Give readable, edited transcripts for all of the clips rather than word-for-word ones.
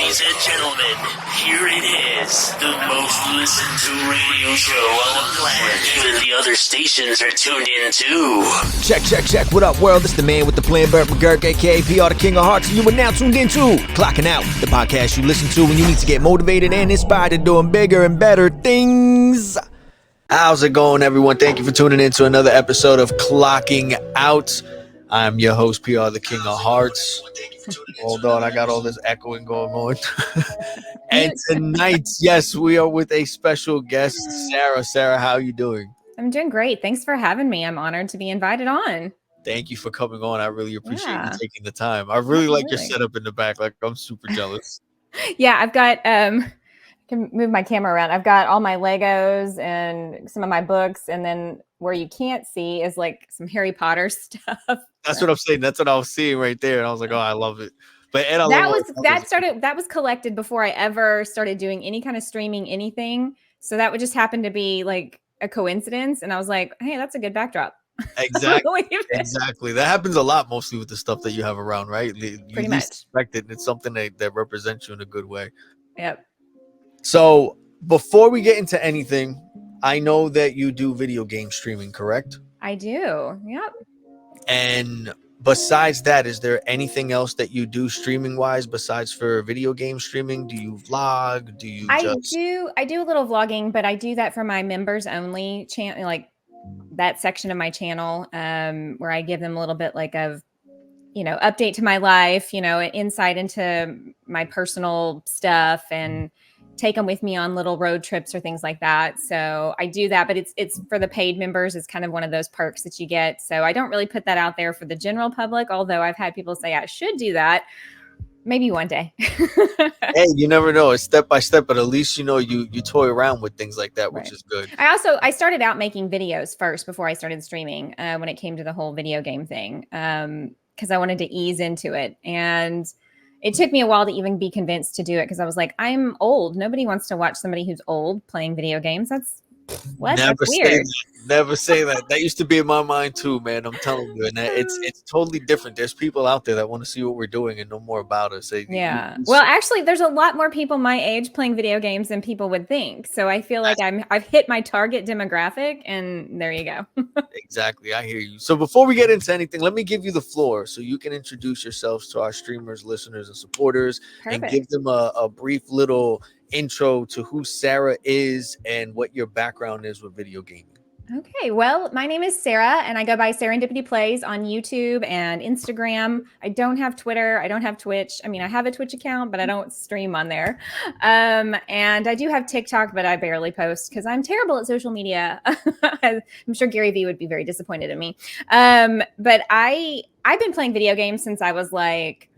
Ladies and gentlemen, here it is, the most listened to radio show on the planet. Even the other stations are tuned in too. Check. What up, world? It's the man with the plan, Bert McGurk, aka PR, the King of Hearts, and you are now tuned into Clocking Out, the podcast you listen to when you need to get motivated and inspired to doing bigger and better things. How's it going, everyone? Thank you for tuning in to another episode of Clocking Out. I'm your host, PR, the King of Hearts. Hold on, I got all this echoing going on. And tonight, yes, we are with a special guest, Sarah. Sarah, how are you doing? I'm doing great. Thanks for having me. I'm honored to be invited on. Thank you for coming on. I really appreciate you taking the time. I really like your setup in the back. Like, I'm super jealous. Yeah, I've got I can move my camera around. I've got all my Legos and some of my books, and then where you can't see is like some Harry Potter stuff. That's what I'm saying. That's what I was seeing right there, and I was like, "Oh, I love it." But that was collected before I ever started doing any kind of streaming anything. So that would just happen to be like a coincidence, and I was like, "Hey, that's a good backdrop." Exactly. That happens a lot, mostly with the stuff that you have around, right? You Pretty much expect it. It's something that represents you in a good way. Yep. So before we get into anything, I know that you do video game streaming, correct? I do. Yep. And besides that, is there anything else that you do streaming wise besides for video game streaming? Do you vlog? Do you I do a little vlogging, but I do that for my members only channel, like that section of my channel, where I give them a little bit like of, update to my life, insight into my personal stuff, and take them with me on little road trips or things like that. So I do that, but it's for the paid members. It's kind of one of those perks that you get. So I don't really put that out there for the general public, although I've had people say I should do that. Maybe one day. Hey, you never know. It's step by step, but at least you toy around with things like that, which is good. I started out making videos first before I started streaming, when it came to the whole video game thing, because I wanted to ease into it. And it took me a while to even be convinced to do it, because I was like, I'm old. Nobody wants to watch somebody who's old playing video games. That's weird. Never say that. That used to be in my mind too, man. I'm telling you, and it's totally different. There's people out there that want to see what we're doing and know more about us. Well, actually, there's a lot more people my age playing video games than people would think. So I feel like I've hit my target demographic, and there you go. Exactly, I hear you. So before we get into anything, let me give you the floor so you can introduce yourselves to our streamers, listeners, and supporters. Perfect. And give them a brief little intro to who Sarah is and what your background is with video gaming. Okay, well, my name is Sarah, and I go by Serendipity Plays on YouTube and Instagram. I don't have Twitter. I don't have Twitch. I mean, I have a Twitch account, but I don't stream on there. And I do have TikTok, but I barely post because I'm terrible at social media. I'm sure Gary Vee would be very disappointed in me. But I've been playing video games since I was like,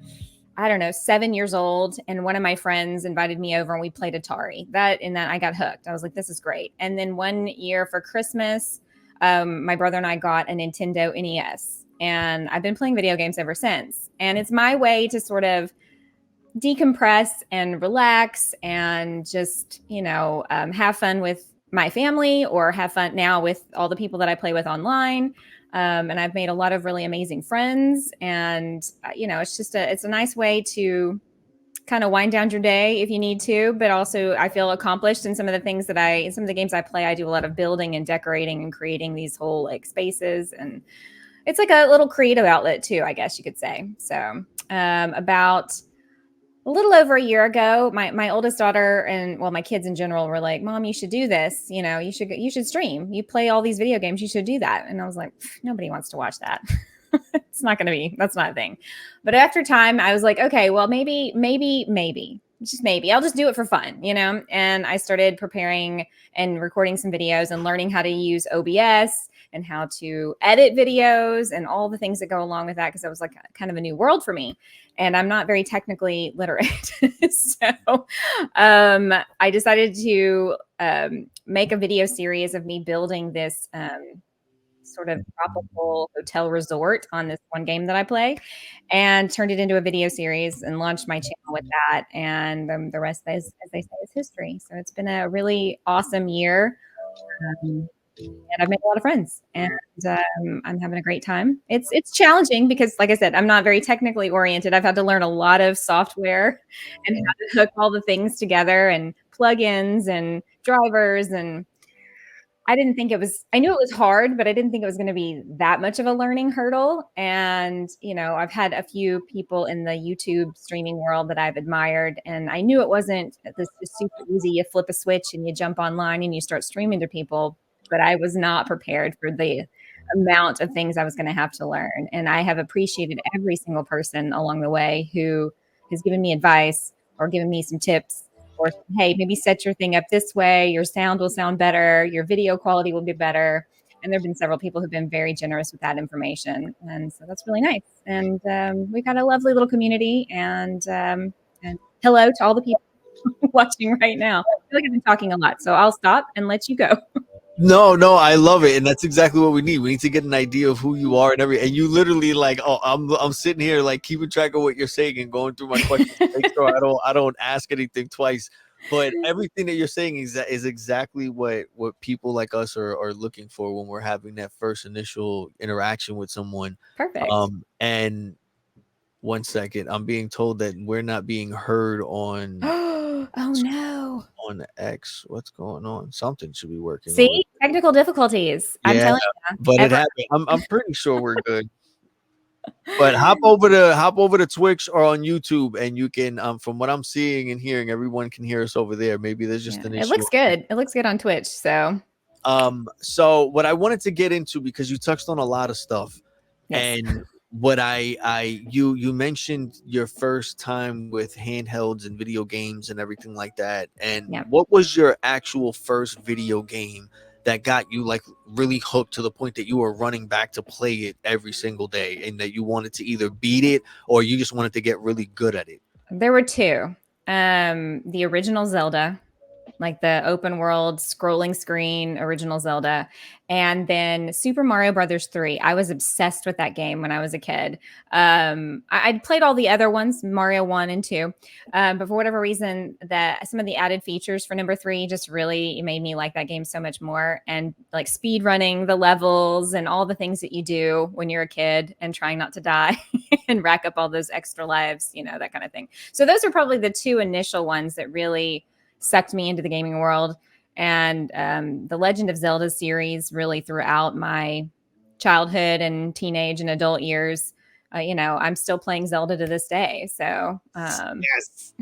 I don't know, 7 years old. And one of my friends invited me over and we played Atari. That I got hooked. I was like, this is great. And then one year for Christmas, my brother and I got a Nintendo NES. And I've been playing video games ever since. And it's my way to sort of decompress and relax and just, have fun with my family, or have fun now with all the people that I play with online. And I've made a lot of really amazing friends, and it's a nice way to kind of wind down your day if you need to, but also I feel accomplished in some of the things some of the games I play. I do a lot of building and decorating and creating these whole like spaces, and it's like a little creative outlet too, I guess you could say. So about a little over a year ago, my oldest daughter and my kids in general were like, Mom, you should do this. You should stream. You play all these video games. You should do that. And I was like, nobody wants to watch that. That's not a thing. But after time, I was like, okay, well, maybe, just maybe I'll just do it for fun, And I started preparing and recording some videos and learning how to use OBS and how to edit videos and all the things that go along with that, because it was like kind of a new world for me. And I'm not very technically literate. So I decided to make a video series of me building this sort of tropical hotel resort on this one game that I play, and turned it into a video series and launched my channel with that. And the rest, as they say, is history. So it's been a really awesome year. and I've made a lot of friends, and I'm having a great time. It's challenging because, like I said, I'm not very technically oriented. I've had to learn a lot of software and how to hook all the things together and plugins and drivers. And I didn't think it was. I knew it was hard, but I didn't think it was going to be that much of a learning hurdle. And I've had a few people in the YouTube streaming world that I've admired, and I knew it wasn't this super easy. You flip a switch and you jump online and you start streaming to people, but I was not prepared for the amount of things I was going to have to learn. And I have appreciated every single person along the way who has given me advice or given me some tips or, hey, maybe set your thing up this way. Your sound will sound better. Your video quality will be better. And there have been several people who've been very generous with that information. And so that's really nice. And we've got a lovely little community. And hello to all the people watching right now. I feel like I've been talking a lot, so I'll stop and let you go. No, I love it, and that's exactly what we need. We need to get an idea of who you are and everything. And you literally like, oh, I'm sitting here like keeping track of what you're saying and going through my questions to make sure I don't ask anything twice. But everything that you're saying is exactly what people like us are looking for when we're having that first initial interaction with someone. Perfect. And one second, I'm being told that we're not being heard on Oh no. on X. What's going on? Something should be working over. See, technical difficulties. I'm Yeah, telling you. but it happened. I'm pretty sure we're good. But hop over to Twitch or on YouTube, and you can from what I'm seeing and hearing, everyone can hear us over there. Maybe there's just an It issue. looks good. It looks good on Twitch. So what I wanted to get into, because you touched on a lot of stuff, Yes. and what you mentioned your first time with handhelds and video games and everything like that. And Yeah. what was your actual first video game that got you like really hooked to the point that you were running back to play it every single day, and that you wanted to either beat it or you just wanted to get really good at it? There were two. The original Zelda, like the open world scrolling screen original Zelda, and then Super Mario Brothers 3. I was obsessed with that game when I was a kid. I'd played all the other ones, Mario 1 and 2, but for whatever reason, that some of the added features for number 3 just really made me like that game so much more. And like speed running the levels and all the things that you do when you're a kid and trying not to die and rack up all those extra lives, that kind of thing. So those are probably the two initial ones that really sucked me into the gaming world. And the Legend of Zelda series really throughout my childhood and teenage and adult years. I'm still playing Zelda to this day. So Yes.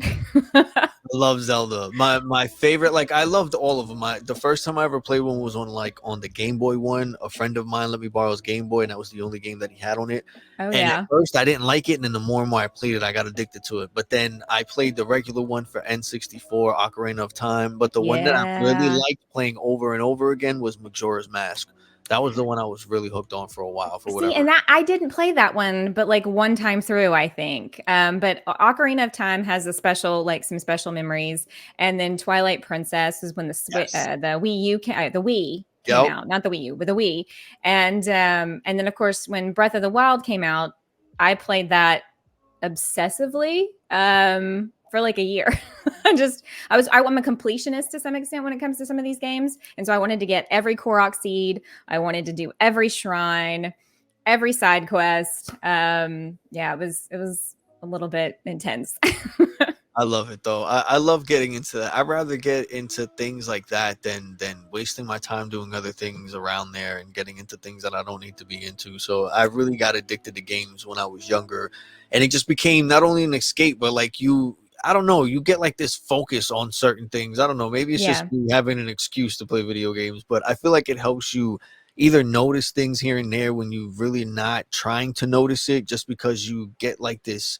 I love Zelda. My favorite, like I loved all of them. The first time I ever played one was on the Game Boy one. A friend of mine let me borrow his Game Boy, and that was the only game that he had on it. Oh, and yeah. At first I didn't like it, and then the more and more I played it, I got addicted to it. But then I played the regular one for N64, Ocarina of Time. But the one that I really liked playing over and over again was Majora's Mask. That was the one I was really hooked on for a while, for whatever. See, and that I didn't play that one, but like one time through, I think. But Ocarina of Time has some special memories, and then Twilight Princess is when the Wii U the Wii came out, not the Wii U, but the Wii, and then of course when Breath of the Wild came out, I played that obsessively for like a year. I'm a completionist to some extent when it comes to some of these games. And so I wanted to get every Korok seed. I wanted to do every shrine, every side quest. It was a little bit intense. I love it though. I love getting into that. I'd rather get into things like that than wasting my time doing other things around there and getting into things that I don't need to be into. So I really got addicted to games when I was younger, and it just became not only an escape, but like I don't know, you get like this focus on certain things. I don't know, maybe it's just me having an excuse to play video games, but I feel like it helps you either notice things here and there when you're really not trying to notice it, just because you get like this,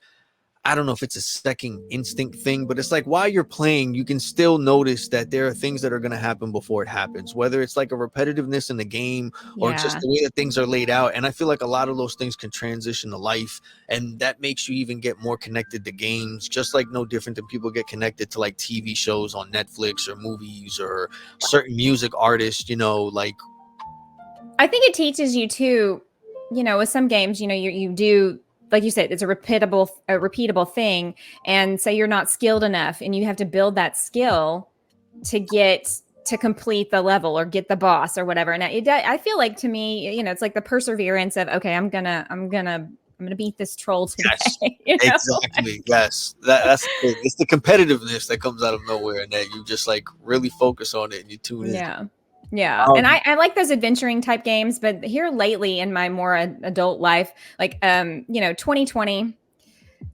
I don't know if it's a second instinct thing, but it's like while you're playing, you can still notice that there are things that are going to happen before it happens, whether it's like a repetitiveness in the game or just the way that things are laid out. And I feel like a lot of those things can transition to life, and that makes you even get more connected to games, just like no different than people get connected to like TV shows on Netflix or movies or certain music artists, like. I think it teaches you too, with some games, you do, like you said, it's a repeatable thing. And say you're not skilled enough and you have to build that skill to get to complete the level or get the boss or whatever. And I feel like, to me, you know, it's like the perseverance of, okay, I'm gonna beat this troll today. Yes, You know? exactly. Yes, that's the thing. It's the competitiveness that comes out of nowhere, and that you just like really focus on it and you tune in. Yeah. Yeah. And I like those adventuring type games, but here lately in my more adult life, like, you know, 2020,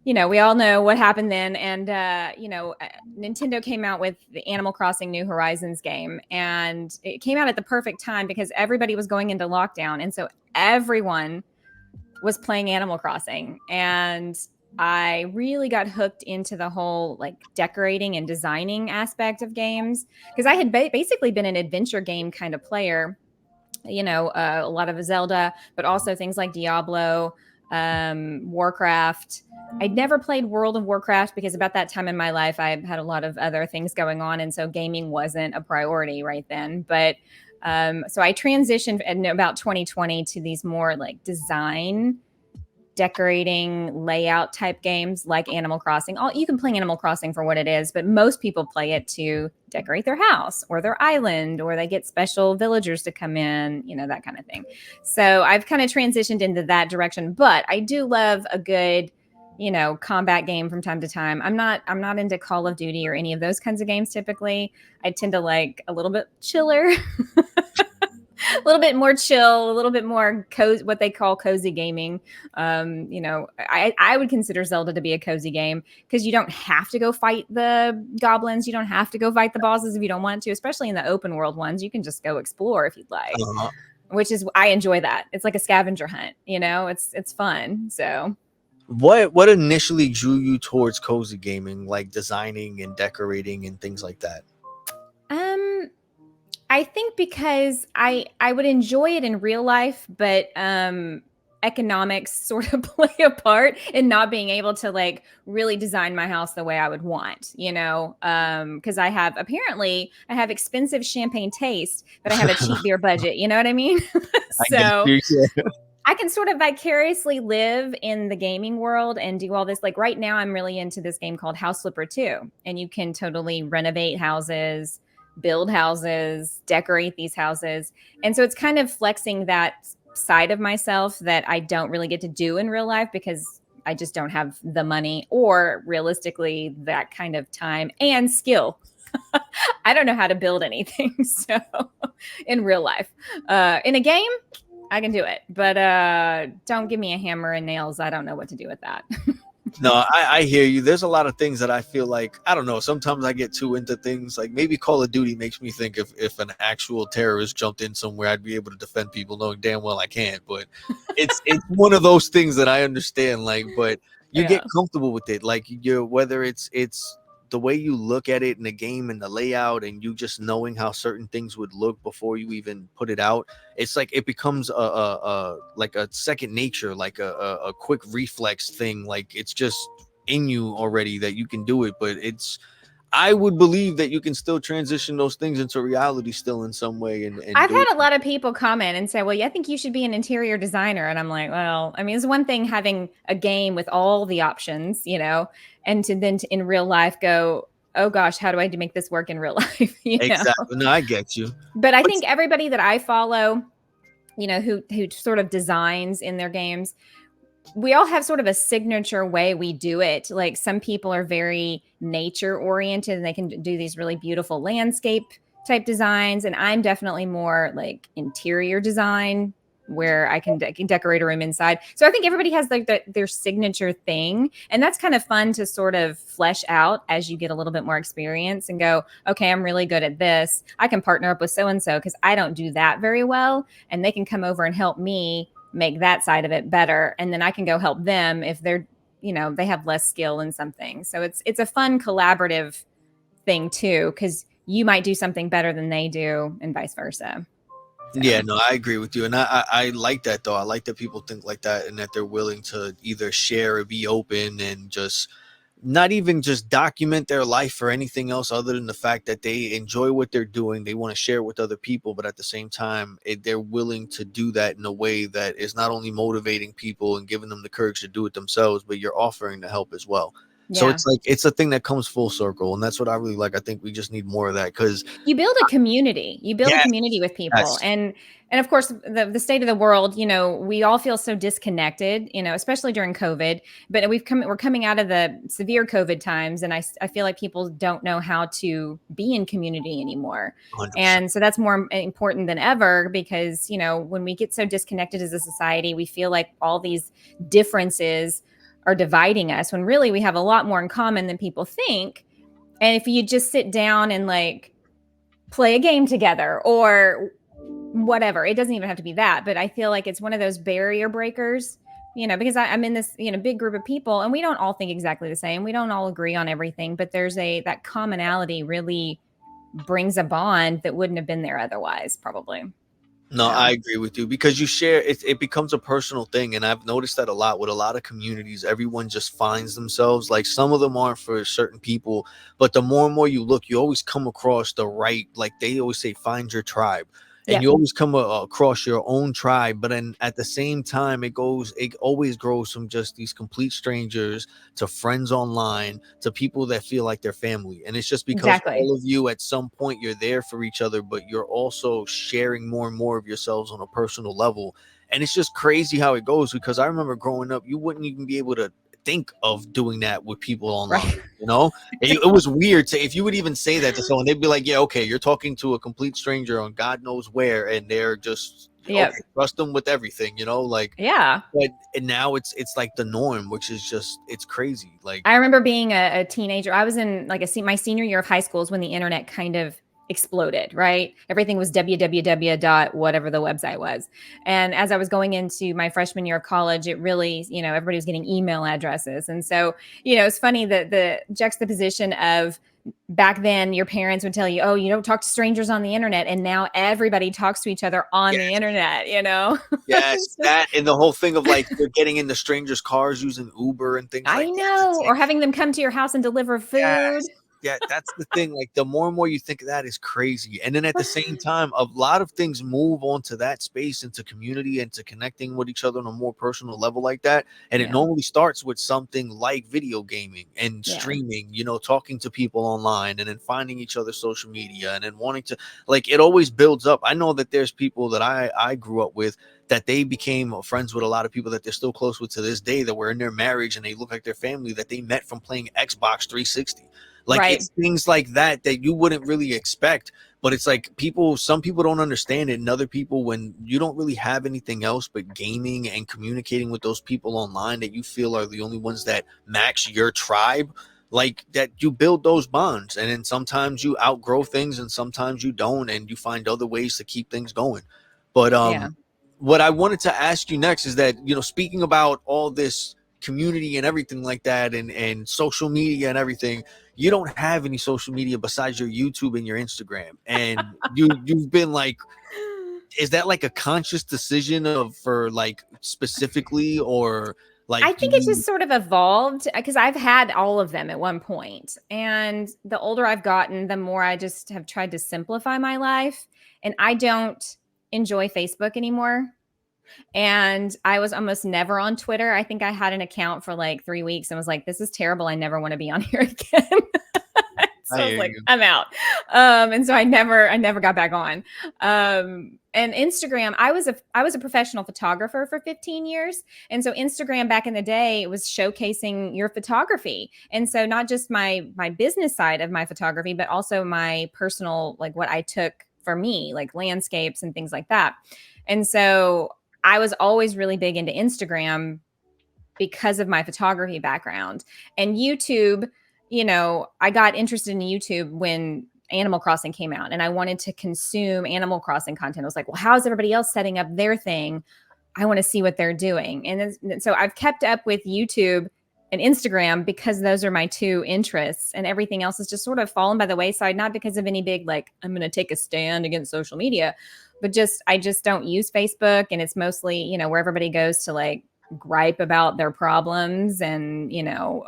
you know, we all know what happened then. And, you know, Nintendo came out with the Animal Crossing New Horizons game, and it came out at the perfect time because everybody was going into lockdown. And so everyone was playing Animal Crossing. And I really got hooked into the whole like decorating and designing aspect of games, because I had basically been an adventure game kind of player, you know, a lot of Zelda, but also things like Diablo, Warcraft. I'd never played World of Warcraft because about that time in my life, I had a lot of other things going on. And so gaming wasn't a priority right then. But so I transitioned in about 2020 to these more like design, decorating, layout type games like Animal Crossing. You can play Animal Crossing for what it is, but most people play it to decorate their house or their island, or they get special villagers to come in, you know, that kind of thing. So I've kind of transitioned into that direction, but I do love a good, you know, combat game from time to time. I'm not into Call of Duty or any of those kinds of games typically. I tend to like a little bit chiller. A little bit more chill, a little bit more cozy, what they call cozy gaming. You know, I would consider Zelda to be a cozy game because you don't have to go fight the goblins. You don't have to go fight the bosses if you don't want to, especially in the open world ones. You can just go explore if you'd like, which is, I enjoy that. It's like a scavenger hunt, you know, it's fun. So what initially drew you towards cozy gaming, like designing and decorating and things like that? I think because I would enjoy it in real life, but economics sort of play a part in not being able to like really design my house the way I would want, you know, because I have expensive champagne taste, but I have a cheap beer budget. You know what I mean? So I can sort of vicariously live in the gaming world and do all this. Like right now, I'm really into this game called House Flipper 2, and you can totally renovate houses, build houses, decorate these houses. And so it's kind of flexing that side of myself that I don't really get to do in real life because I just don't have the money or realistically that kind of time and skill. I don't know how to build anything. So in real life, in a game, I can do it, but don't give me a hammer and nails. I don't know what to do with that. No, I hear you. There's a lot of things that I feel like, I don't know, sometimes I get too into things. Like maybe Call of Duty makes me think if an actual terrorist jumped in somewhere, I'd be able to defend people, knowing damn well I can't. But it's one of those things that I understand, like, but you get comfortable with it. Like whether it's the way you look at it in the game and the layout and you just knowing how certain things would look before you even put it out, it's like it becomes like a second nature, like a quick reflex thing. Like it's just in you already that you can do it. But I would believe that you can still transition those things into reality still in some way. And I've had a lot of people comment and say, well, yeah, I think you should be an interior designer. And I'm like, well, I mean, it's one thing having a game with all the options, you know, and to then in real life go, oh gosh, how do I make this work in real life? You exactly. know? No, I get you. But I think everybody that I follow, you know, who sort of designs in their games, we all have sort of a signature way we do it. Like some people are very nature oriented and they can do these really beautiful landscape type designs. And I'm definitely more like interior design where I can decorate a room inside. So I think everybody has like their signature thing. And that's kind of fun to sort of flesh out as you get a little bit more experience and go, okay, I'm really good at this. I can partner up with so-and-so because I don't do that very well. And they can come over and help me make that side of it better. And then I can go help them if they're, you know, they have less skill in something. So it's a fun collaborative thing too, because you might do something better than they do and vice versa. So. Yeah, no, I agree with you. And I like that though. I like that people think like that and that they're willing to either share or be open and just not even just document their life or anything else other than the fact that they enjoy what they're doing. They want to share it with other people, but at the same time, they're willing to do that in a way that is not only motivating people and giving them the courage to do it themselves, but you're offering to help as well. So Yeah. it's like it's a thing that comes full circle, and that's what I really like. I think we just need more of that because You build a community. You build a yes, community with people. yes, And of course the state of the world, we all feel so disconnected, especially during COVID, but we're coming out of the severe COVID times, and I feel like people don't know how to be in community anymore. 100%. And so that's more important than ever because, when we get so disconnected as a society, we feel like all these differences are dividing us when really we have a lot more in common than people think. And if you just sit down and like play a game together or whatever, it doesn't even have to be that, but I feel like it's one of those barrier breakers, because I'm in this, big group of people and we don't all think exactly the same. We don't all agree on everything, but that commonality really brings a bond that wouldn't have been there otherwise, probably. No, I agree with you because you share it. It becomes a personal thing, and I've noticed that a lot with a lot of communities. Everyone just finds themselves like some of them aren't for certain people, but the more and more you look, you always come across the right. Like they always say, find your tribe, and Yep. you always come across your own tribe. But then at the same time, it always grows from just these complete strangers to friends online to people that feel like they're family, and it's just because Exactly. all of you at some point you're there for each other, but you're also sharing more and more of yourselves on a personal level. And it's just crazy how it goes because I remember growing up, you wouldn't even be able to think of doing that with people online. Right. It was weird to if you would even say that to someone, they'd be like, yeah, okay, you're talking to a complete stranger on God knows where, and they're just Yep. okay, trust them with everything, like. Yeah. But and now it's like the norm, which is just it's crazy. Like I remember being a teenager. I was in like my senior year of high school is when the internet kind of exploded, right? Everything was www dot whatever the website was. And as I was going into my freshman year of college, it really, everybody was getting email addresses. And so, it's funny that the juxtaposition of back then your parents would tell you, oh, you don't talk to strangers on the internet. And now everybody talks to each other on the internet. yes, It's just, that and the whole thing of like they're getting into strangers' cars using Uber and things I like that. It's know. like Or having them come to your house and deliver food. yes. Yeah, that's the thing. Like the more and more you think of that is crazy. And then at the same time, a lot of things move onto that space into community and to connecting with each other on a more personal level like that. And it Yeah. normally starts with something like video gaming and Yeah. streaming, talking to people online and then finding each other's social media and then wanting to like it always builds up. I know that there's people that I grew up with that they became friends with a lot of people that they're still close with to this day that were in their marriage and they look like their family that they met from playing Xbox 360. Like Right. it's things like that you wouldn't really expect, but it's like some people don't understand it, and other people, when you don't really have anything else but gaming and communicating with those people online that you feel are the only ones that match your tribe, like that you build those bonds, and then sometimes you outgrow things and sometimes you don't, and you find other ways to keep things going. But Yeah. what I wanted to ask you next is that speaking about all this community and everything like that and social media and everything, you don't have any social media besides your YouTube and your Instagram, and you've been like, is that like a conscious decision of for like specifically, or like I do think it you just sort of evolved because I've had all of them at one point. And the older I've gotten, the more I just have tried to simplify my life. And I don't enjoy Facebook anymore. And I was almost never on Twitter. I think I had an account for like 3 weeks and was like, this is terrible. I never want to be on here again. I So I was hear like, you. I'm out. And so I never got back on. And Instagram, I was a professional photographer for 15 years. And so Instagram back in the day was showcasing your photography. And so not just my business side of my photography, but also my personal, like what I took for me, like landscapes and things like that. And so I was always really big into Instagram because of my photography background. And YouTube, I got interested in YouTube when Animal Crossing came out and I wanted to consume Animal Crossing content. I was like, well, how's everybody else setting up their thing? I want to see what they're doing. And so I've kept up with YouTube and Instagram because those are my two interests, and everything else has just sort of fallen by the wayside, not because of any big, like, I'm going to take a stand against social media, but I just don't use Facebook. And it's mostly, where everybody goes to like gripe about their problems and,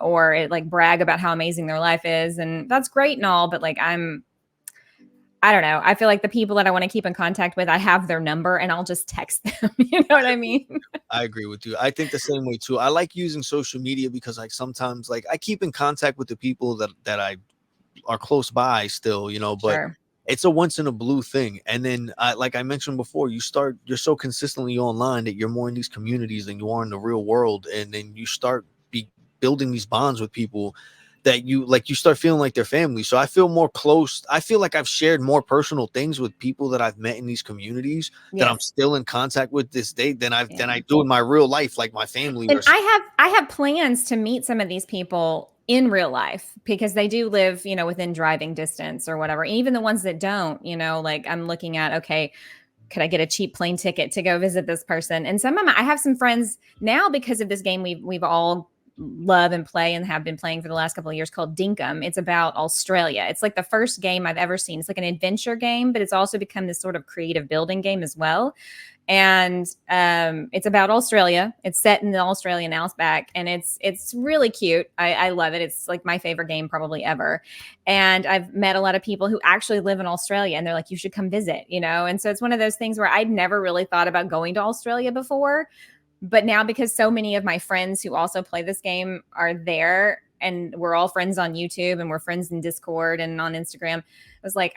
or like brag about how amazing their life is. And that's great and all, but like, I don't know. I feel like the people that I want to keep in contact with, I have their number and I'll just text them. You know what I mean? I agree with you. I think the same way too. I like using social media because like sometimes like I keep in contact with the people that I are close by still, but Sure. it's a once in a blue thing. And then like I mentioned before, you're so consistently online that you're more in these communities than you are in the real world. And then you start building these bonds with people that you start feeling like they're family. So I feel more close. I feel like I've shared more personal things with people that I've met in these communities that I'm Yes. still in contact with this day than Yeah. I do in my real life, like my family or And something. I have plans to meet some of these people in real life because they do live, within driving distance or whatever. Even the ones that don't, like I'm looking at, okay, could I get a cheap plane ticket to go visit this person? And I have some friends now because of this game we've all love and play and have been playing for the last couple of years called Dinkum. It's about Australia. It's like the first game I've ever seen. It's like an adventure game, but it's also become this sort of creative building game as well. And it's about Australia. It's set in the Australian outback, and it's really cute. I love it. It's like my favorite game probably ever. And I've met a lot of people who actually live in Australia, and they're like, "You should come visit," And so it's one of those things where I'd never really thought about going to Australia before, but now because so many of my friends who also play this game are there, and we're all friends on YouTube, and we're friends in Discord and on Instagram, I was like,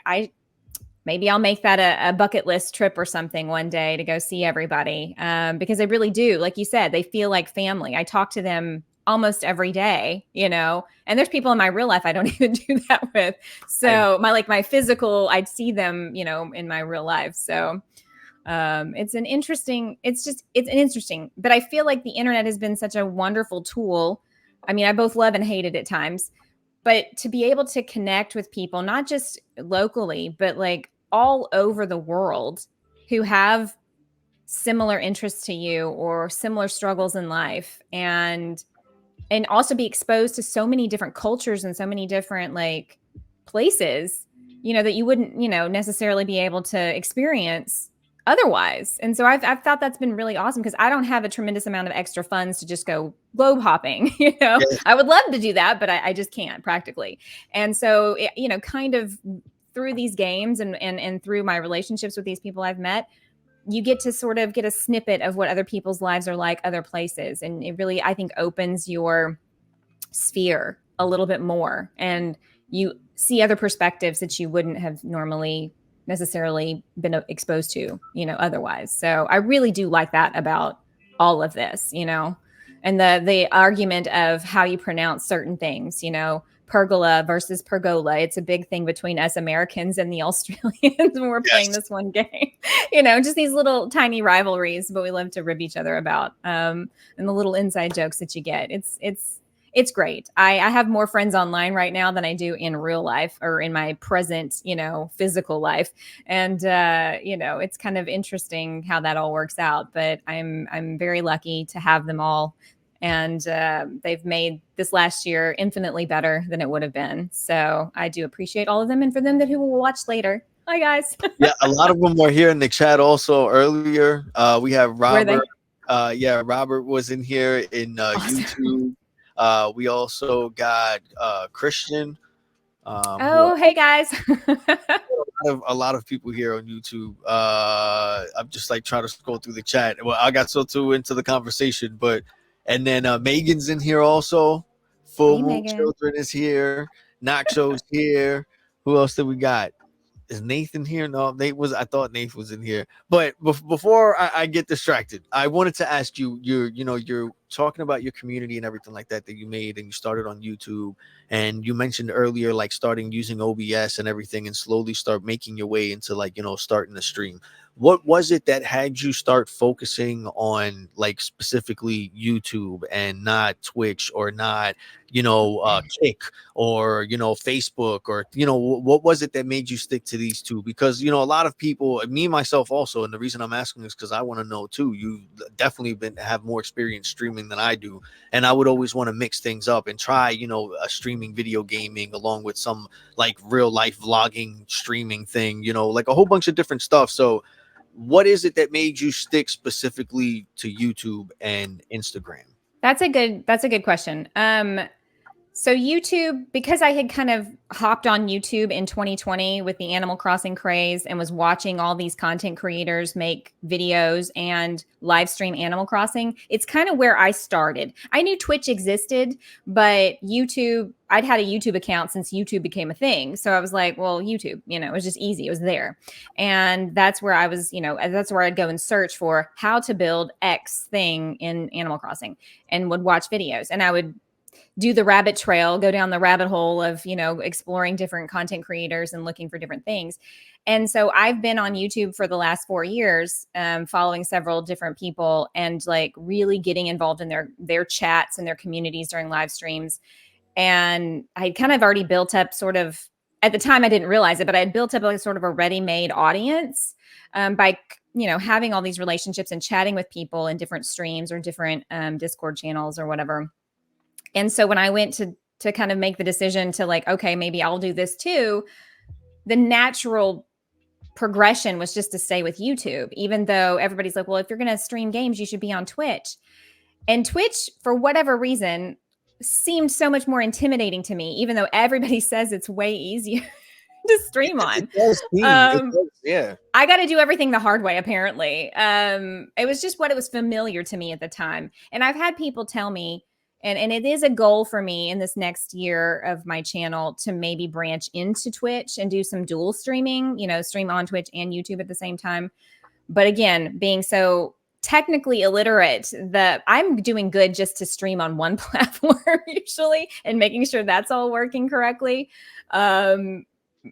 maybe I'll make that a bucket list trip or something one day to go see everybody. Because they really do, like you said, they feel like family. I talk to them almost every day, and there's people in my real life I don't even do that with. So my physical, I'd see them, in my real life. So it's an interesting, but I feel like the internet has been such a wonderful tool. I mean, I both love and hate it at times, but to be able to connect with people, not just locally, but like all over the world who have similar interests to you or similar struggles in life, and also be exposed to so many different cultures and so many different like places, that you wouldn't, necessarily be able to experience otherwise. And so I've thought that's been really awesome because I don't have a tremendous amount of extra funds to just go globe hopping. I would love to do that, but I just can't practically. And so, kind of through these games and through my relationships with these people I've met, you get to sort of get a snippet of what other people's lives are like other places. And it really, I think, opens your sphere a little bit more, and you see other perspectives that you wouldn't have normally necessarily been exposed to, otherwise. So I really do like that about all of this, and the argument of how you pronounce certain things, pergola versus pergola. It's a big thing between us Americans and the Australians when we're playing this one game. Just these little tiny rivalries, but we love to rib each other about, and the little inside jokes that you get. It's great. I have more friends online right now than I do in real life or in my present, physical life. And, it's kind of interesting how that all works out, but I'm very lucky to have them all. And they've made this last year infinitely better than it would have been. So I do appreciate all of them. And for them who will watch later, hi guys. Yeah, a lot of them were here in the chat also earlier. We have Robert. Robert was in here in Awesome. YouTube. We also got Christian. Hey guys. A lot of people here on YouTube. I'm just like trying to scroll through the chat. Well, I got so too into the conversation, and then Megan's in here also. Full Hey, Moon Megan. Children is here. Nacho's here. Who else did we got? Is Nathan here? No, I thought Nathan was in here. But before I get distracted, I wanted to ask you, you're talking about your community and everything like that you made and you started on YouTube, and you mentioned earlier like starting using OBS and everything and slowly start making your way into like, starting the stream. What was it that had you start focusing on like specifically YouTube and not Twitch or not, Kick or, Facebook or, what was it that made you stick to these two? Because, a lot of people, me, myself also, and the reason I'm asking is because I want to know too, you definitely have more experience streaming than I do. And I would always want to mix things up and try, a streaming video gaming along with some like real life vlogging streaming thing, like a whole bunch of different stuff. So what is it that made you stick specifically to YouTube and Instagram? That's a good question. So YouTube, because I had kind of hopped on YouTube in 2020 with the Animal Crossing craze and was watching all these content creators make videos and live stream Animal Crossing, it's kind of where I started. I knew Twitch existed, but YouTube, I'd had a YouTube account since YouTube became a thing. So I was like, well, YouTube, it was just easy. It was there. And that's where I was, that's where I'd go and search for how to build X thing in Animal Crossing and would watch videos. And I would do the rabbit trail, go down the rabbit hole of, exploring different content creators and looking for different things. And so I've been on YouTube for the last 4 years, following several different people and like really getting involved in their chats and their communities during live streams. And I kind of already built up sort of, at the time I didn't realize it, but I had built up like sort of a ready-made audience by having all these relationships and chatting with people in different streams or different Discord channels or whatever. And so when I went to kind of make the decision to like, okay, maybe I'll do this too, the natural progression was just to stay with YouTube, even though everybody's like, well, if you're going to stream games, you should be on Twitch. And Twitch, for whatever reason, seemed so much more intimidating to me, even though everybody says it's way easier to stream on. Yeah. I got to do everything the hard way, apparently. It was just what it was familiar to me at the time. And I've had people tell me, and it is a goal for me in this next year of my channel to maybe branch into Twitch and do some dual streaming, stream on Twitch and YouTube at the same time. But again, being so technically illiterate, that I'm doing good just to stream on one platform usually and making sure that's all working correctly. And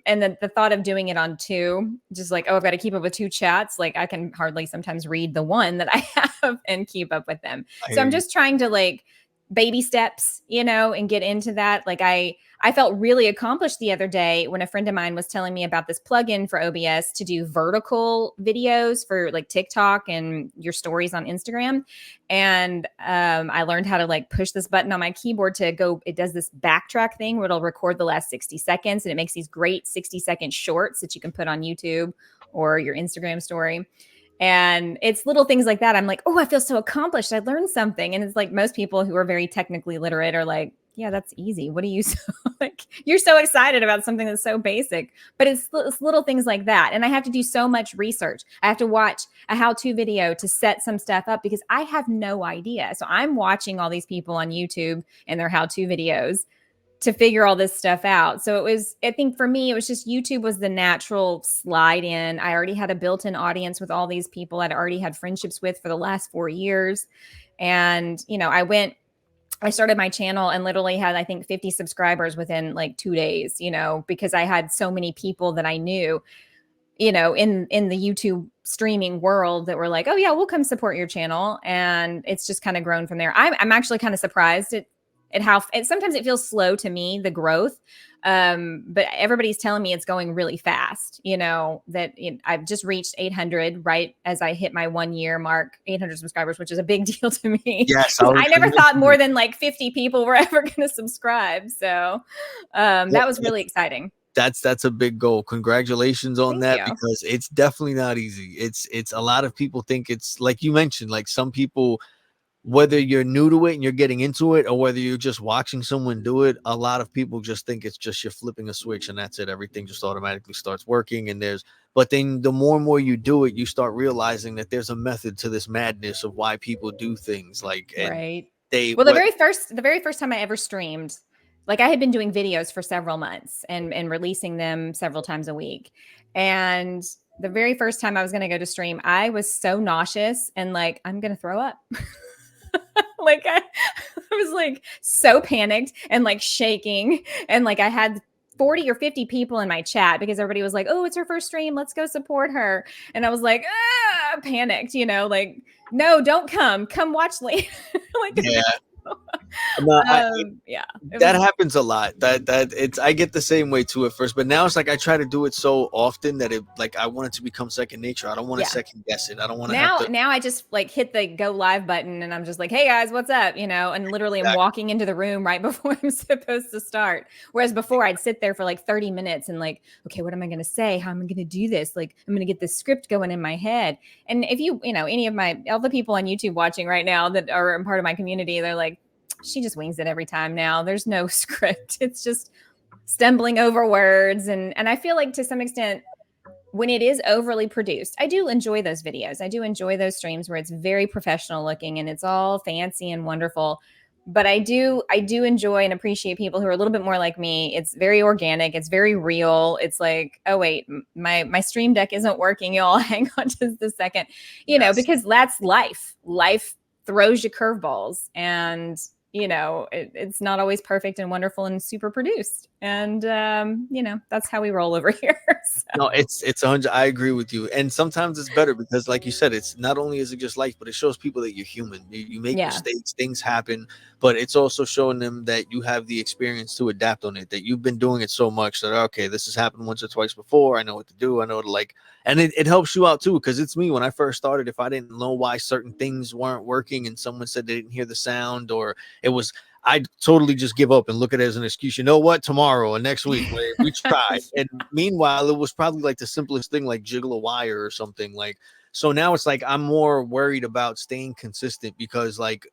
then the thought of doing it on two, just like, I've got to keep up with two chats. Like I can hardly sometimes read the one that I have and keep up with them. So I'm just trying to like baby steps, and get into that. Like I felt really accomplished the other day when a friend of mine was telling me about this plugin for OBS to do vertical videos for like TikTok and your stories on Instagram. And I learned how to like push this button on my keyboard to go, it does this backtrack thing where it'll record the last 60 seconds and it makes these great 60-second shorts that you can put on YouTube or your Instagram story. And it's little things like that. I'm like, oh, I feel so accomplished. I learned something. And it's like most people who are very technically literate are like, yeah, that's easy. What are you so like? You're so excited about something that's so basic, but it's little things like that. And I have to do so much research. I have to watch a how-to video to set some stuff up because I have no idea. So I'm watching all these people on YouTube and their how-to videos to figure all this stuff out. So I think for me, it was just YouTube was the natural slide in. I already had a built-in audience with all these people I'd already had friendships with for the last 4 years. And, I started my channel and literally had, I think, 50 subscribers within like 2 days, because I had so many people that I knew, in the YouTube streaming world that were like, oh yeah, we'll come support your channel. And it's just kind of grown from there. I'm actually kind of surprised at how sometimes it feels slow to me, the growth. But everybody's telling me it's going really fast, that I've just reached 800 right as I hit my 1 year mark, 800 subscribers, which is a big deal to me. Yes. I never thought more than like 50 people were ever going to subscribe. So that was really exciting. That's a big goal. Congratulations on Thank that, you. because it's definitely not easy. It's a lot of people think it's like you mentioned, like some people, whether you're new to it and you're getting into it or whether you're just watching someone do it, a lot of people just think it's just you're flipping a switch and that's it. Everything just automatically starts working. But then the more and more you do it, you start realizing that there's a method to this madness of why people do things like, and Right. they, Well, the very first time I ever streamed, like I had been doing videos for several months and releasing them several times a week. And the very first time I was going to go to stream, I was so nauseous and like, I'm going to throw up. Like I was like so panicked and like shaking. And like I had 40 or 50 people in my chat because everybody was like, oh, it's her first stream. Let's go support her. And I was like, panicked, like, no, don't come watch later. Like, yeah. No, yeah, that happens a lot. I get the same way too at first, but now it's like I try to do it so often that it like I want it to become second nature. I don't want to second guess it. I don't want to now I just like hit the go live button and I'm just like, hey guys, what's up? And literally I'm walking into the room right before I'm supposed to start. Whereas before I'd sit there for like 30 minutes and like, okay, what am I going to say? How am I going to do this? Like I'm going to get this script going in my head. And if any of all the people on YouTube watching right now that are a part of my community, they're like, she just wings it every time now. There's no script. It's just stumbling over words. And I feel like to some extent, when it is overly produced, I do enjoy those videos. I do enjoy those streams where it's very professional looking and it's all fancy and wonderful. But I do enjoy and appreciate people who are a little bit more like me. It's very organic. It's very real. It's like, oh wait, my stream deck isn't working, y'all. Hang on just a second, Yes. because that's life. Life throws you curveballs, and it's not always perfect and wonderful and super produced. And that's how we roll over here. So. No, it's 100. I agree with you, and sometimes it's better because, like you said, it's not only is it just life, but it shows people that you're human. You make Yeah. mistakes, things happen, but it's also showing them that you have the experience to adapt on it. That you've been doing it so much that okay, this has happened once or twice before. I know what to do. I know to like, and it helps you out too. Because it's me when I first started. If I didn't know why certain things weren't working, and someone said they didn't hear the sound, or it was I'd totally just give up and look at it as an excuse. You know what? Tomorrow or next week, we tried. And meanwhile, it was probably like the simplest thing, like jiggle a wire or something. Like, so now it's like I'm more worried about staying consistent because, like,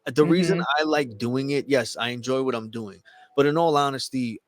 the reason Mhm. I like doing it, yes, I enjoy what I'm doing. But in all honesty,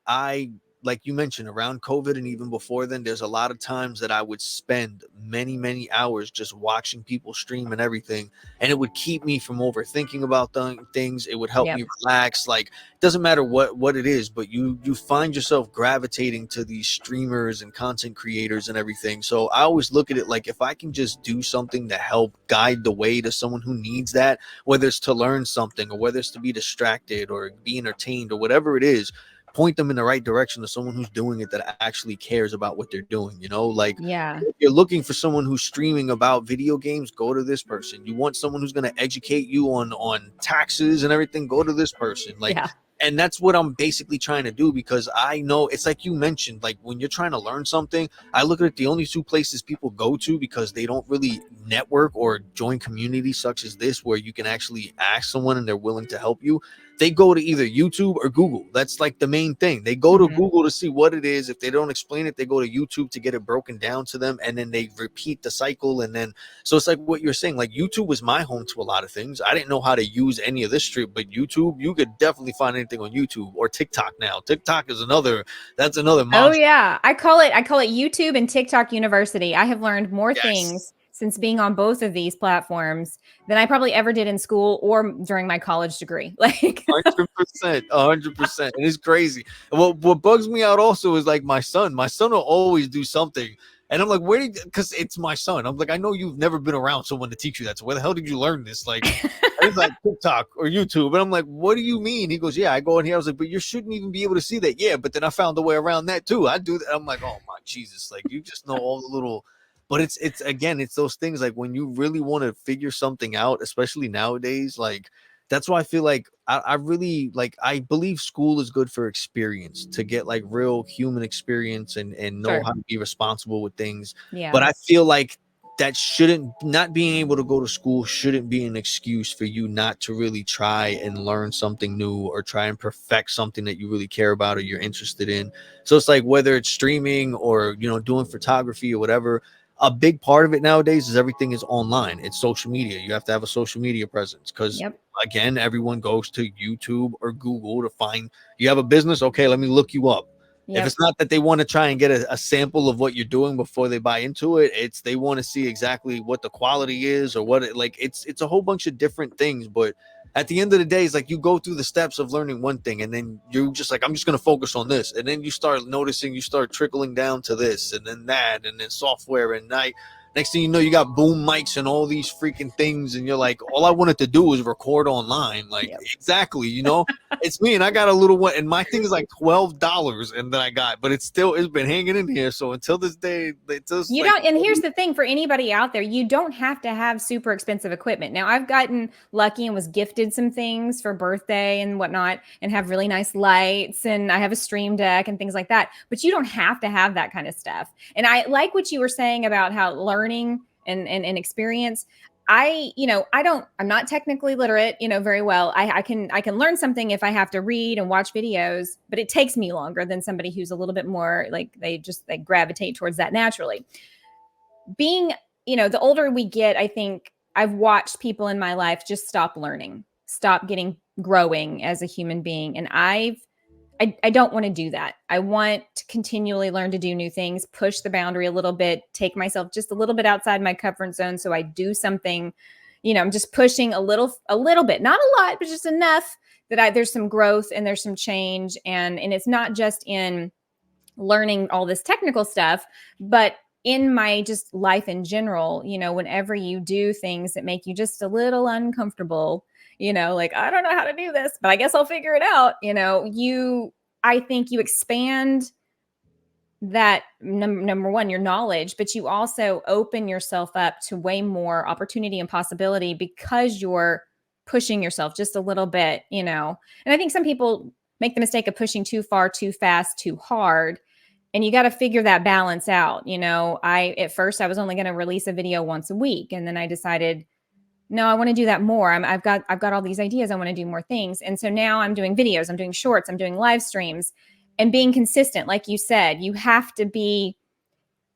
like you mentioned, around COVID and even before then, there's a lot of times that I would spend many, many hours just watching people stream and everything. And it would keep me from overthinking about things. It would help Yep. me relax. Like, it doesn't matter what it is, but you find yourself gravitating to these streamers and content creators and everything. So I always look at it like if I can just do something to help guide the way to someone who needs that, whether it's to learn something or whether it's to be distracted or be entertained or whatever it is, point them in the right direction to someone who's doing it that actually cares about what they're doing. Like Yeah. if you're looking for someone who's streaming about video games, go to this person. You want someone who's going to educate you on taxes and everything, go to this person. Like, Yeah. and that's what I'm basically trying to do because I know it's like you mentioned, like when you're trying to learn something, I look at it, the only two places people go to because they don't really network or join communities such as this where you can actually ask someone and they're willing to help you. They go to either YouTube or Google. That's like the main thing. They go to Mhm. Google to see what it is. If they don't explain it, they go to YouTube to get it broken down to them, and then they repeat the cycle. And then so it's like what you're saying. Like YouTube was my home to a lot of things. I didn't know how to use any of this shit, but YouTube, you could definitely find anything on YouTube or TikTok now. TikTok is that's another Oh monster. yeah. I call it YouTube and TikTok University. I have learned more Yes. things since being on both of these platforms than I probably ever did in school or during my college degree. Like 100%, 100%. And it's crazy. And what bugs me out also is like my son. My son will always do something. And I'm like, where did because it's my son. I'm like, I know you've never been around someone to teach you that. So where the hell did you learn this? Like, and it's like TikTok or YouTube. And I'm like, what do you mean? He goes, yeah, I go in here. I was like, but you shouldn't even be able to see that. Yeah, but then I found a way around that too. I do that. I'm like, oh my Jesus. Like you just know all the little but it's again, it's those things like when you really want to figure something out, especially nowadays, like that's why I feel like I really like I believe school is good for experience to get like real human experience and know sure. how to be responsible with things. Yeah. But I feel like that shouldn't not being able to go to school shouldn't be an excuse for you not to really try and learn something new or try and perfect something that you really care about or you're interested in. So it's like whether it's streaming or doing photography or whatever, a big part of it nowadays is everything is online. It's social media. You have to have a social media presence because Yep. again, everyone goes to YouTube or Google to find you have a business. Okay, let me look you up. If Yep. it's not that they want to try and get a sample of what you're doing before they buy into it, it's they want to see exactly what the quality is or what it like. It's a whole bunch of different things, but at the end of the day, it's like you go through the steps of learning one thing, and then you're just like, I'm just gonna focus on this, and then you start noticing, you start trickling down to this, and then that, and then software, and night. Next thing you know, you got boom mics and all these freaking things, and you're like, all I wanted to do was record online. Like, Yep. exactly. It's me, and I got a little one, and my thing is like $12, and then I got, but it's been hanging in here. So until this day, it's just You like, don't, and here's the thing for anybody out there, you don't have to have super expensive equipment. Now, I've gotten lucky and was gifted some things for birthday and whatnot, and have really nice lights, and I have a stream deck and things like that. But you don't have to have that kind of stuff. And I like what you were saying about how learning and experience. I'm not technically literate, very well. I can learn something if I have to read and watch videos, but it takes me longer than somebody who's a little bit more like they gravitate towards that naturally. Being, the older we get, I think I've watched people in my life just stop learning, stop getting growing as a human being. And I don't want to do that. I want to continually learn to do new things, push the boundary a little bit, take myself just a little bit outside my comfort zone. So I do something, I'm just pushing a little bit, not a lot, but just enough that there's some growth and there's some change. And it's not just in learning all this technical stuff, but in my just life in general, whenever you do things that make you just a little uncomfortable, like, I don't know how to do this, but I guess I'll figure it out. I think you expand that number one, your knowledge, but you also open yourself up to way more opportunity and possibility because you're pushing yourself just a little bit, and I think some people make the mistake of pushing too far, too fast, too hard. And you got to figure that balance out. At first I was only going to release a video once a week. And then I decided, no, I want to do that more. I've got all these ideas. I want to do more things. And so now I'm doing videos, I'm doing shorts, I'm doing live streams, and being consistent. Like you said, you have to be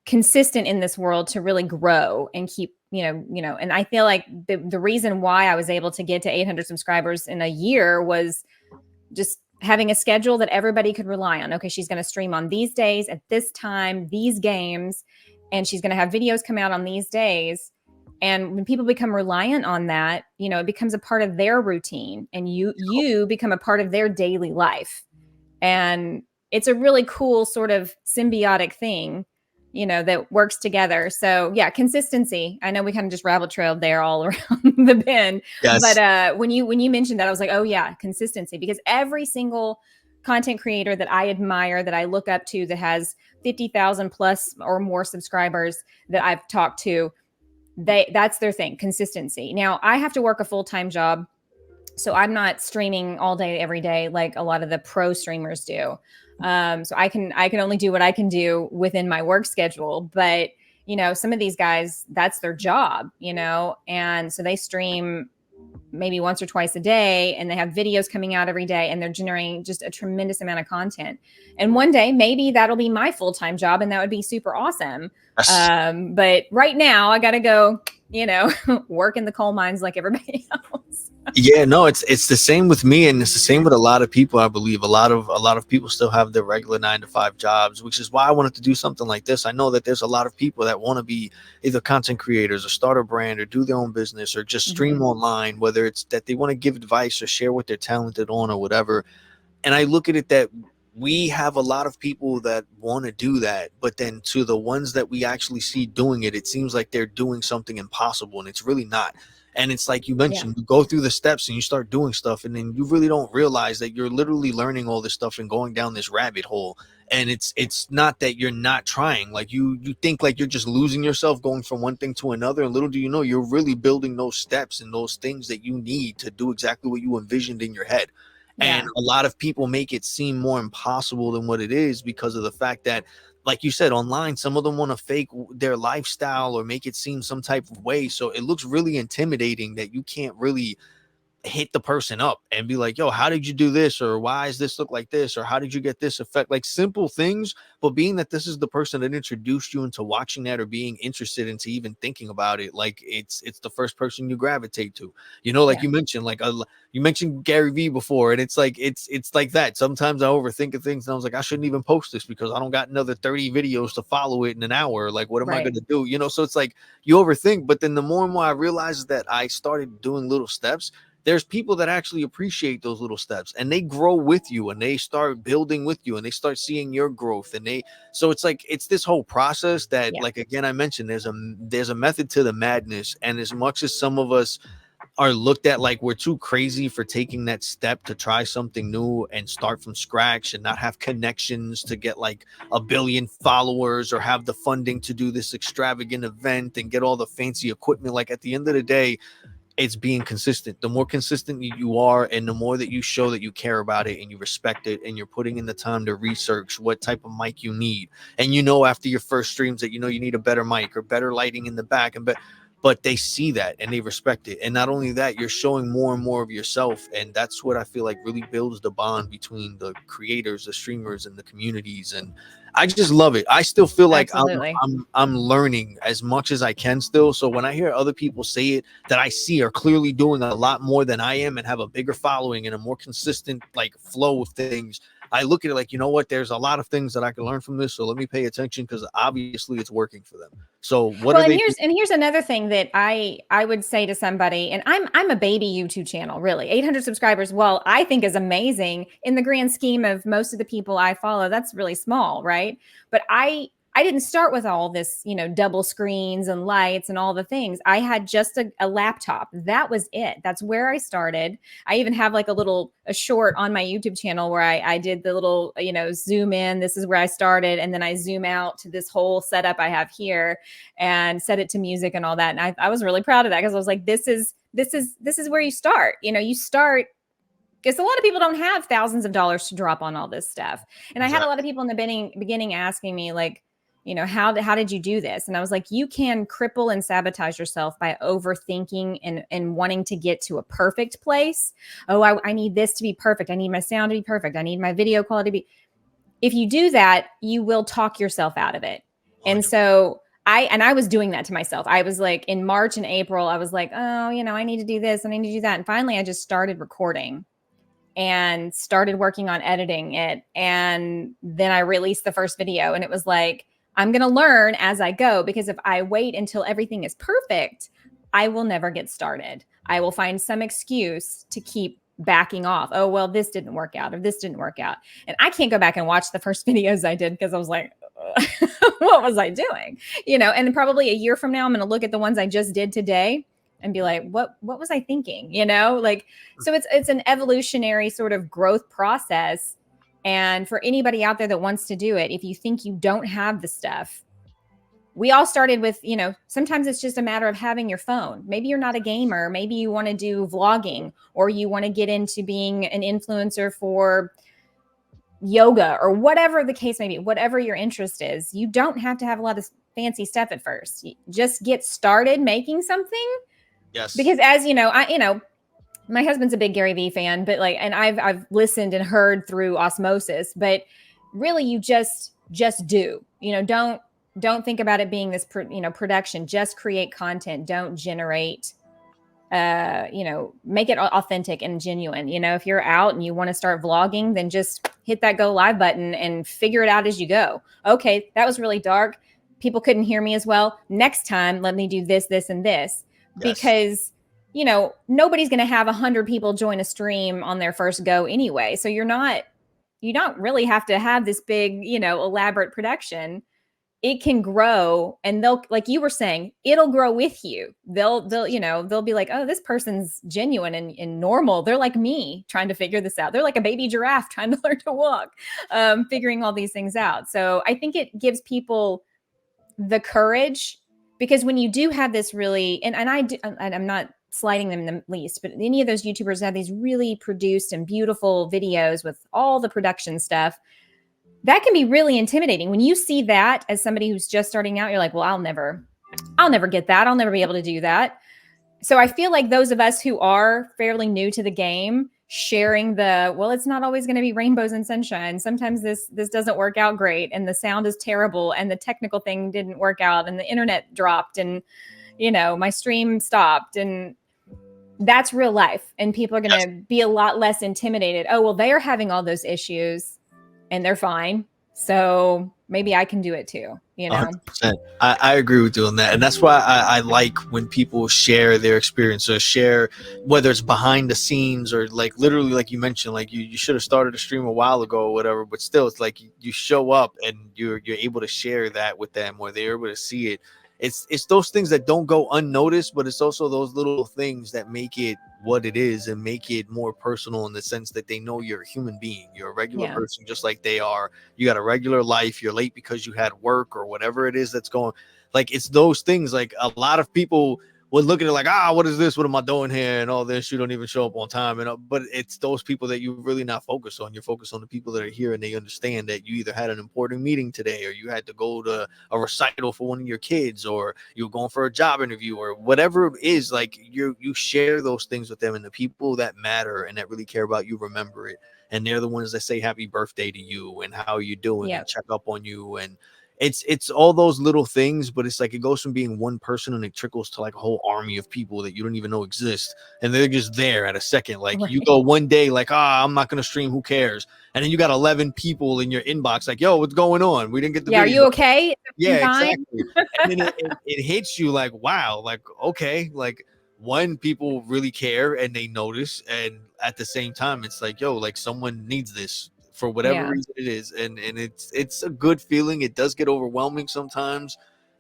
consistent in this world to really grow and keep, and I feel like the reason why I was able to get to 800 subscribers in a year was just having a schedule that everybody could rely on. Okay, she's going to stream on these days at this time, these games, and she's going to have videos come out on these days. And when people become reliant on that, it becomes a part of their routine, and you become a part of their daily life. And it's a really cool sort of symbiotic thing, that works together. So yeah, consistency. I know we kind of just rabbit trailed there all around the bend. Yes. But when you mentioned that, I was like, oh yeah, consistency. Because every single content creator that I admire, that I look up to, that has 50,000 plus or more subscribers that I've talked to, that's their thing, consistency. Now I have to work a full-time job, so I'm not streaming all day, every day, like a lot of the pro streamers do. So I can only do what I can do within my work schedule. But, some of these guys, that's their job, and so they stream maybe once or twice a day, and they have videos coming out every day, and they're generating just a tremendous amount of content. And one day, maybe that'll be my full-time job, and that would be super awesome. But right now I got to go, work in the coal mines like everybody else. Yeah, no, it's the same with me, and it's the same with a lot of people. I believe a lot of people still have their regular 9-to-5 jobs, which is why I wanted to do something like this. I know that there's a lot of people that want to be either content creators or start a brand or do their own business or just stream online, whether it's that they want to give advice or share what they're talented on or whatever. And I look at it that we have a lot of people that want to do that, but then to the ones that we actually see doing it, it seems like they're doing something impossible, and it's really not. And it's like you mentioned, you go through the steps and you start doing stuff, and then you really don't realize that you're literally learning all this stuff and going down this rabbit hole. And it's not that you're not trying. Like you think like you're just losing yourself going from one thing to another, and little do you know, you're really building those steps and those things that you need to do exactly what you envisioned in your head. And a lot of people make it seem more impossible than what it is because of the fact that, like you said, online, some of them want to fake their lifestyle or make it seem some type of way. So it looks really intimidating that you can't really hit the person up and be like, yo, how did you do this? Or why does this look like this? Or how did you get this effect? Like simple things, but being that this is the person that introduced you into watching that or being interested into even thinking about it, like it's the first person you gravitate to, like you mentioned, like you mentioned Gary Vee before, and it's like like that. Sometimes I overthink of things and I was like, I shouldn't even post this because I don't got another 30 videos to follow it in an hour. Like, what am I going to do? So it's like you overthink, but then the more and more I realized that I started doing little steps, there's people that actually appreciate those little steps, and they grow with you, and they start building with you, and they start seeing your growth. And so it's like, it's this whole process that, like, again, I mentioned, there's a method to the madness. And as much as some of us are looked at like we're too crazy for taking that step to try something new and start from scratch and not have connections to get like 1 billion followers or have the funding to do this extravagant event and get all the fancy equipment, like at the end of the day, it's being consistent. The more consistent you are, and the more that you show that you care about it and you respect it, and you're putting in the time to research what type of mic you need. And after your first streams that you need a better mic or better lighting in the back, but they see that and they respect it. And not only that, you're showing more and more of yourself, and that's what I feel like really builds the bond between the creators, the streamers, and the communities. And I just love it. I still feel like Absolutely. I'm learning as much as I can still. So when I hear other people say it that I see are clearly doing a lot more than I am and have a bigger following and a more consistent like flow of things, I look at it like, you know what, there's a lot of things that I can learn from this, so let me pay attention, because obviously it's working for them. So what Well, are they here's another thing that I would say to somebody, and I'm a baby YouTube channel, really. 800 subscribers, well, I think is amazing in the grand scheme of most of the people I follow. That's really small, right? But I didn't start with all this, double screens and lights and all the things. I had just a laptop. That was it. That's where I started. I even have like a short on my YouTube channel where I did the little, zoom in. This is where I started. And then I zoom out to this whole setup I have here and set it to music and all that. And I was really proud of that, because I was like, this is where you start. You start, because a lot of people don't have thousands of dollars to drop on all this stuff. And I had a lot of people in the beginning asking me like, how did you do this? And I was like, you can cripple and sabotage yourself by overthinking and wanting to get to a perfect place. Oh, I need this to be perfect. I need my sound to be perfect. I need my video quality to be. If you do that, you will talk yourself out of it. 100%. And so I was doing that to myself. I was like, in March and April, I was like, oh, I need to do this. I need to do that. And finally, I just started recording and started working on editing it. And then I released the first video, and it was like, I'm going to learn as I go, because if I wait until everything is perfect, I will never get started. I will find some excuse to keep backing off. Oh, well, this didn't work out, or this didn't work out. And I can't go back and watch the first videos I did, because I was like, what was I doing? And probably a year from now, I'm going to look at the ones I just did today and be like, what was I thinking? So it's an evolutionary sort of growth process. And for anybody out there that wants to do it, if you think you don't have the stuff, we all started with, sometimes it's just a matter of having your phone. Maybe you're not a gamer. Maybe you want to do vlogging, or you want to get into being an influencer for yoga, or whatever the case may be, whatever your interest is. You don't have to have a lot of fancy stuff at first. You just get started making something. Yes. Because as my husband's a big Gary Vee fan, but and I've listened and heard through osmosis, but really you just do, don't think about it being this, production. Just create content. Don't generate, make it authentic and genuine. If you're out and you want to start vlogging, then just hit that go live button and figure it out as you go. Okay, that was really dark. People couldn't hear me as well. Next time, let me do this, this, and this, because nobody's going to have 100 people join a stream on their first go anyway. So you don't really have to have this big, elaborate production. It can grow, and they'll, like you were saying, it'll grow with you. They'll be like, oh, this person's genuine and normal. They're like me trying to figure this out. They're like a baby giraffe trying to learn to walk, figuring all these things out. So I think it gives people the courage, because when you do have this really, and I'm not slighting them in the least, but any of those YouTubers have these really produced and beautiful videos with all the production stuff, that can be really intimidating. When you see that as somebody who's just starting out, you're like, well, I'll never get that. I'll never be able to do that. So I feel like those of us who are fairly new to the game, sharing it's not always going to be rainbows and sunshine. Sometimes this doesn't work out great, and the sound is terrible, and the technical thing didn't work out, and the internet dropped, and my stream stopped, and that's real life. And people are going to be a lot less intimidated. Oh, well, they are having all those issues and they're fine, so maybe I can do it too. 100%. I agree with you on that. And that's why I like when people share their experience, or share, whether it's behind the scenes or like literally, like you mentioned, like you should have started a stream a while ago or whatever, but still it's like you show up and you're able to share that with them, or they're able to see it. It's those things that don't go unnoticed, but it's also those little things that make it what it is and make it more personal, in the sense that they know you're a human being. You're a regular person just like they are. You got a regular life. You're late because you had work or whatever it is that's going. Like, it's those things. Like, a lot of people would look at it like, what is this? What am I doing here? And all this, you don't even show up on time. And but it's those people that you really not focused on. You're focused on the people that are here, and they understand that you either had an important meeting today, or you had to go to a recital for one of your kids, or you're going for a job interview, or whatever it is. Like you share those things with them, and the people that matter and that really care about you remember it. And they're the ones that say happy birthday to you and how you doing and check up on you. And it's all those little things, but it's like it goes from being one person and it trickles to like a whole army of people that you don't even know exist, and they're just there at a second. Like you go one day like, I'm not gonna stream, who cares? And then you got 11 people in your inbox like, yo, what's going on? We didn't get the video. Are you okay? Yeah, exactly. And then it hits you like, wow, like, okay, like one, people really care and they notice, and at the same time it's like, yo, like someone needs this for whatever reason it is, and it's a good feeling. It does get overwhelming sometimes,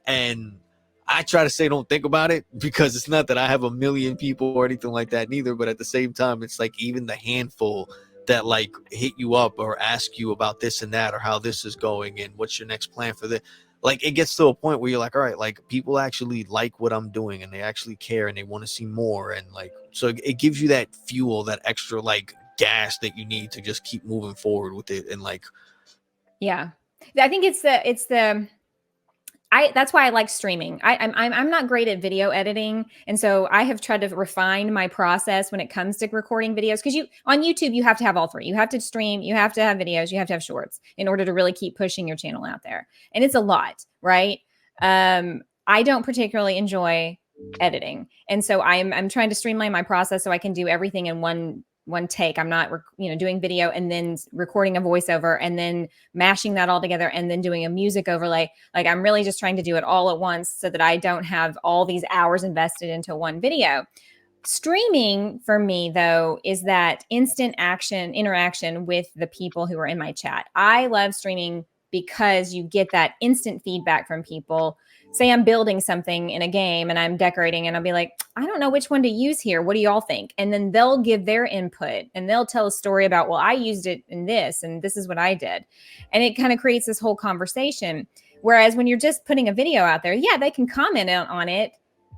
and I try to say don't think about it, because it's not that I have a million people or anything like that neither, but at the same time it's like even the handful that like hit you up or ask you about this and that, or how this is going and what's your next plan for this, like it gets to a point where you're like, all right, like people actually like what I'm doing and they actually care and they want to see more, and like so it gives you that fuel, that extra like gas that you need to just keep moving forward with it. And like, I think that's why I like streaming. I'm not great at video editing, and so I have tried to refine my process when it comes to recording videos. Because on YouTube you have to have all three. You have to stream, you have to have videos, you have to have shorts in order to really keep pushing your channel out there. And it's a lot, right? I don't particularly enjoy editing, and so I'm trying to streamline my process so I can do everything in one take. I'm not, doing video and then recording a voiceover and then mashing that all together and then doing a music overlay. Like I'm really just trying to do it all at once so that I don't have all these hours invested into one video. Streaming for me though is that instant interaction with the people who are in my chat. I love streaming because you get that instant feedback from people. Say I'm building something in a game and I'm decorating, and I'll be like, I don't know which one to use here. What do y'all think? And then they'll give their input and they'll tell a story about, well, I used it in this and this is what I did. And it kind of creates this whole conversation. Whereas when you're just putting a video out there, they can comment on it,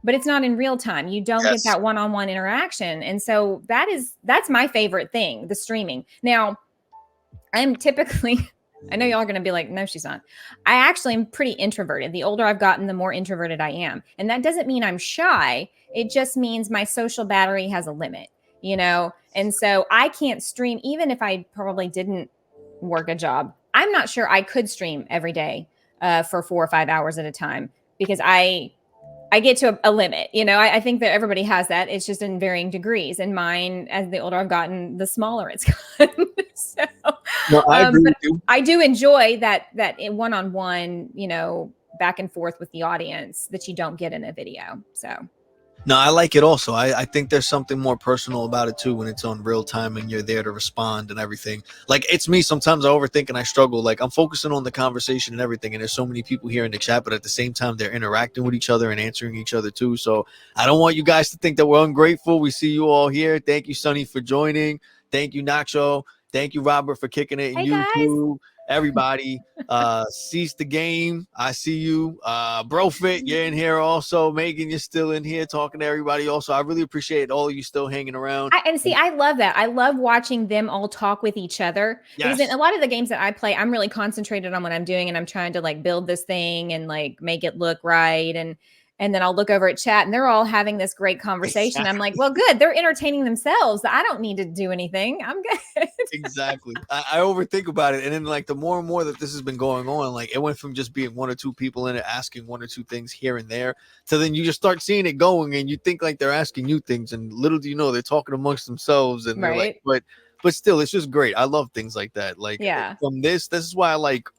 but it's not in real time. You don't get that one-on-one interaction. And so that's my favorite thing, the streaming. Now, I'm typically... I know y'all are going to be like, no, she's not. I actually am pretty introverted. The older I've gotten, the more introverted I am. And that doesn't mean I'm shy. It just means my social battery has a limit, And so I can't stream, even if I probably didn't work a job. I'm not sure I could stream every day for 4 or 5 hours at a time, because I get to a limit, I think that everybody has that. It's just in varying degrees. And mine, as the older I've gotten, the smaller it's gotten. So, no, I agree with you. I do enjoy that one-on-one, back and forth with the audience that you don't get in a video. So. No, I like it also. I think there's something more personal about it too when it's on real time and you're there to respond and everything. Like it's me, sometimes I overthink and I struggle. Like I'm focusing on the conversation and everything, and there's so many people here in the chat, but at the same time they're interacting with each other and answering each other too. So I don't want you guys to think that we're ungrateful. We see you all here. Thank you, Sonny, for joining. Thank you, Nacho. Thank you, Robert, for kicking it. And you too. Everybody, cease the game. I see you. Brofit, you're in here also. Megan, you're still in here talking to everybody also. I really appreciate all of you still hanging around. I love that. I love watching them all talk with each other. Yes. Because in a lot of the games that I play, I'm really concentrated on what I'm doing, and I'm trying to like build this thing and like make it look right. And then I'll look over at chat and they're all having this great conversation. Exactly. I'm like, well, good. They're entertaining themselves. I don't need to do anything. I'm good. Exactly. I overthink about it. And then like the more and more that this has been going on, like it went from just being one or two people in it, asking one or two things here and there, to then you just start seeing it going and you think like they're asking you things, and little do you know, they're talking amongst themselves, and they're like, but still, it's just great. I love things like that. Like from this is why I like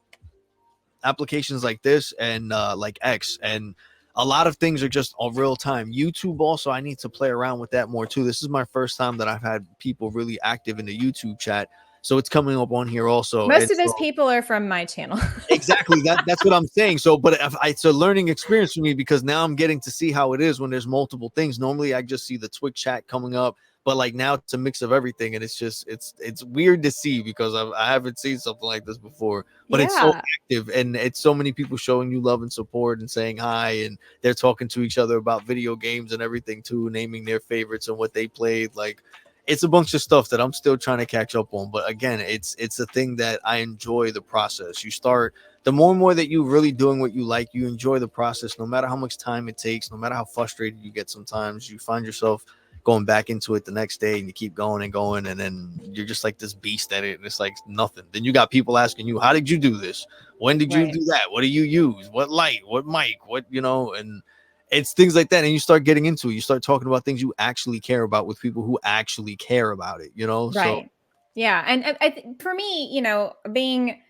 applications like this and like X, and a lot of things are just on real time. YouTube also, I need to play around with that more too. This is my first time that I've had people really active in the YouTube chat, so it's coming up on here also. Most of those people are from my channel. Exactly. That's what I'm saying. So, but it's a learning experience for me, because now I'm getting to see how it is when there's multiple things. Normally I just see the Twitch chat coming up, but like now it's a mix of everything, and it's just it's weird to see because I haven't seen something like this before. But it's so Yeah. active, and it's so many people showing you love and support and saying hi, and they're talking to each other about video games and everything too, naming their favorites and what they played. Like, it's a bunch of stuff that I'm still trying to catch up on. But again, it's a thing that I enjoy the process. You start, the more and more that you really doing what you like, you enjoy the process, no matter how much time it takes, no matter how frustrated you get. Sometimes you find yourself going back into it the next day, and you keep going and going, and then you're just like this beast at it, and it's like nothing. Then you got people asking you, how did you do this? When did you Right. do that? What do you use? What light? What mic? What, and it's things like that. And you start getting into it. You start talking about things you actually care about with people who actually care about it. So Right. Yeah. And for me, being,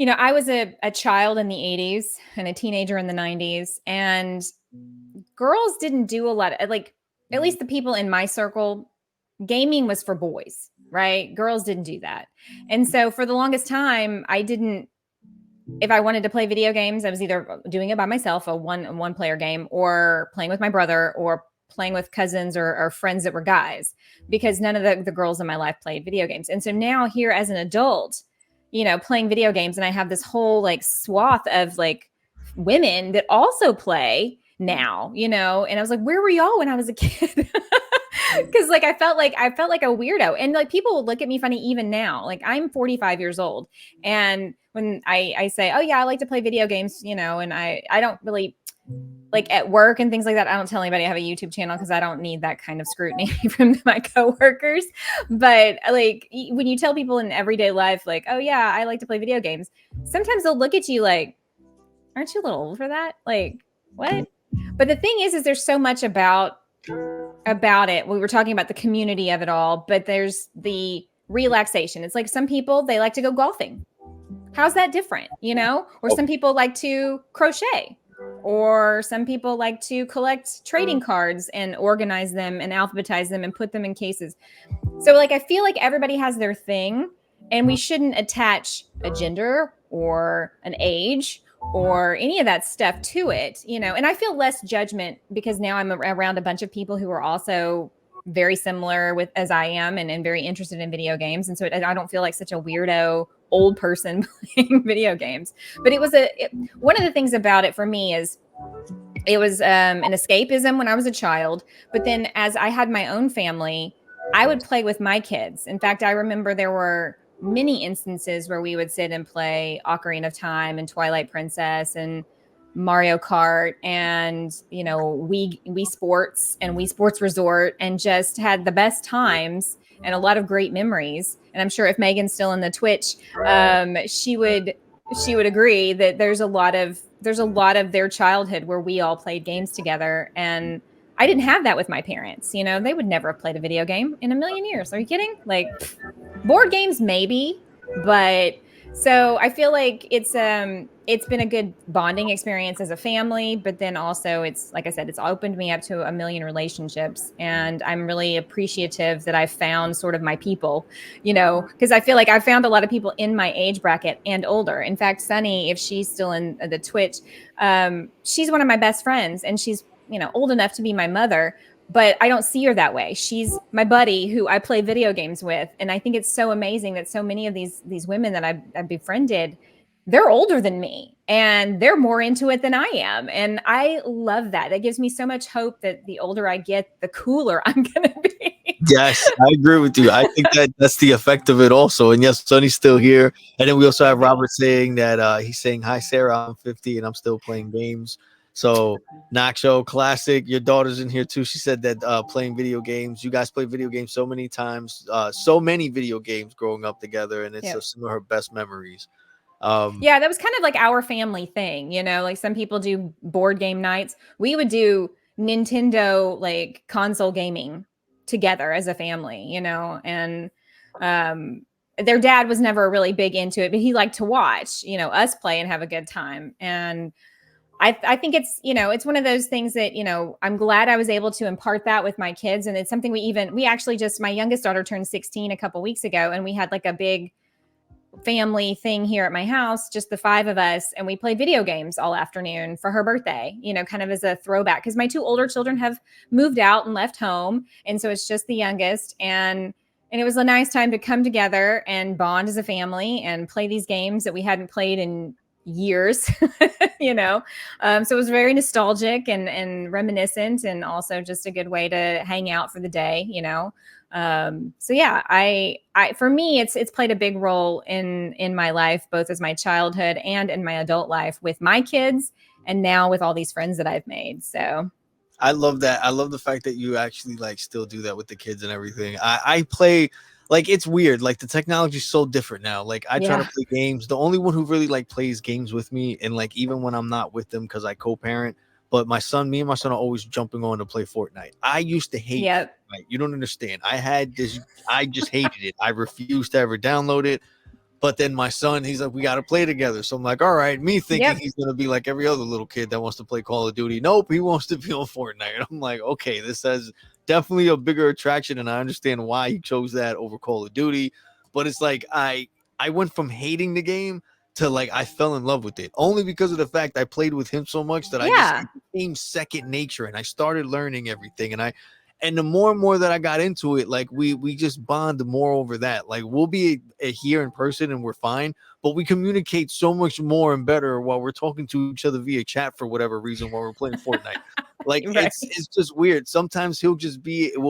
I was a child in the 80s and a teenager in the 90s, and girls didn't do a lot of, like, at least the people in my circle, gaming was for boys, right? Girls didn't do that. And so for the longest time, I didn't, if I wanted to play video games, I was either doing it by myself, a one player game, or playing with my brother, or playing with cousins or friends that were guys, because none of the girls in my life played video games. And so now, here as an adult, playing video games, and I have this whole like swath of like women that also play now, and I was like, where were y'all when I was a kid? Because like I felt like a weirdo, and like people would look at me funny even now. Like, I'm 45 years old, and when I say, oh yeah, I like to play video games, and I don't really, like, at work and things like that, I don't tell anybody I have a YouTube channel, because I don't need that kind of scrutiny from my coworkers. But like, when you tell people in everyday life, like, oh yeah, I like to play video games, sometimes they'll look at you like, aren't you a little old for that? Like, what? But the thing is there's so much about it. We were talking about the community of it all, but there's the relaxation. It's like, some people, they like to go golfing. How's that different? Or some people like to crochet, or some people like to collect trading cards and organize them and alphabetize them and put them in cases. So like, I feel like everybody has their thing, and we shouldn't attach a gender or an age or any of that stuff to it, and I feel less judgment because now I'm around a bunch of people who are also very similar with as I am, and very interested in video games. And so I don't feel like such a weirdo old person playing video games. But one of the things about it for me is it was an escapism when I was a child. But then as I had my own family, I would play with my kids. In fact, I remember there were many instances where we would sit and play Ocarina of Time and Twilight Princess and Mario Kart and, Wii Sports and Wii Sports Resort, and just had the best times and a lot of great memories. And I'm sure if Megan's still in the Twitch, she would agree that there's a lot of their childhood where we all played games together. And I didn't have that with my parents. They would never have played a video game in a million years. Are you kidding? Like, board games, maybe, but so I feel like it's been a good bonding experience as a family, but then also, it's like I said, it's opened me up to a million relationships, and I'm really appreciative that I've found sort of my people, because I feel like I found a lot of people in my age bracket and older. In fact, Sunny, if she's still in the Twitch, she's one of my best friends, and she's old enough to be my mother, but I don't see her that way. She's my buddy who I play video games with. And I think it's so amazing that so many of these women that I've befriended, they're older than me and they're more into it than I am. And I love that. That gives me so much hope that the older I get, the cooler I'm going to be. yes, I agree with you. I think that's the effect of it also. And yes, Sonny's still here. And then we also have Robert saying that he's saying, hi, Sarah, I'm 50 and I'm still playing games. So Nacho, classic. Your daughter's in here too. She said that playing video games. You guys play video games so many times, so many video games growing up together, and it's some of her best memories. Yeah, that was kind of like our family thing, like some people do board game nights. We would do Nintendo like console gaming together as a family, and their dad was never really big into it, but he liked to watch, us play and have a good time. And I think it's, it's one of those things that, I'm glad I was able to impart that with my kids. And it's something we actually just, my youngest daughter turned 16 a couple weeks ago, and we had like a big family thing here at my house, just the 5 of us, and we played video games all afternoon for her birthday, kind of as a throwback, because my 2 older children have moved out and left home, and so it's just the youngest, and it was a nice time to come together and bond as a family and play these games that we hadn't played in years. So it was very nostalgic and reminiscent, and also just a good way to hang out for the day. So yeah, I for me, it's played a big role in my life, both as my childhood and in my adult life with my kids, and now with all these friends that I've made. So I love that. I love the fact that you actually like still do that with the kids and everything. I play, like, it's weird. Like, the technology is so different now. Like, I try to yeah, play games. The only one who really like plays games with me, and like even when I'm not with them because I co-parent, but me and my son are always jumping on to play Fortnite. I used to hate yep, Fortnite. You don't understand. I just hated it. I refused to ever download it. But then my son, he's like, we got to play together. So I'm like, all right. Me thinking yep. he's going to be like every other little kid that wants to play Call of Duty. Nope, he wants to be on Fortnite. And I'm like, okay, this has definitely a bigger attraction. And I understand why he chose that over Call of Duty. But it's like, I went from hating the game to like, I fell in love with it only because of the fact I played with him so much that Yeah. it became second nature, and I started learning everything. And the more and more that I got into it, like we just bond more over that. Like, we'll be here in person and we're fine, but we communicate so much more and better while we're talking to each other via chat for whatever reason while we're playing Fortnite. Like, Right. it's just weird. Sometimes we'll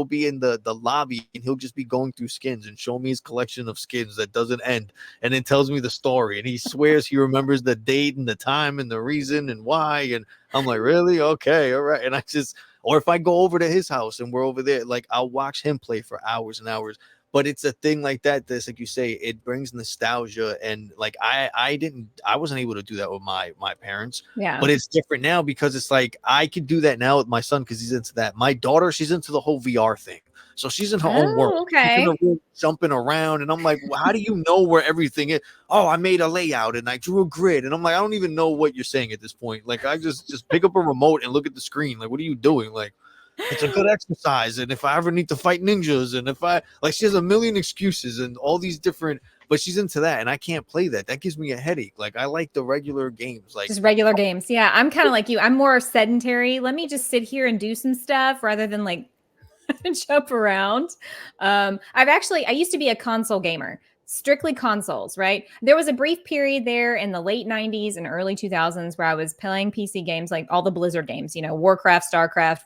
be in the lobby, and he'll just be going through skins and show me his collection of skins that doesn't end, and then tells me the story, and he swears he remembers the date and the time and the reason and why. And I'm like, really? Okay, all right. And or if I go over to his house and we're over there, like, I'll watch him play for hours and hours. But it's a thing like that's like you say, it brings nostalgia. And like, I wasn't able to do that with my parents, Yeah. but it's different now because it's like I could do that now with my son because he's into that. My daughter, she's into the whole VR thing. So she's in her own Oh, world. She's in okay. the room jumping around. And I'm like, well, how do you know where everything is? Oh, I made a layout and I drew a grid. And I'm like, I don't even know what you're saying at this point. Like, I just pick up a remote and look at the screen. Like, what are you doing? Like, it's a good exercise. And if I ever need to fight ninjas, and if I like, she has a million excuses and all these different, but she's into that. And I can't play that. That gives me a headache. Like, I like the regular games. Like, Just regular games. Yeah, I'm kind of like you. I'm more sedentary. Let me just sit here and do some stuff rather than like jump around. I used to be a console gamer, strictly consoles, right? There was a brief period there in the late 90s and early 2000s where I was playing PC games, like all the Blizzard games, Warcraft, StarCraft,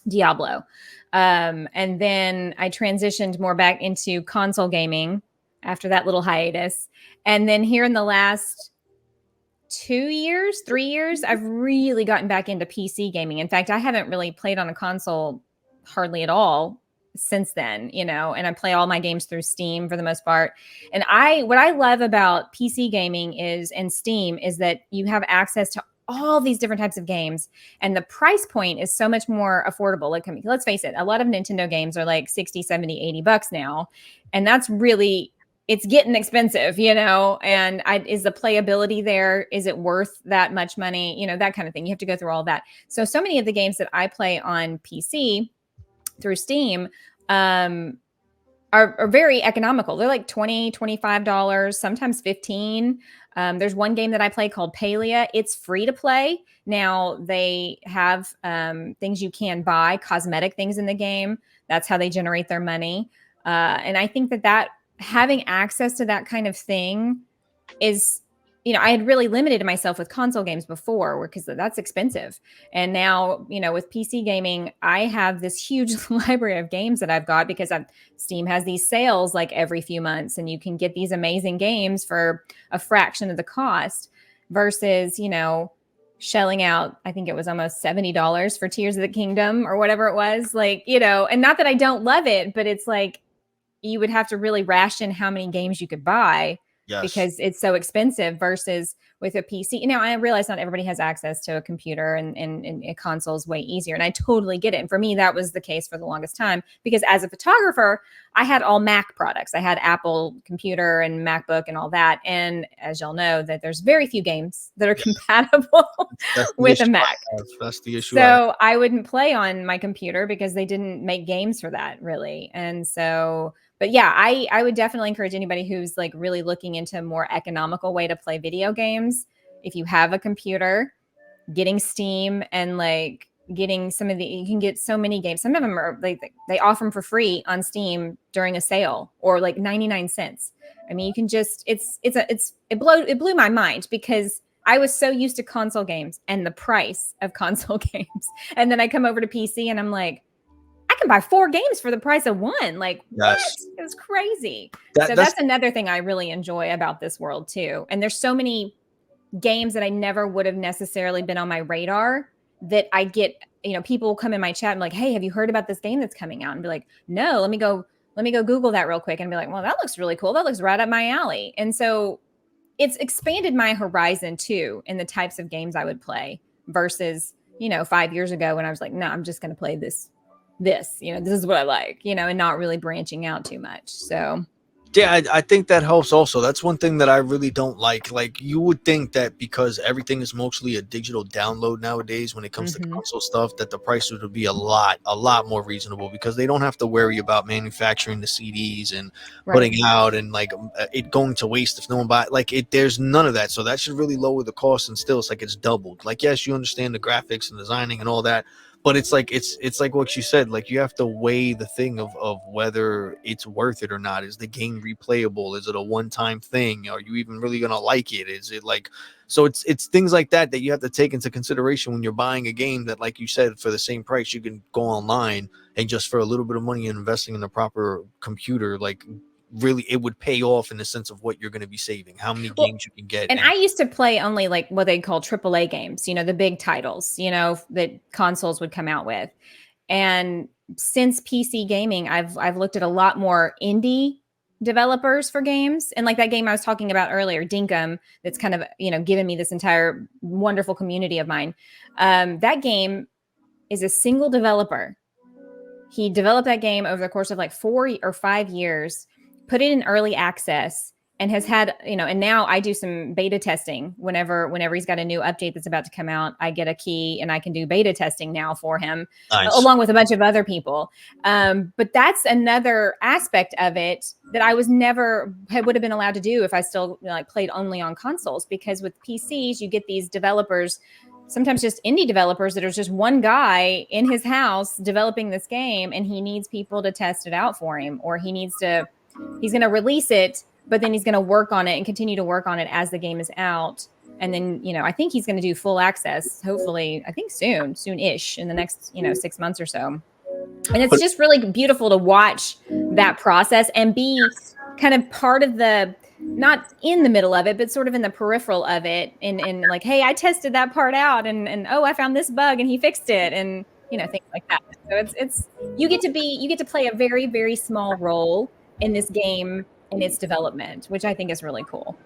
Diablo. And then I transitioned more back into console gaming after that little hiatus. And then here in the last 3 years, I've really gotten back into PC gaming. In fact, I haven't really played on a console hardly at all since then, and I play all my games through Steam for the most part. And what I love about PC gaming and Steam is that you have access to all these different types of games, and the price point is so much more affordable. Like, let's face it, a lot of Nintendo games are like 60, 70, $80 now. And that's really, it's getting expensive, and is the playability there? Is it worth that much money? That kind of thing. You have to go through all that. So many of the games that I play on PC through Steam are very economical. They're like $20, $25, sometimes $15. There's one game that I play called Palia. It's free to play. Now they have things you can buy, cosmetic things in the game. That's how they generate their money. And I think that having access to that kind of thing is, I had really limited myself with console games before because that's expensive. And now, with PC gaming, I have this huge library of games that I've got because Steam has these sales like every few months, and you can get these amazing games for a fraction of the cost versus, shelling out, I think it was almost $70 for Tears of the Kingdom or whatever it was. Like, and not that I don't love it, but it's like you would have to really ration how many games you could buy. yes. Because it's so expensive versus with a PC. I realize not everybody has access to a computer, and a console is way easier. And I totally get it. And for me, that was the case for the longest time because as a photographer, I had all Mac products. I had Apple computer and MacBook and all that. And as y'all know, that there's very few games that are compatible with a Mac. That's the issue. So I wouldn't play on my computer because they didn't make games for that really. And so But yeah, I would definitely encourage anybody who's like really looking into a more economical way to play video games. If you have a computer, getting Steam and like getting some of the, you can get so many games. Some of them are like they offer them for free on Steam during a sale or like 99 cents. I mean, you can just it blew my mind because I was so used to console games and the price of console games. And then I come over to PC and I'm like, I can buy 4 games for the price of one. Like, what? Yes. It's crazy. That- So that's that's another thing I really enjoy about this world too. And there's so many games that I never would have necessarily been on my radar that I get, people come in my chat and like, hey, have you heard about this game that's coming out? And be like, no, let me go Google that real quick and be like, well, that looks really cool. That looks right up my alley. And so it's expanded my horizon too in the types of games I would play versus, 5 years ago when I was like, no, I'm just going to play this, this is what I like, and not really branching out too much. So Yeah, I think that helps also. That's one thing that I really don't like. Like, you would think that because everything is mostly a digital download nowadays when it comes to console stuff, that the price would be a lot more reasonable because they don't have to worry about manufacturing the CDs and putting out and like it going to waste if no one buy like it. There's none of that. So that should really lower the cost, and still it's like it's doubled. Like, yes, you understand the graphics and designing and all that, but it's like what you said, like you have to weigh the thing of whether it's worth it or not. Is the game replayable? Is it a one-time thing? Are you even really gonna like it? Is it like, so it's things like that you have to take into consideration when you're buying a game that, like you said, for the same price you can go online and just for a little bit of money and investing in the proper computer, like really it would pay off in the sense of what you're going to be saving, how many games you can get. And I used to play only like what they call AAA games, the big titles, that consoles would come out with. And since PC gaming, I've looked at a lot more indie developers for games. And like that game I was talking about earlier, Dinkum, that's kind of, given me this entire wonderful community of mine. That game is a single developer. He developed that game over the course of like 4 or 5 years, put it in early access, and has had, and now I do some beta testing whenever he's got a new update that's about to come out. I get a key and I can do beta testing now for him, along with a bunch of other people. But that's another aspect of it that I would have been allowed to do if I still played only on consoles, because with PCs, you get these developers, sometimes just indie developers that are just one guy in his house developing this game, and he needs people to test it out for him, or he's going to release it, but then he's going to work on it and continue to work on it as the game is out. And then, I think he's going to do full access, hopefully, I think soon-ish in the next, 6 months or so. And it's just really beautiful to watch that process and be kind of part of not in the middle of it, but sort of in the peripheral of it. And like, hey, I tested that part out and oh, I found this bug and he fixed it. And, things like that. So you get to play a very, very small role in this game in its development, which I think is really cool.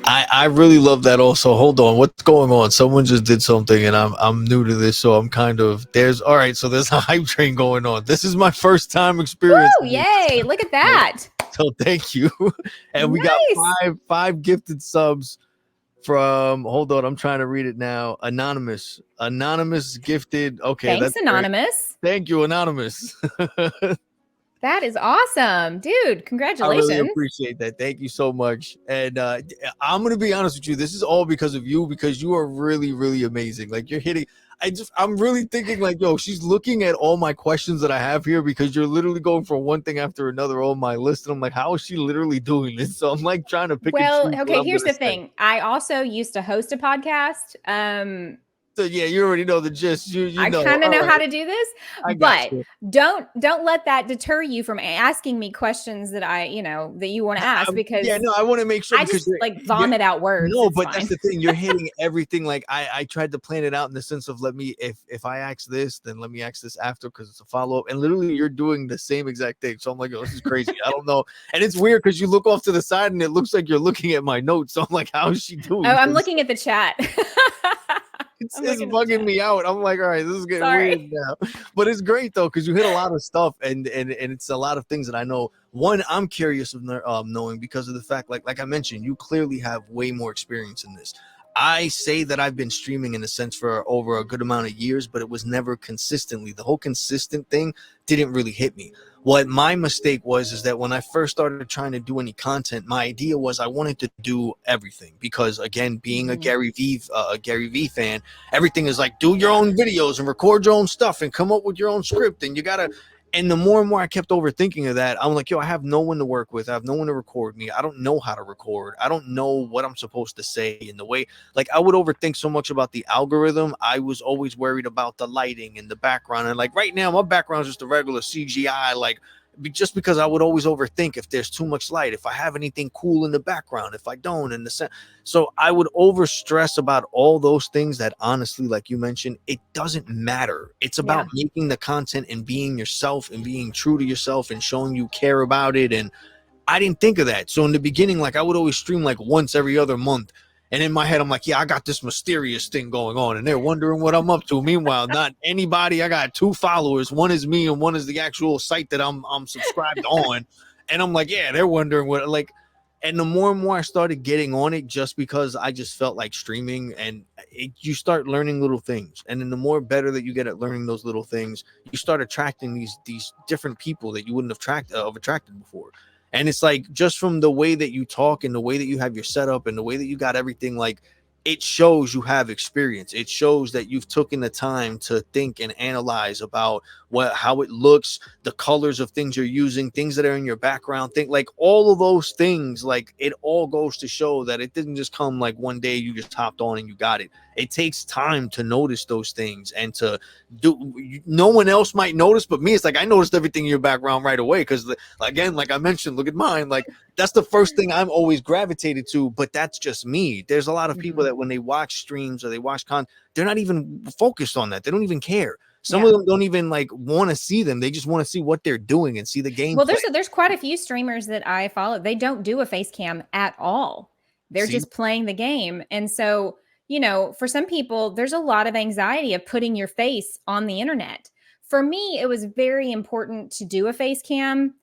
I really love that also. Hold on, what's going on? Someone just did something and I'm new to this, so I'm kind of there's a hype train going on. This is my first time experience. Oh, yay, look at that. So thank you. And we got five gifted subs from, hold on, I'm trying to read it now. Anonymous gifted. Okay, thanks, Anonymous. Great. Thank you, Anonymous. That is awesome, dude. Congratulations. I really appreciate that. Thank you so much. And I'm going to be honest with you. This is all because of you, because you are really, really amazing. Like, you're hitting. I'm really thinking like, yo, she's looking at all my questions that I have here, because you're literally going for one thing after another on my list. And I'm like, how is she literally doing this? So I'm like trying to pick. Well, okay, here's the thing. I also used to host a podcast. So yeah, you already know the gist. I kind of know how to do this, but don't let that deter you from asking me questions that that you want to ask, because I want to make sure. I just like vomit out words. No, but that's the thing. You're hitting everything. Like I tried to plan it out in the sense of if I ask this, then let me ask this after, because it's a follow up. And literally, you're doing the same exact thing. So I'm like, oh, this is crazy. I don't know. And it's weird because you look off to the side and it looks like you're looking at my notes. So I'm like, how is she doing? Oh, I'm looking at the chat. It's bugging me out. I'm like, all right, this is getting weird now. But it's great though, because you hit a lot of stuff, and it's a lot of things that I know. One, I'm curious of knowing, because of the fact, like I mentioned, you clearly have way more experience in this. I say that I've been streaming in a sense for over a good amount of years, but it was never consistently. The whole consistent thing didn't really hit me. What my mistake was is that when I first started trying to do any content, my idea was I wanted to do everything because, again, being a Gary V fan, everything is like do your own videos and record your own stuff and come up with your own script, and you gotta. And the more and more I kept overthinking of that, I'm like, yo, I have no one to work with. I have no one to record me. I don't know how to record. I don't know what I'm supposed to say in the way. Like, I would overthink so much about the algorithm. I was always worried about the lighting and the background. And like right now, my background is just a regular CGI, like just because I would always overthink if there's too much light, if I have anything cool in the background, if I don't in the so I would over stress about all those things that honestly, like you mentioned, it doesn't matter. It's about making the content and being yourself and being true to yourself and showing you care about it. And I didn't think of that. So in the beginning, like I would always stream like once every other month. And in my head, I'm like, yeah, I got this mysterious thing going on. And they're wondering what I'm up to. Meanwhile, not anybody. I got 2 followers. One is me and one is the actual site that I'm subscribed on. And I'm like, yeah, they're wondering what, like, and the more and more I started getting on it just because I just felt like streaming, and you start learning little things. And then the more better that you get at learning those little things, you start attracting these different people that you wouldn't have attracted before. And it's like just from the way that you talk and the way that you have your setup and the way that you got everything, like it shows you have experience. It shows that you've taken the time to think and analyze about how it looks, the colors of things you're using, things that are in your background, like all of those things, like it all goes to show that it didn't just come like one day you just hopped on and you got it. It takes time to notice those things and to do. No one else might notice, but me, it's like I noticed everything in your background right away. Because again, like I mentioned, look at mine. Like that's the first thing I'm always gravitated to. But that's just me. There's a lot of people that when they watch streams or they watch content, they're not even focused on that. They don't even care. Some of them don't even like want to see them. They just want to see what they're doing and see the game. Well, there's quite a few streamers that I follow. They don't do a face cam at all. They're just playing the game. And so, you know, for some people, there's a lot of anxiety of putting your face on the internet. For me, it was very important to do a face cam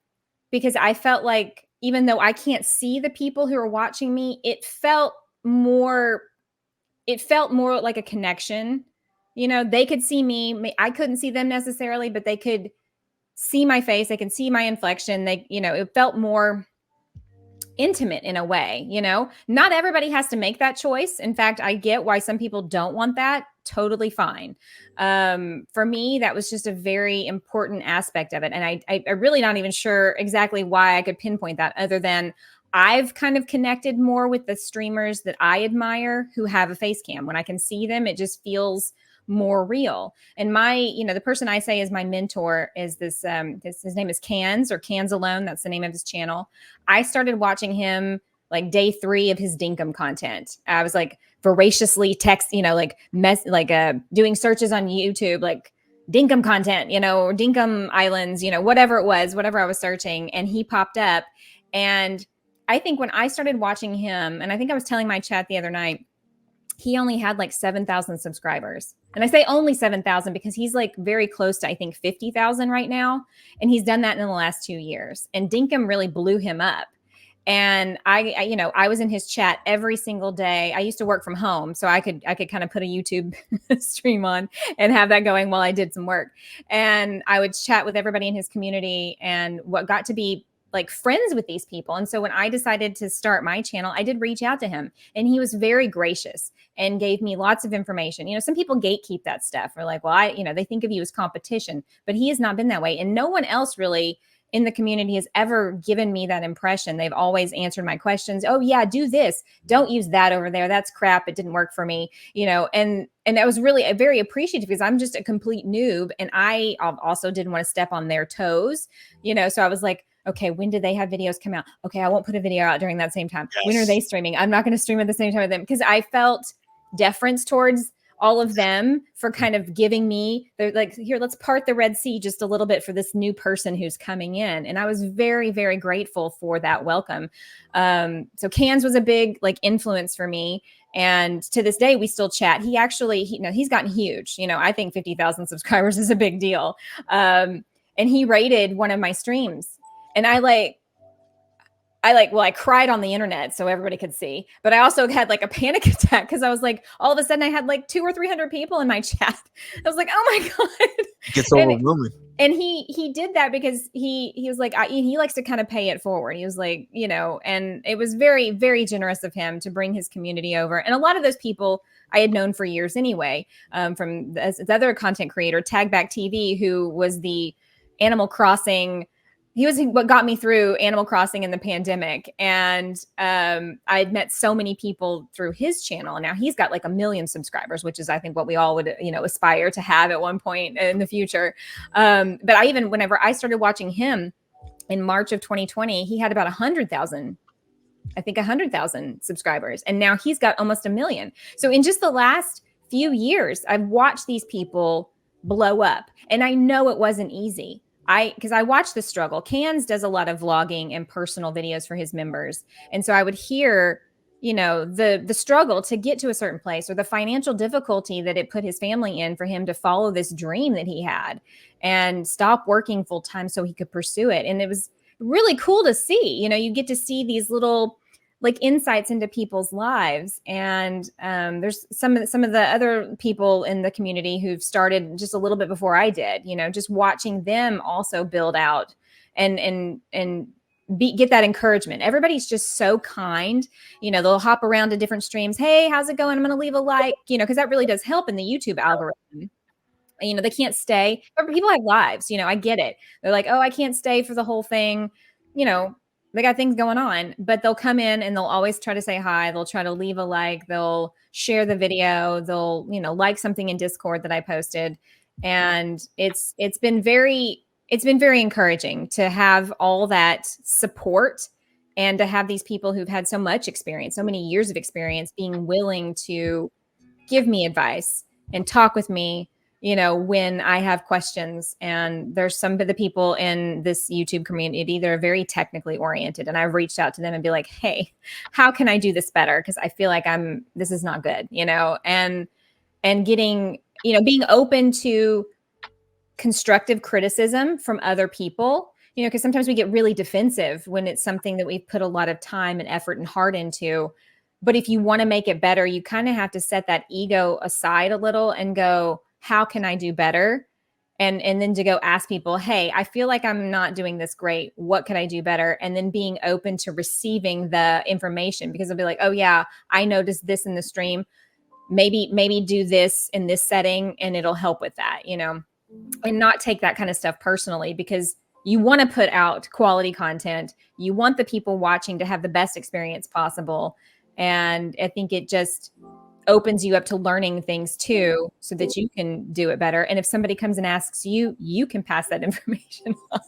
because I felt like even though I can't see the people who are watching me, it felt more like a connection. You know, they could see me. I couldn't see them necessarily, but they could see my face. They can see my inflection. It felt more intimate in a way. You know, not everybody has to make that choice. In fact, I get why some people don't want that. Totally fine. For me, that was just a very important aspect of it. And I really not even sure exactly why I could pinpoint that, other than I've kind of connected more with the streamers that I admire who have a face cam. When I can see them, it just feels more real. And the person I say is my mentor is this, his name is Cans Alone. That's the name of his channel. I started watching him like day 3 of his Dinkum content. I was like voraciously doing searches on YouTube, like Dinkum content, or Dinkum Islands, whatever it was, whatever I was searching. And he popped up. And I think when I started watching him, and I think I was telling my chat the other night, he only had like 7,000 subscribers. And I say only 7,000 because he's like very close to, I think, 50,000 right now. And he's done that in the last 2 years. And Dinkum really blew him up. And I was in his chat every single day. I used to work from home, so I could kind of put a YouTube stream on and have that going while I did some work. And I would chat with everybody in his community and what got to be like friends with these people. And so when I decided to start my channel, I did reach out to him, and he was very gracious and gave me lots of information. Some people gatekeep that stuff, or like, well, they think of you as competition, but he has not been that way. And no one else really in the community has ever given me that impression. They've always answered my questions. Oh yeah, do this. Don't use that over there. That's crap. It didn't work for me. And I was really very appreciative because I'm just a complete noob. And I also didn't want to step on their toes, so I was like, okay, when did they have videos come out? Okay, I won't put a video out during that same time. Yes. When are they streaming? I'm not going to stream at the same time with them, because I felt deference towards all of them for kind of giving me, they're like, here, let's part the Red Sea just a little bit for this new person who's coming in. And I was very, very grateful for that welcome. So Cans was a big influence for me. And to this day, we still chat. He's gotten huge. I think 50,000 subscribers is a big deal. And he rated one of my streams. And I cried on the internet so everybody could see, but I also had like a panic attack because I was like, all of a sudden I had like 200 or 300 people in my chat. I was like, oh my God. It gets And overwhelming. and he did that because he was like, he likes to kind of pay it forward. He was like, and it was very, very generous of him to bring his community over. And a lot of those people I had known for years anyway, from the other content creator, Tagback TV, who was the Animal Crossing. He was what got me through Animal Crossing in the pandemic. And I'd met so many people through his channel. And now he's got like 1 million subscribers, which is, I think, what we all would, aspire to have at one point in the future. But whenever I started watching him in March of 2020, he had about 100,000 subscribers. And now he's got almost 1 million. So in just the last few years, I've watched these people blow up. And I know it wasn't easy. Because I watched the struggle. Cans does a lot of vlogging and personal videos for his members. And so I would hear, the struggle to get to a certain place, or the financial difficulty that it put his family in for him to follow this dream that he had and stop working full time so he could pursue it. And it was really cool to see. You get to see these little like insights into people's lives. And there's some of the other people in the community who've started just a little bit before I did, just watching them also build out and get that encouragement. Everybody's just so kind. They'll hop around to different streams. Hey, how's it going? I'm going to leave a like, because that really does help in the YouTube algorithm. They can't stay. People have lives, I get it. They're like, oh, I can't stay for the whole thing. They got things going on, but they'll come in and they'll always try to say hi. They'll try to leave a like. They'll share the video. They'll, like something in Discord that I posted. And it's been very encouraging to have all that support and to have these people who've had so much experience, so many years of experience, being willing to give me advice and talk with me, when I have questions. And there's some of the people in this YouTube community that are very technically oriented. And I've reached out to them and be like, hey, how can I do this better? Because I feel like this is not good, and getting, being open to constructive criticism from other people, because sometimes we get really defensive when it's something that we've put a lot of time and effort and heart into. But if you want to make it better, you kind of have to set that ego aside a little and go, how can I do better? And then to go ask people, hey, I feel like I'm not doing this great. What could I do better? And then being open to receiving the information, because they'll be like, oh yeah, I noticed this in the stream. Maybe do this in this setting and it'll help with that, and not take that kind of stuff personally, because you want to put out quality content. You want the people watching to have the best experience possible. And I think it just opens you up to learning things too, so that you can do it better. And if somebody comes and asks you, you can pass that information on.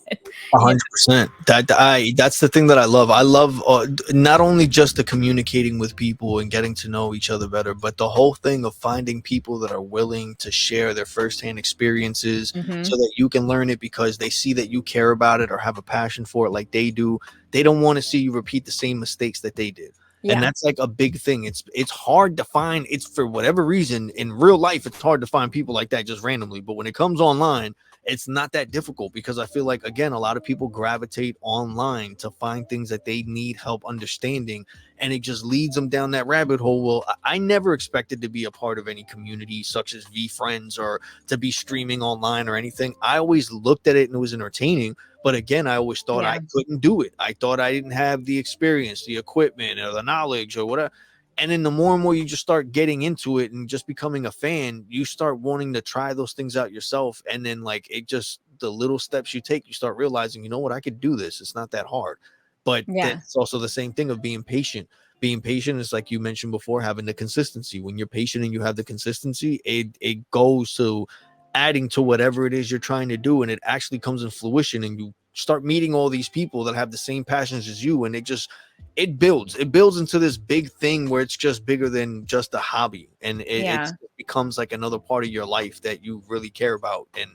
100%. That's the thing that I love. I love not only just the communicating with people and getting to know each other better, but the whole thing of finding people that are willing to share their firsthand experiences so that you can learn it, because they see that you care about it or have a passion for it like they do. They don't want to see you repeat the same mistakes that they did. Yeah. And that's like a big thing. It's hard to find. It's, for whatever reason, in real life, it's hard to find people like that just randomly. But when it comes online, it's not that difficult, because I feel like, again, a lot of people gravitate online to find things that they need help understanding, and it just leads them down that rabbit hole. Well, I never expected to be a part of any community such as VFriends or to be streaming online or anything. I always looked at it and it was entertaining. But again, I always thought I couldn't do it. I thought I didn't have the experience, the equipment, or the knowledge, or whatever. And then the more and more you just start getting into it and just becoming a fan, you start wanting to try those things out yourself. And then, like, it just, the little steps you take, you start realizing, you know what, I could do this. It's not that hard. But it's also the same thing of being patient. Being patient is, like you mentioned before, having the consistency. When you're patient and you have the consistency, it goes to adding to whatever it is you're trying to do, and it actually comes in fruition, and you start meeting all these people that have the same passions as you, and it builds into this big thing where it's just bigger than just a hobby, and it becomes like another part of your life that you really care about. And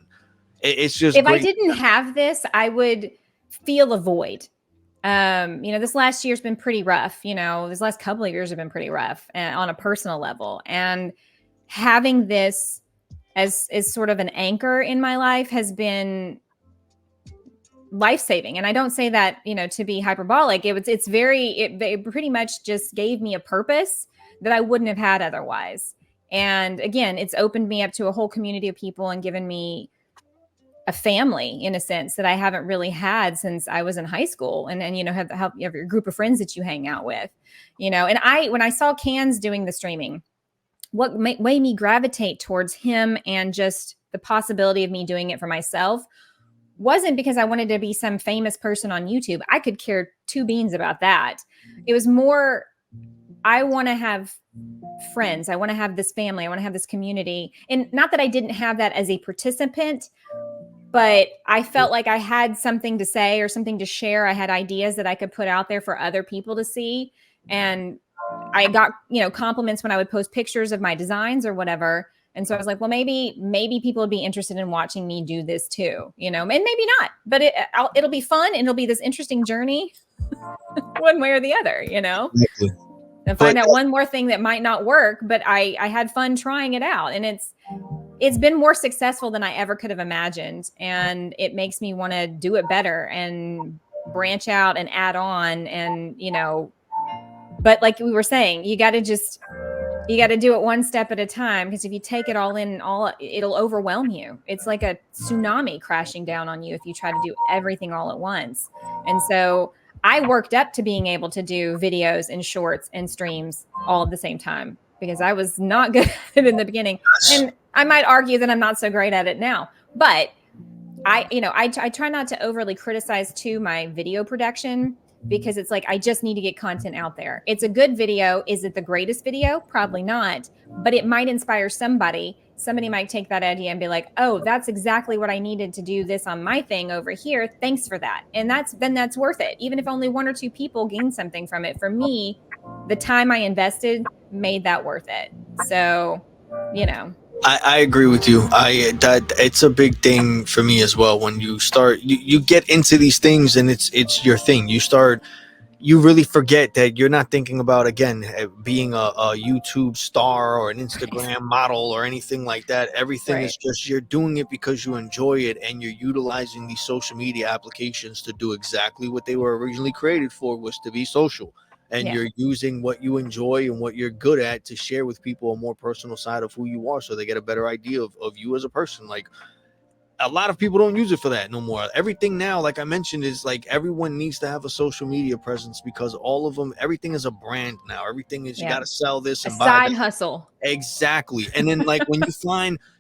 it's just, if great. I didn't have this, I would feel a void. This last year's been pretty rough. This last couple of years have been pretty rough on a personal level, and having this as sort of an anchor in my life has been life-saving. And I don't say that, to be hyperbolic. It pretty much just gave me a purpose that I wouldn't have had otherwise. And again, it's opened me up to a whole community of people and given me a family in a sense that I haven't really had since I was in high school. And have your group of friends that you hang out with, and when I saw Cans doing the streaming, what made me gravitate towards him and just the possibility of me doing it for myself wasn't because I wanted to be some famous person on YouTube. I could care two beans about that. It was more, I want to have friends. I want to have this family. I want to have this community. And not that I didn't have that as a participant, but I felt like I had something to say or something to share. I had ideas that I could put out there for other people to see. And I got, compliments when I would post pictures of my designs or whatever. And so I was like, well, maybe people would be interested in watching me do this too, and maybe not, but it'll be fun and it'll be this interesting journey one way or the other, Exactly. and find out one more thing that might not work, but I had fun trying it out, and it's been more successful than I ever could have imagined. And it makes me want to do it better and branch out and add on. And, but like we were saying, you got to do it one step at a time. Because if you take it all in, it'll overwhelm you. It's like a tsunami crashing down on you if you try to do everything all at once. And so I worked up to being able to do videos and shorts and streams all at the same time, because I was not good at it in the beginning. And I might argue that I'm not so great at it now, but I try not to overly criticize too my video production, because it's like, I just need to get content out there. It's a good video. Is it the greatest video? Probably not, but it might inspire somebody. Somebody might take that idea and be like, oh, that's exactly what I needed to do this on my thing over here. Thanks for that. And that's worth it. Even if only one or two people gain something from it. For me, the time I invested made that worth it. So, I agree with you. That it's a big thing for me as well. When you start, you get into these things and it's your thing. You really forget that you're not thinking about, again, being a YouTube star or an Instagram model or anything like that. Everything is just, you're doing it because you enjoy it, and you're utilizing these social media applications to do exactly what they were originally created for, was to be social. And you're using what you enjoy and what you're good at to share with people a more personal side of who you are, so they get a better idea of you as a person. Like, a lot of people don't use it for that no more. Everything now, like I mentioned, is like everyone needs to have a social media presence, because all of them, everything is a brand now. Everything is, you got to sell this and a buy side that. hustle. Exactly. And then like when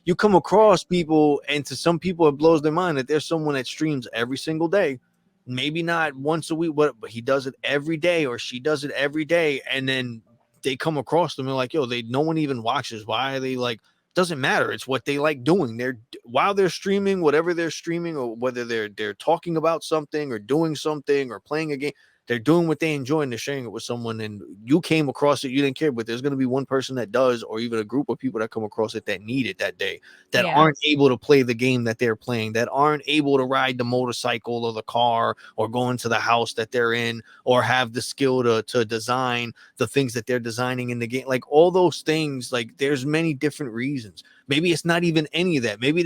you come across people, and to some people it blows their mind that there's someone that streams every single day, maybe not once a week, but he does it every day, or she does it every day. And then they come across them and like, yo, no one even watches. Why are they like, doesn't matter. It's what they like doing. While they're streaming, whatever they're streaming, or whether they're talking about something or doing something or playing a game, they're doing what they enjoy and they're sharing it with someone. And you came across it, you didn't care, but there's going to be one person that does, or even a group of people that come across it that need it that day, that aren't able to play the game that they're playing, that aren't able to ride the motorcycle or the car or go into the house that they're in, or have the skill to design the things that they're designing in the game. Like all those things, like there's many different reasons. Maybe it's not even any of that. Maybe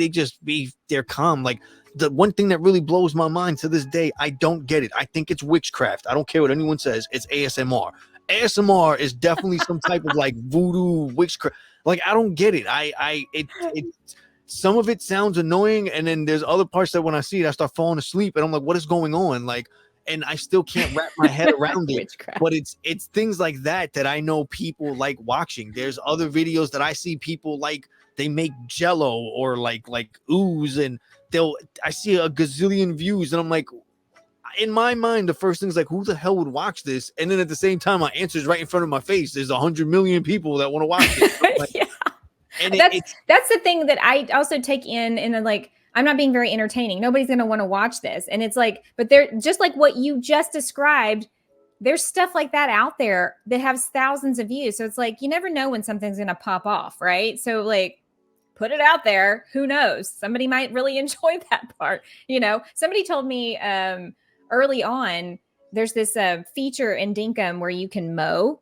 they're calm. Like, the one thing that really blows my mind to this day, I don't get it. I think it's witchcraft. I don't care what anyone says. It's ASMR. ASMR is definitely some type of like voodoo witchcraft. Like, I don't get it. Some of it sounds annoying, and then there's other parts that when I see it, I start falling asleep, and I'm like, what is going on? Like, and I still can't wrap my head around it. But it's things like that I know people like watching. There's other videos that I see people like, they make jello or like ooze, and I see a gazillion views, and I'm like, in my mind, the first thing is like, who the hell would watch this? And then at the same time, my answer is right in front of my face. There's 100 million people that want to watch it. Like, and that's the thing that I also take in, and like, I'm not being very entertaining. Nobody's going to want to watch this. And it's like, but they're just like what you just described. There's stuff like that out there that has thousands of views. So it's like, you never know when something's going to pop off. Right. So like, put it out there. Who knows? Somebody might really enjoy that part. Somebody told me early on, there's this feature in Dinkum where you can mow.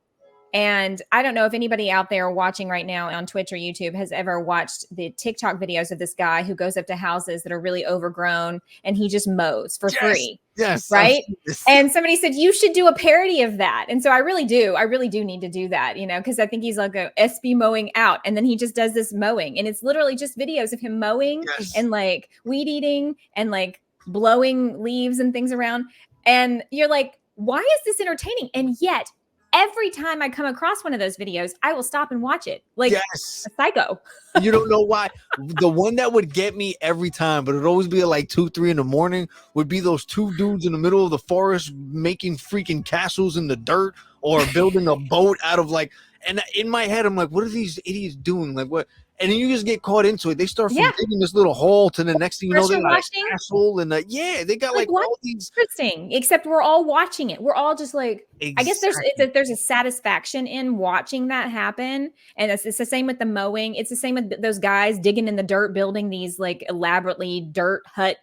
And I don't know if anybody out there watching right now on Twitch or YouTube has ever watched the TikTok videos of this guy who goes up to houses that are really overgrown and he just mows for Yes, free. yes, I've Right. seen this. And somebody said, you should do a parody of that. And so I really do need to do that, because I think he's like a SB mowing out. And then he just does this mowing. And it's literally just videos of him mowing Yes. and like weed eating and like blowing leaves and things around. And you're like, why is this entertaining? And yet, every time I come across one of those videos, I will stop and watch it like Yes. a psycho. You don't know why. The one that would get me every time, but it'd always be at like 2-3 in the morning, would be those two dudes in the middle of the forest making freaking castles in the dirt or building a boat out of like, and in my head, I'm like, what are these idiots doing? Like what? And then you just get caught into it. They start from digging this little hole to the next thing you know, they got a castle and they got like all these. Interesting, except we're all watching it. We're all just like, Exactly. I guess there's a satisfaction in watching that happen. And it's the same with the mowing. It's the same with those guys digging in the dirt, building these like elaborately dirt hut,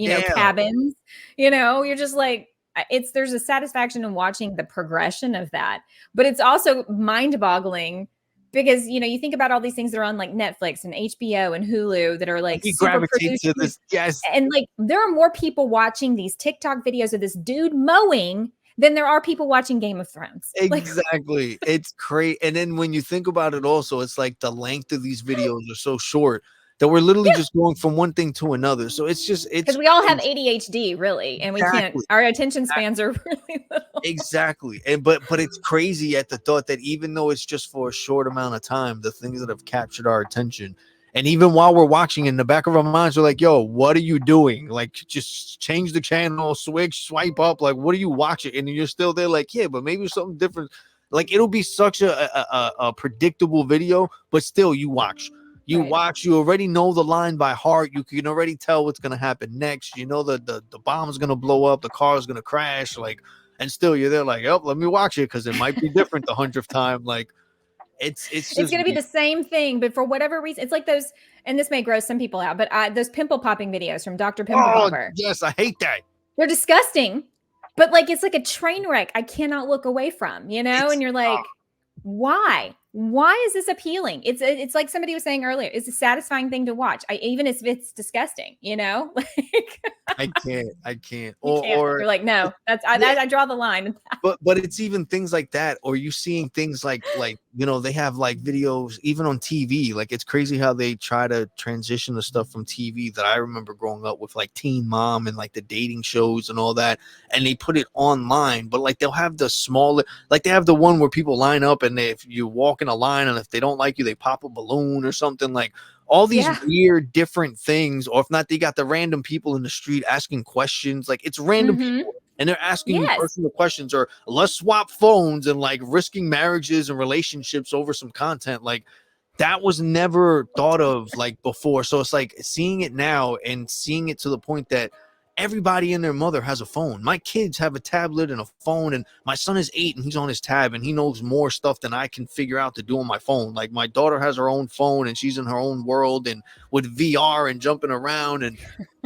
cabins. You're just like, there's a satisfaction in watching the progression of that. But it's also mind-boggling because you think about all these things that are on like Netflix and HBO and Hulu that are like super produced. To this, yes. And like there are more people watching these TikTok videos of this dude mowing than there are people watching Game of Thrones. Exactly. It's crazy. And then when you think about it also, it's like the length of these videos are so short that we're literally just going from one thing to another. So it's because we all have ADHD, really, and we can't. Our attention spans are really little. Exactly, but it's crazy at the thought that even though it's just for a short amount of time, the things that have captured our attention, and even while we're watching, in the back of our minds, we're like, "Yo, what are you doing? Like, just change the channel, switch, swipe up. Like, what are you watching?" And you're still there, like, "Yeah, but maybe something different." Like, it'll be such a predictable video, but still, you watch. You watch, you already know the line by heart. You can already tell what's going to happen next. You know the bomb is going to blow up, the car is going to crash, like, and still you're there like, oh, let me watch it because it might be different the 100th time. Like, it's going to be the same thing, but for whatever reason, it's like those, and this may gross some people out, but those pimple popping videos from Dr. Pimple Popper. Yes, I hate that. They're disgusting, but like it's like a train wreck I cannot look away from, and you're like, why is this appealing? It's like somebody was saying earlier, it's a satisfying thing to watch, even if it's disgusting, like I can't or you're like, no, that's I draw the line. but it's even things like that, or you seeing things like they have like videos even on TV. Like, it's crazy how they try to transition the stuff from TV that I remember growing up with, like Teen Mom and like the dating shows and all that, and they put it online. But like they'll have the smaller, like they have the one where people line up and if you walk in a line and if they don't like you, they pop a balloon or something, like all these weird different things. Or if not, they got the random people in the street asking questions. Like, it's random people and they're asking you personal questions, or let's swap phones, and like risking marriages and relationships over some content. Like, that was never thought of like before. So it's like seeing it now and seeing it to the point that everybody and their mother has a phone. My kids have a tablet and a phone, and my son is 8 and he's on his tab and he knows more stuff than I can figure out to do on my phone. Like, my daughter has her own phone and she's in her own world and with VR and jumping around. And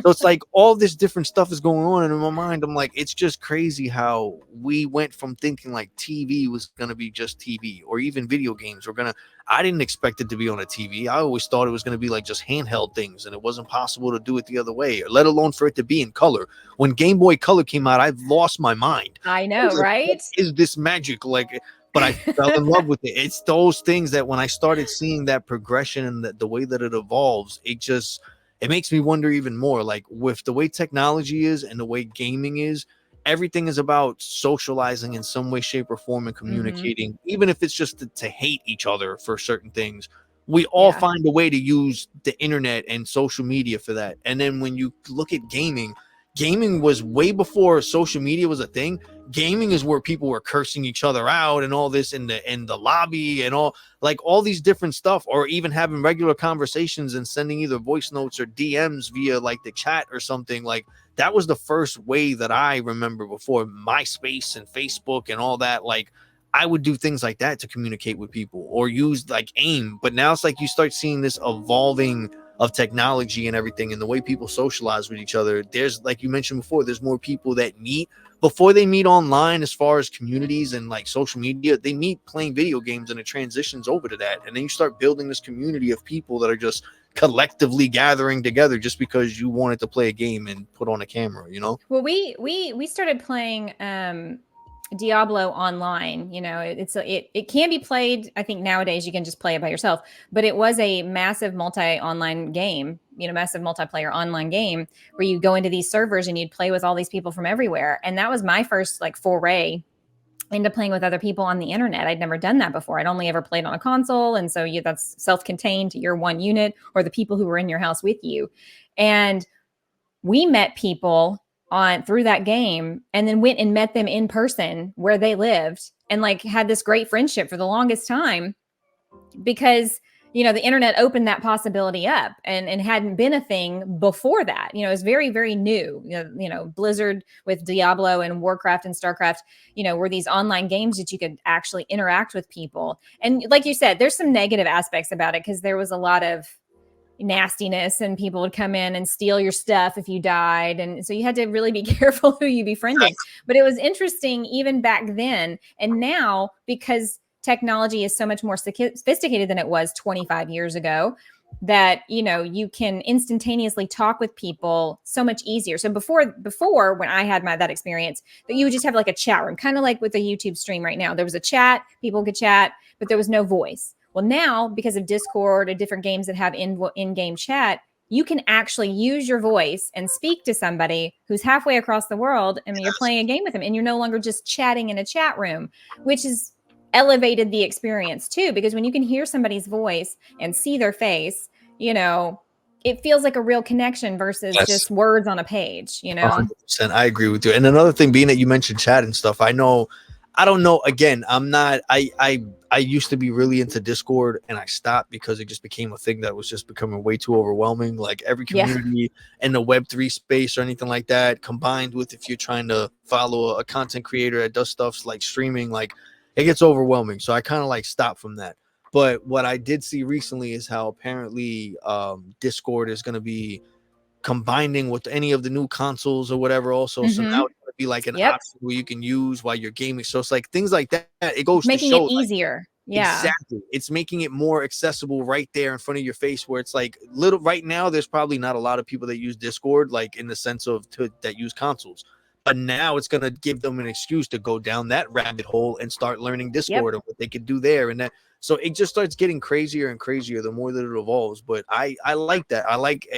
so it's like all this different stuff is going on. And in my mind, I'm like, it's just crazy how we went from thinking like TV was going to be just TV, or even video games were I didn't expect it to be on a TV. I always thought it was going to be like just handheld things, and it wasn't possible to do it the other way, or let alone for it to be in color. When Game Boy Color came out, I've lost my mind. I know, right? What is this magic? Like, but I fell in love with it. It's those things that when I started seeing that progression and the way that it evolves, it makes me wonder even more, like, with the way technology is and the way gaming is, everything is about socializing in some way, shape, or form and communicating, even if it's just to hate each other for certain things. We all find a way to use the internet and social media for that. And then when you look at gaming was way before social media was a thing. Gaming is where people were cursing each other out and all this in the lobby and all these different stuff, or even having regular conversations and sending either voice notes or DMs via like the chat or something. Like, that was the first way that I remember before MySpace and Facebook and all that. Like, I would do things like that to communicate with people, or use like AIM. But now it's like you start seeing this evolving of technology and everything, and the way people socialize with each other, there's, like you mentioned before, there's more people that meet before they meet online as far as communities and like social media. They meet playing video games and it transitions over to that, and then you start building this community of people that are just collectively gathering together just because you wanted to play a game and put on a camera, you know? Well, we started playing Diablo online. You know, it can be played. I think nowadays you can just play it by yourself, but it was a massive online game. You know, massive multiplayer online game where you go into these servers and you'd play with all these people from everywhere. And that was my first like foray into playing with other people on the internet. I'd never done that before. I'd only ever played on a console, and so that's self-contained to your one unit or the people who were in your house with you. And we met people on through that game and then went and met them in person where they lived and like had this great friendship for the longest time because the internet opened that possibility up and hadn't been a thing before that. It was very, very new. Blizzard with Diablo and Warcraft and Starcraft, were these online games that you could actually interact with people. And like you said, there's some negative aspects about it because there was a lot of nastiness and people would come in and steal your stuff if you died, and so you had to really be careful who you befriended. But it was interesting even back then, and now because technology is so much more sophisticated than it was 25 years ago, that you can instantaneously talk with people so much easier. So before when I had that experience, that you would just have like a chat room, kind of like with a YouTube stream right now. There was a chat, people could chat, but there was no voice. Well, now, because of Discord or different games that have in-game chat, you can actually use your voice and speak to somebody who's halfway across the world. I mean, you're playing a game with them and you're no longer just chatting in a chat room, which has elevated the experience too, because when you can hear somebody's voice and see their face, it feels like a real connection versus just words on a page, 100%. I agree with you. And another thing, being that you mentioned chat and stuff, I don't know. Again, I'm not. I used to be really into Discord, and I stopped because it just became a thing that was just becoming way too overwhelming. Like every community in the Web3 space or anything like that, combined with if you're trying to follow a content creator that does stuff like streaming, like it gets overwhelming. So I kind of like stopped from that. But what I did see recently is how apparently Discord is going to be combining with any of the new consoles or whatever also. So now it's going to be like an option where you can use while you're gaming. So it's like things like that. It goes making to show it easier. Exactly. It's making it more accessible right there in front of your face, where it's like right now, there's probably not a lot of people that use Discord, like in the sense of that use consoles. But now it's going to give them an excuse to go down that rabbit hole and start learning Discord and what they could do there. And that, so it just starts getting crazier and crazier the more that it evolves. But I like that. I like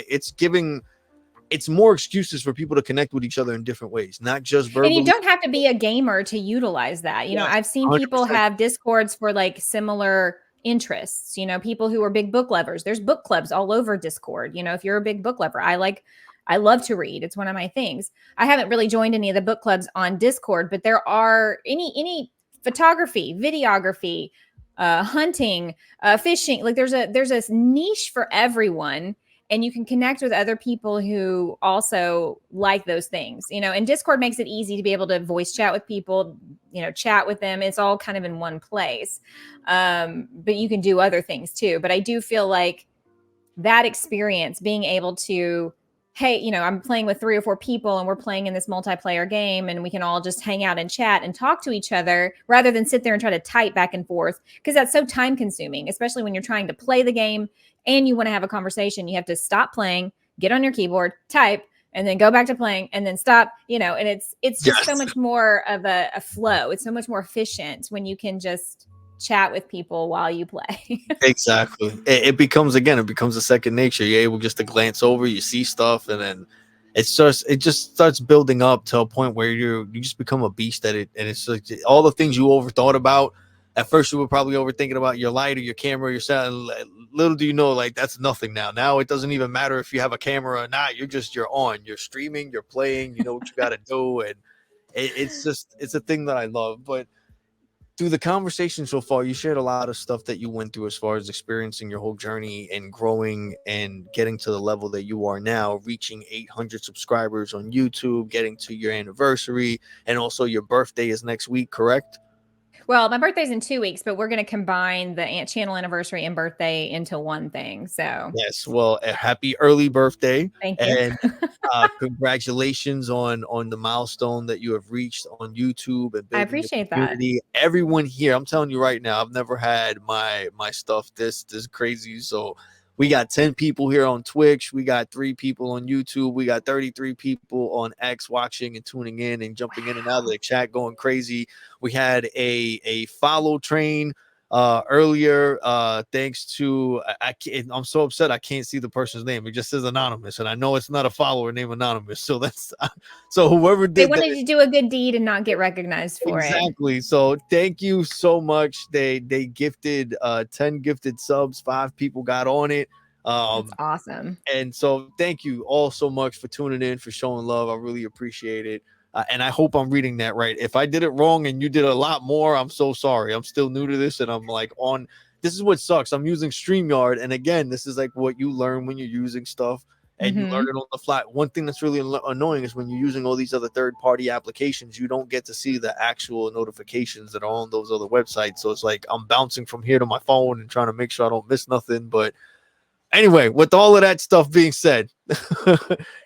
it's more excuses for people to connect with each other in different ways, not just verbally. And you don't have to be a gamer to utilize that. I've seen 100%. People have Discords for like similar interests, people who are big book lovers. There's book clubs all over Discord. If you're a big book lover, I love to read. It's one of my things. I haven't really joined any of the book clubs on Discord, but there are any photography, videography, hunting, fishing. Like there's a niche for everyone. And you can connect with other people who also like those things, and Discord makes it easy to be able to voice chat with people, chat with them. It's all kind of in one place. But you can do other things too. But I do feel like that experience, being able to, hey, I'm playing with 3 or 4 people and we're playing in this multiplayer game and we can all just hang out and chat and talk to each other rather than sit there and try to type back and forth, because that's so time consuming, especially when you're trying to play the game and you want to have a conversation. You have to stop playing, get on your keyboard, type, and then go back to playing and then stop, and it's just so much more of a flow. It's so much more efficient when you can just chat with people while you play. Exactly. It becomes a second nature. You're able just to glance over, you see stuff, and then it just starts building up to a point where you just become a beast at it. And it's like all the things you overthought about. At first, you were probably overthinking about your light or your camera or your sound. Little do you know, like that's nothing now. Now it doesn't even matter if you have a camera or not. You're on. You're streaming. You're playing. You know what you got to do, and it's a thing that I love. But through the conversation so far, you shared a lot of stuff that you went through as far as experiencing your whole journey and growing and getting to the level that you are now, reaching 800 subscribers on YouTube, getting to your anniversary, and also your birthday is next week, correct? Well, my birthday's in 2 weeks, but we're going to combine the channel anniversary and birthday into one thing. So Yes. Well, a happy early birthday, thank you. and congratulations on the milestone that you have reached on YouTube and I building the appreciate that. community. Everyone here, I'm telling you right now, I've never had my stuff this crazy. So we got 10 people here on Twitch, we got 3 people on YouTube, we got 33 people on X watching and tuning in and jumping in and out of the chat, going crazy. We had a follow train earlier, thanks to I'm so upset I can't see the person's name. It just says anonymous, and I know it's not a follower named Anonymous. So that's so whoever They did wanted that, to do a good deed and not get recognized for it. exactly. So thank you so much. They gifted 10 gifted subs, 5 people got on it. That's awesome. And so thank you all so much for tuning in, for showing love. I really appreciate it. And I hope I'm reading that right. If I did it wrong and you did a lot more, I'm so sorry. I'm still new to this, and I'm like on. This is what sucks. I'm using StreamYard, and again, this is like what you learn when you're using stuff, and you learn it on the fly. One thing that's really annoying is when you're using all these other third-party applications, you don't get to see the actual notifications that are on those other websites. So it's like I'm bouncing from here to my phone and trying to make sure I don't miss nothing. But anyway, with all of that stuff being said,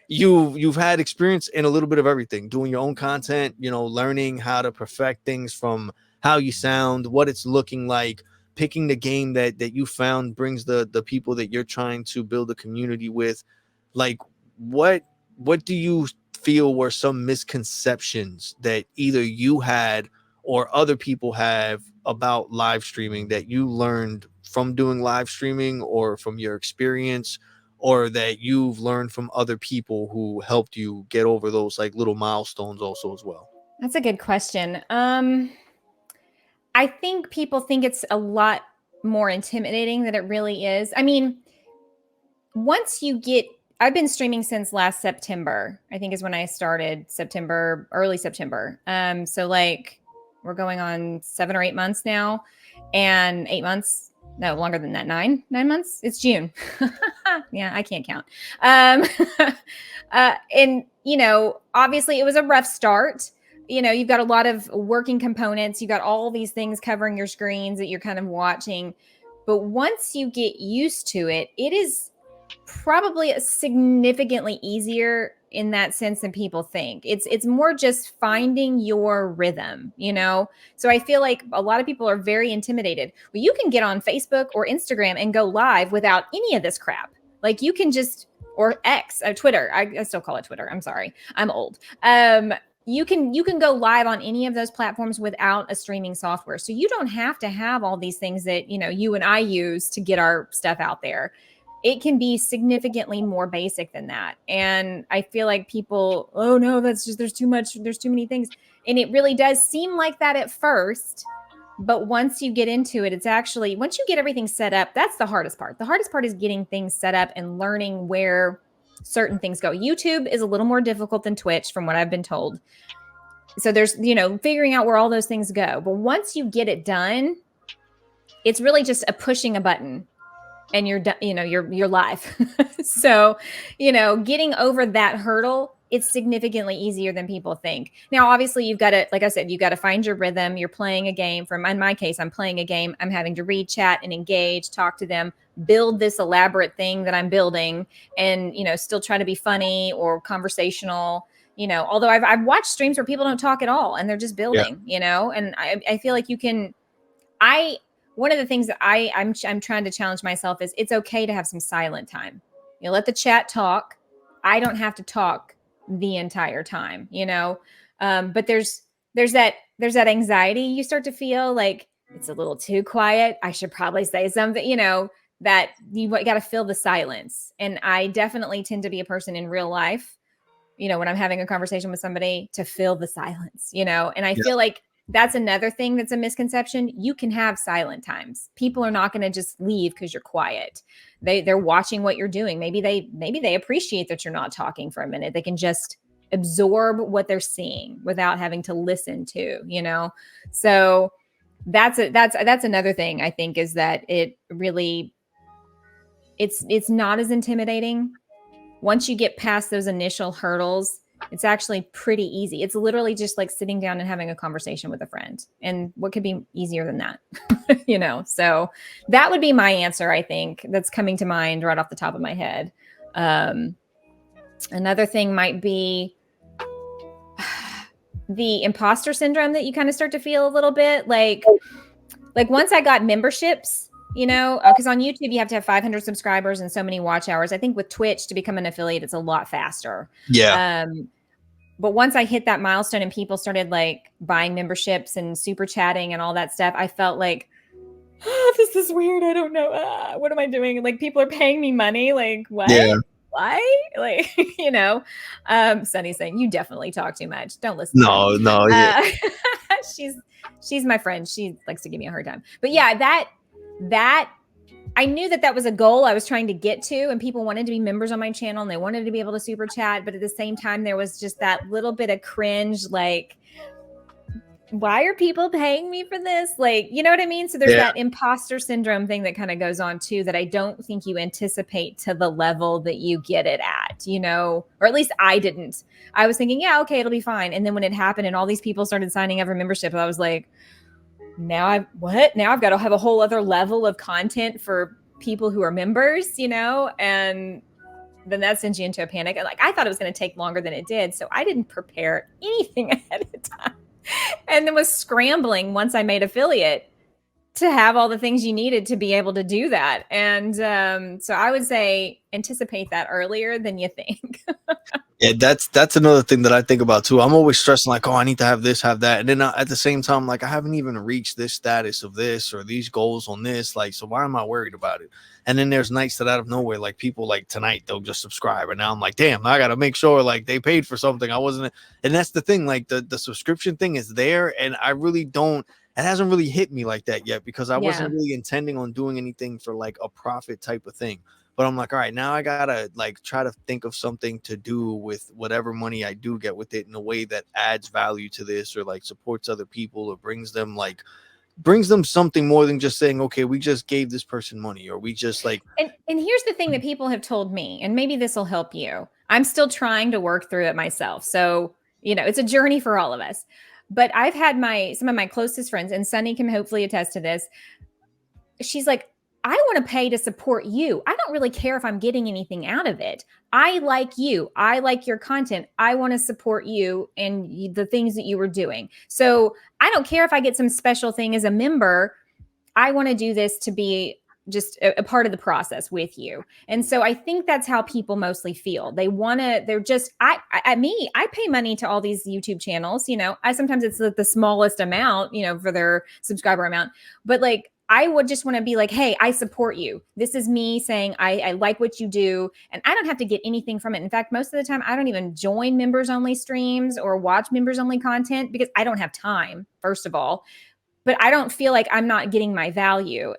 you've had experience in a little bit of everything, doing your own content, learning how to perfect things from how you sound, what it's looking like, picking the game that you found brings the people that you're trying to build a community with. Like, what do you feel were some misconceptions that either you had or other people have about live streaming that you learned from doing live streaming, or from your experience, or that you've learned from other people who helped you get over those like little milestones also as well? That's a good question. I think people think it's a lot more intimidating than it really is. I mean, once you get, I've been streaming since last September, I think is when I started, early September. So like we're going on 7 or 8 months now, and 8 months, no, longer than that, 9 months. It's June. Yeah, I can't count. And obviously it was a rough start. You've got a lot of working components. You got all these things covering your screens that you're kind of watching. But once you get used to it, it is probably significantly easier in that sense than people think. It's more just finding your rhythm, So I feel like a lot of people are very intimidated. Well, you can get on Facebook or Instagram and go live without any of this crap. Like you can just, or X, Twitter. I still call it Twitter. I'm sorry. I'm old. You can go live on any of those platforms without a streaming software. So you don't have to have all these things that, you and I use to get our stuff out there. It can be significantly more basic than that. And I feel like people, oh no, that's just, there's too many things. And it really does seem like that at first. But once you get into it, it's actually, once you get everything set up, that's the hardest part. The hardest part is getting things set up and learning where certain things go. YouTube is a little more difficult than Twitch, from what I've been told. So there's, figuring out where all those things go. But once you get it done, it's really just pushing a button and you're done, you're live. So, getting over that hurdle, it's significantly easier than people think. Now, obviously you've got to, like I said, you've got to find your rhythm. You're playing a game. In my case, I'm playing a game. I'm having to read, chat, and engage, talk to them, build this elaborate thing that I'm building, and, still try to be funny or conversational. Although I've watched streams where people don't talk at all and they're just building, and I feel like you can, one of the things that I'm trying to challenge myself is it's okay to have some silent time. Let the chat talk. I don't have to talk the entire time, but there's that anxiety you start to feel like it's a little too quiet. I should probably say something, that you got to fill the silence. And I definitely tend to be a person in real life, when I'm having a conversation with somebody, to fill the silence, and I feel like that's another thing that's a misconception. You can have silent times. People are not going to just leave because you're quiet. They're watching what you're doing. Maybe they appreciate that you're not talking for a minute. They can just absorb what they're seeing without having to listen to, So that's another thing I think, is that it really, it's not as intimidating once you get past those initial hurdles. It's actually pretty easy. It's literally just like sitting down and having a conversation with a friend. And what could be easier than that? So that would be my answer, I think, that's coming to mind right off the top of my head. Another thing might be the imposter syndrome that you kind of start to feel a little bit like once I got memberships, because on YouTube you have to have 500 subscribers and so many watch hours. I think with Twitch to become an affiliate, it's a lot faster. Yeah. But once I hit that milestone and people started like buying memberships and super chatting and all that stuff, I felt like, this is weird. I don't know. What am I doing? Like people are paying me money. Like what? Yeah. Why? Like, Sunny's saying you definitely talk too much. Don't listen. No, yeah. She's my friend. She likes to give me a hard time. But yeah, that I knew that was a goal I was trying to get to, and people wanted to be members on my channel and they wanted to be able to super chat. But at the same time, there was just that little bit of cringe, like, why are people paying me for this? Like, you know what I mean? So there's that imposter syndrome thing that kind of goes on too, that I don't think you anticipate to the level that you get it at, or at least I didn't. I was thinking, yeah, okay, it'll be fine. And then when it happened and all these people started signing up for membership, I was like, now I've got to have a whole other level of content for people who are members, and then that sends you into a panic. And like, I thought it was going to take longer than it did. So I didn't prepare anything ahead of time and then was scrambling once I made affiliate to have all the things you needed to be able to do that. And so I would say anticipate that earlier than you think. Yeah, that's another thing that I think about too. I'm always stressing like, oh, I need to have this, have that. And then at the same time, like I haven't even reached this status of this or these goals on this. Like, so why am I worried about it? And then there's nights that out of nowhere, like people like tonight, they'll just subscribe. And now I'm like, damn, I got to make sure like they paid for something. I wasn't. And that's the thing, like the subscription thing is there. And I really don't, it hasn't really hit me like that yet because I wasn't really intending on doing anything for like a profit type of thing. But I'm like, all right, now I gotta like try to think of something to do with whatever money I do get with it in a way that adds value to this or like supports other people or brings them something more than just saying, okay, we just gave this person money or we just like. And here's the thing that people have told me, and maybe this will help you. I'm still trying to work through it myself. So, it's a journey for all of us. But I've had some of my closest friends, and Sunny can hopefully attest to this. She's like, I want to pay to support you. I don't really care if I'm getting anything out of it. I like you. I like your content. I want to support you and the things that you were doing. So I don't care if I get some special thing as a member. I want to do this to be just a part of the process with you. And so I think that's how people mostly feel. I pay money to all these YouTube channels, sometimes it's the smallest amount, for their subscriber amount, but like, I would just want to be like, hey, I support you. This is me saying I like what you do. And I don't have to get anything from it. In fact, most of the time, I don't even join members only streams or watch members only content because I don't have time, first of all. But I don't feel like I'm not getting my value.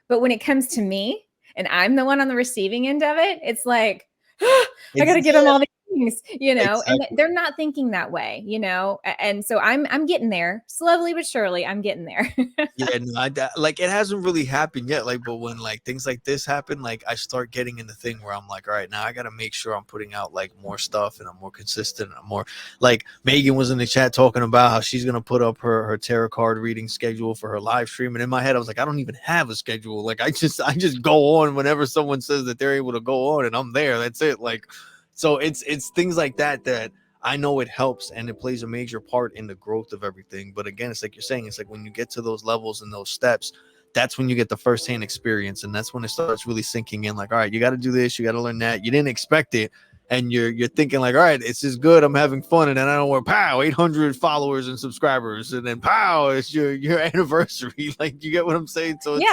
But when it comes to me and I'm the one on the receiving end of it, it's like, I got to give them all the things, exactly. And they're not thinking that way, and so I'm getting there slowly but surely. I'm getting there. Yeah, no, like it hasn't really happened yet. Like, but when like things like this happen, like I start getting in the thing where I'm like, all right, now I got to make sure I'm putting out like more stuff and I'm more consistent. I'm more like Megan was in the chat talking about how she's going to put up her tarot card reading schedule for her live stream. And in my head, I was like, I don't even have a schedule. Like I just go on whenever someone says that they're able to go on and I'm there. That's it. Like, so it's things like that I know it helps and it plays a major part in the growth of everything. But again, it's like you're saying, it's like when you get to those levels and those steps, that's when you get the firsthand experience. And that's when it starts really sinking in like, all right, you got to do this. You got to learn that. You didn't expect it. And you're thinking like, all right, it's just good. I'm having fun. And then I don't want pow, 800 followers and subscribers. And then pow, it's your anniversary. Like, you get what I'm saying? So it's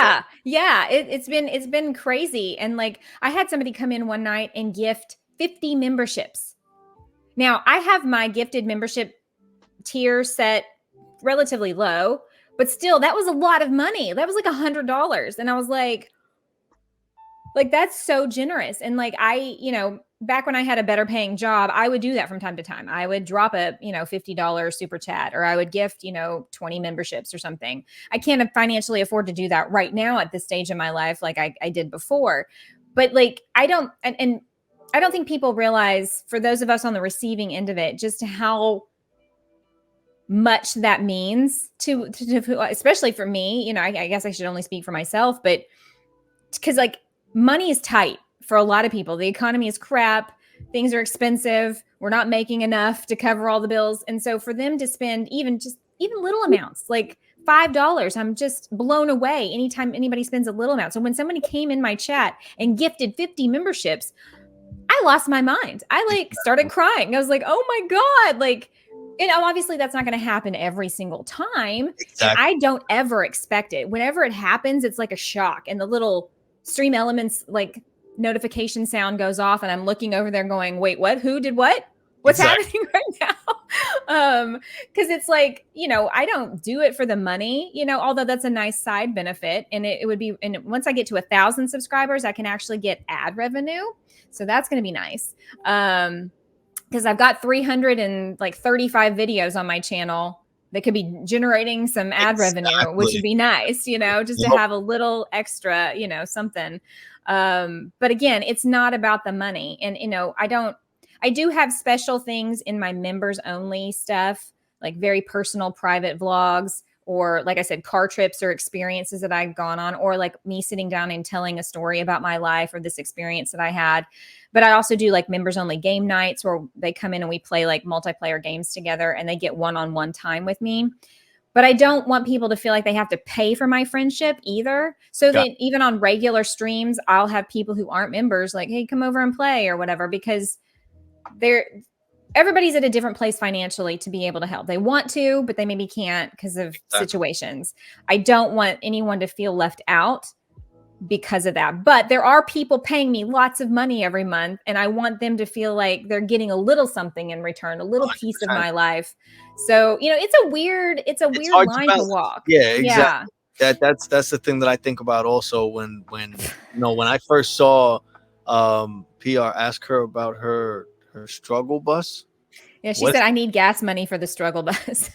it's been crazy. And like, I had somebody come in one night and gift 50 memberships. Now I have my gifted membership tier set relatively low, but still that was a lot of money. That was like $100. And I was like, that's so generous. And like, back when I had a better paying job, I would do that from time to time. I would drop a, $50 super chat, or I would gift, 20 memberships or something. I can't financially afford to do that right now at this stage in my life like I did before. But like, I don't, and I don't think people realize, for those of us on the receiving end of it, just how much that means to especially for me. You know, I guess I should only speak for myself, but because like money is tight for a lot of people. The economy is crap. Things are expensive. We're not making enough to cover all the bills. And so for them to spend even little amounts, like $5, I'm just blown away anytime anybody spends a little amount. So when somebody came in my chat and gifted 50 memberships, I lost my mind. I like started crying. I was like, oh my God. Like, you know, obviously that's not going to happen every single time. Exactly. And I don't ever expect it. Whenever it happens, it's like a shock. And the little Stream Elements like notification sound goes off, and I'm looking over there going, wait, what? Who did what? What's happening right now? Because it's like, you know, I don't do it for the money, you know, although that's a nice side benefit. And it would be, and once I get to 1,000 subscribers, I can actually get ad revenue. So that's going to be nice. Because I've got 335 videos on my channel that could be generating some ad revenue, which would be nice, you know, just to have a little extra, you know, something. But again, it's not about the money. And, you know, I do have special things in my members only stuff, like very personal private vlogs, or like I said, car trips or experiences that I've gone on, or like me sitting down and telling a story about my life or this experience that I had. But I also do like members only game nights where they come in and we play like multiplayer games together, and they get one-on-one time with me. But I don't want people to feel like they have to pay for my friendship either. So that even on regular streams, I'll have people who aren't members like, hey, come over and play or whatever, because everybody's at a different place financially to be able to help. They want to, but they maybe can't because of situations. I don't want anyone to feel left out because of that. But there are people paying me lots of money every month, and I want them to feel like they're getting a little something in return, a little 100%. Piece of my life. So, you know, it's a weird line to walk. Yeah, exactly. Yeah. That's the thing that I think about also when you know, when I first saw PR ask her about her struggle bus. Yeah, she said, I need gas money for the struggle bus.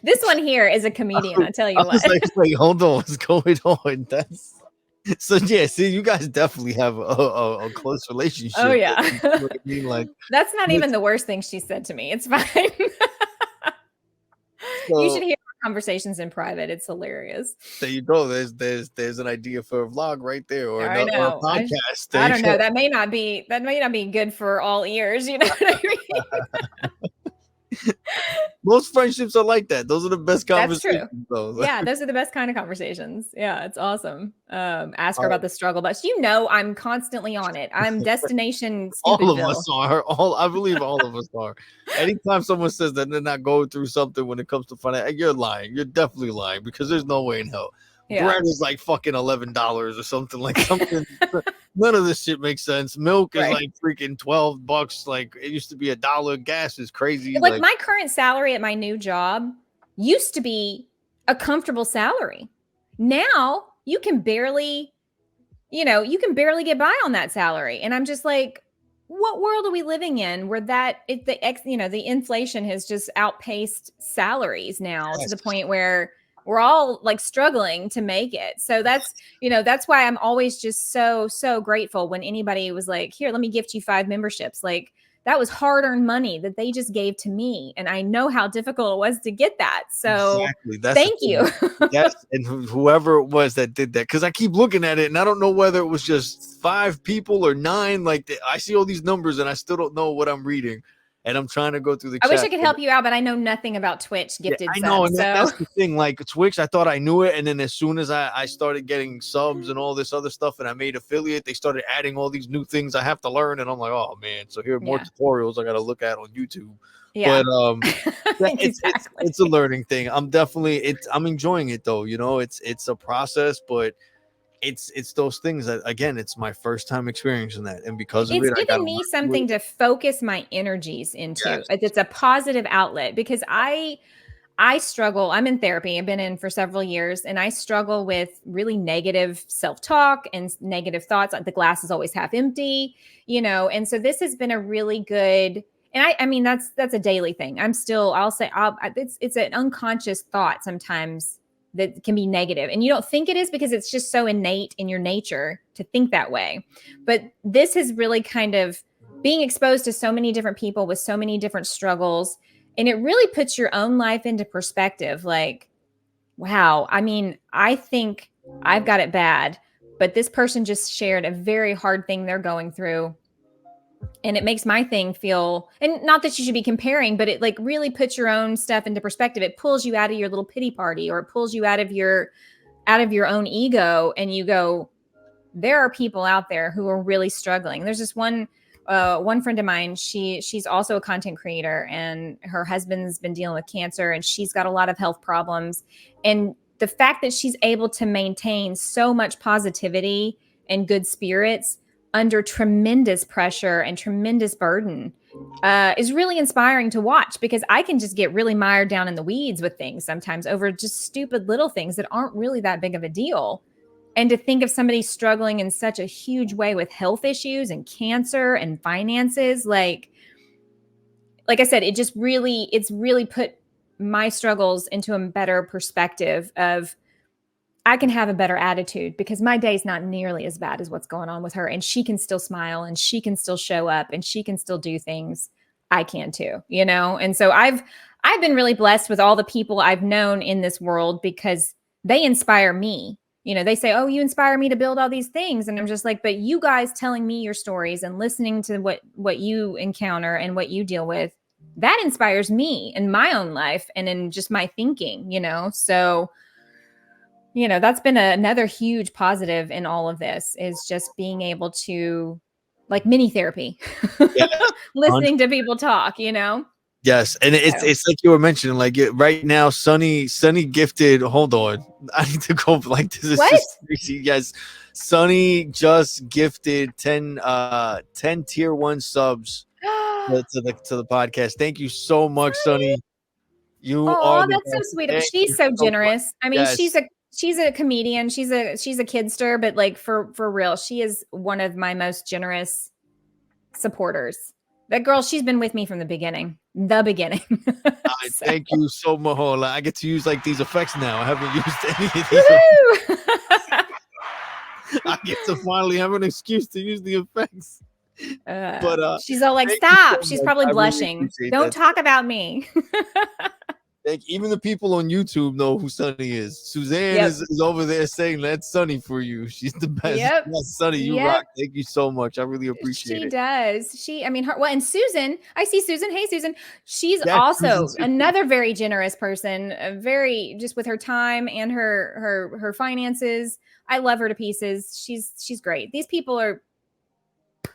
This one here is a comedian, I'll tell you what. I was like, hold on, what's going on? That's so yeah, see, you guys definitely have a close relationship. Oh yeah. You know what I mean? Like, that's not even the worst thing she said to me. It's fine. So, you should hear our conversations in private. It's hilarious. There you go. There's an idea for a vlog right there, or a podcast. I don't know. That may not be good for all ears. You know what I mean? Most friendships are like that. Those are the best conversations. That's true. Though. Yeah, those are the best kind of conversations. Yeah, it's awesome. Ask her about the struggle bus. You know, I'm constantly on it. I'm destination Stupidville. All of us are. I believe all of us are. Anytime someone says that they're not going through something when it comes to finance, you're lying. You're definitely lying, because there's no way in hell. Yeah. Bread is like fucking $11 or something, like something. None of this shit makes sense. Milk is like freaking $12. Like, it used to be $1. Gas is crazy. Like my current salary at my new job used to be a comfortable salary. Now you can barely get by on that salary. And I'm just like, what world are we living in where the inflation has just outpaced salaries now to the point where we're all like struggling to make it. So that's why I'm always just so, so grateful when anybody was like, here, let me gift you 5 memberships. Like, that was hard-earned money that they just gave to me. And I know how difficult it was to get that. So thank you. Yes. And whoever it was that did that, because I keep looking at it and I don't know whether it was just 5 people or 9. Like, I see all these numbers and I still don't know what I'm reading. And I'm trying to go through the chat. I wish I could help you out, but I know nothing about Twitch gifted subs. I know, and that's the thing. Like Twitch, I thought I knew it, and then as soon as I started getting subs and all this other stuff, and I made affiliate, they started adding all these new things I have to learn, and I'm like, oh man, so here are more tutorials I got to look at on YouTube. Yeah. But it's a learning thing. I'm enjoying it though. You know, it's a process, but it's those things that, again, it's my first time experiencing that, and because of it's given me something to focus my energies into. Yes. It's a positive outlet, because I struggle. I'm in therapy. I've been in for several years, and I struggle with really negative self-talk and negative thoughts. The glass is always half empty, you know. And so this has been a really good. And I mean, that's a daily thing. It's an unconscious thought sometimes that can be negative. And you don't think it is because it's just so innate in your nature to think that way. But this has really kind of being exposed to so many different people with so many different struggles. And it really puts your own life into perspective. Like, wow, I mean, I think I've got it bad, but this person just shared a very hard thing they're going through. And it makes my thing feel, and not that you should be comparing, but it like really puts your own stuff into perspective. It pulls you out of your little pity party, or it pulls you out of your own ego, and you go, there are people out there who are really struggling. There's this one friend of mine. She's also a content creator, and her husband's been dealing with cancer, and she's got a lot of health problems. And the fact that she's able to maintain so much positivity and good spirits under tremendous pressure and tremendous burden is really inspiring to watch, because I can just get really mired down in the weeds with things sometimes over just stupid little things that aren't really that big of a deal. And to think of somebody struggling in such a huge way with health issues and cancer and finances, like I said, it's really put my struggles into a better perspective of, I can have a better attitude because my day's not nearly as bad as what's going on with her. And she can still smile, and she can still show up, and she can still do things. I can too, you know? And so I've been really blessed with all the people I've known in this world, because they inspire me. You know, they say, oh, you inspire me to build all these things. And I'm just like, but you guys telling me your stories and listening to what you encounter and what you deal with, that inspires me in my own life and in just my thinking, you know? So, you know, that's been another huge positive in all of this, is just being able to, like, mini therapy, Yeah, listening to people talk, you know? yes, and it's like you were mentioning, like right now, Sunny gifted. Hold on, I need to go. Like, this is What? just crazy. Yes, Sunny just gifted 10 tier 1 subs to the podcast. Thank you so much, Sunny. You are Oh, the that's so best. sweet. Thank She's you so so much. generous. I mean, Yes. she's a comedian. She's a kidster, but like for real, she is one of my most generous supporters. That girl, she's been with me from the beginning. So, Thank you so much. Hold on, I get to use like these effects now. I haven't used any of these. woohoo! I get to finally have an excuse to use the effects. But she's all like, thank you stop. so She's much. probably I really blushing. appreciate Don't that. talk about me. Even the people on YouTube know who Sunny is. Suzanne Yep. is over there saying that's Sunny for you. She's the best. Yep. Yes, Sunny, you Yep. rock. Thank you so much. I really appreciate She it. does. I mean, and Susan, I see Susan. Hey, Susan. She's Yes, also Susan. another very generous person, very just with her time and her finances. I love her to pieces. She's great. These people are,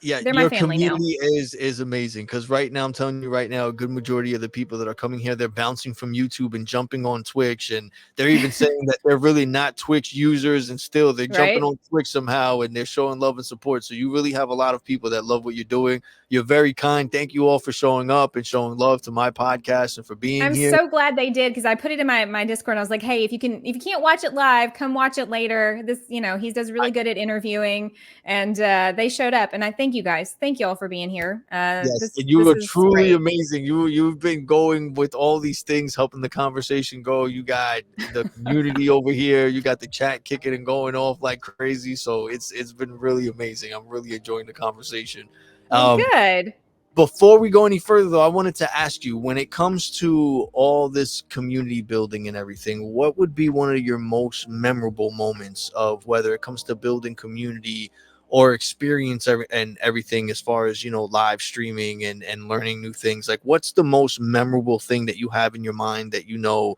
Yeah, they're my your family now. community is amazing, because right now I'm telling you right now, a good majority of the people that are coming here, they're bouncing from YouTube and jumping on Twitch, and they're even saying that they're really not Twitch users, and still they're jumping Right? on Twitch somehow, and they're showing love and support. So you really have a lot of people that love what you're doing. You're very kind. Thank you all for showing up and showing love to my podcast and for being I'm here. so glad they did, because I put it in my Discord. I was like, hey, if you can't watch it live, come watch it later. This, you know, he does really good at interviewing, and they showed up, and I thank you guys. Thank you all for being here. Yes, and you are truly amazing. You've been going with all these things, helping the conversation go. You got the community over here. You got the chat kicking and going off like crazy. So it's been really amazing. I'm really enjoying the conversation. Well, good. Before we go any further, though, I wanted to ask you, when it comes to all this community building and everything, what would be one of your most memorable moments of whether it comes to building community or experience and everything, as far as, you know, live streaming and learning new things? Like, what's the most memorable thing that you have in your mind that, you know,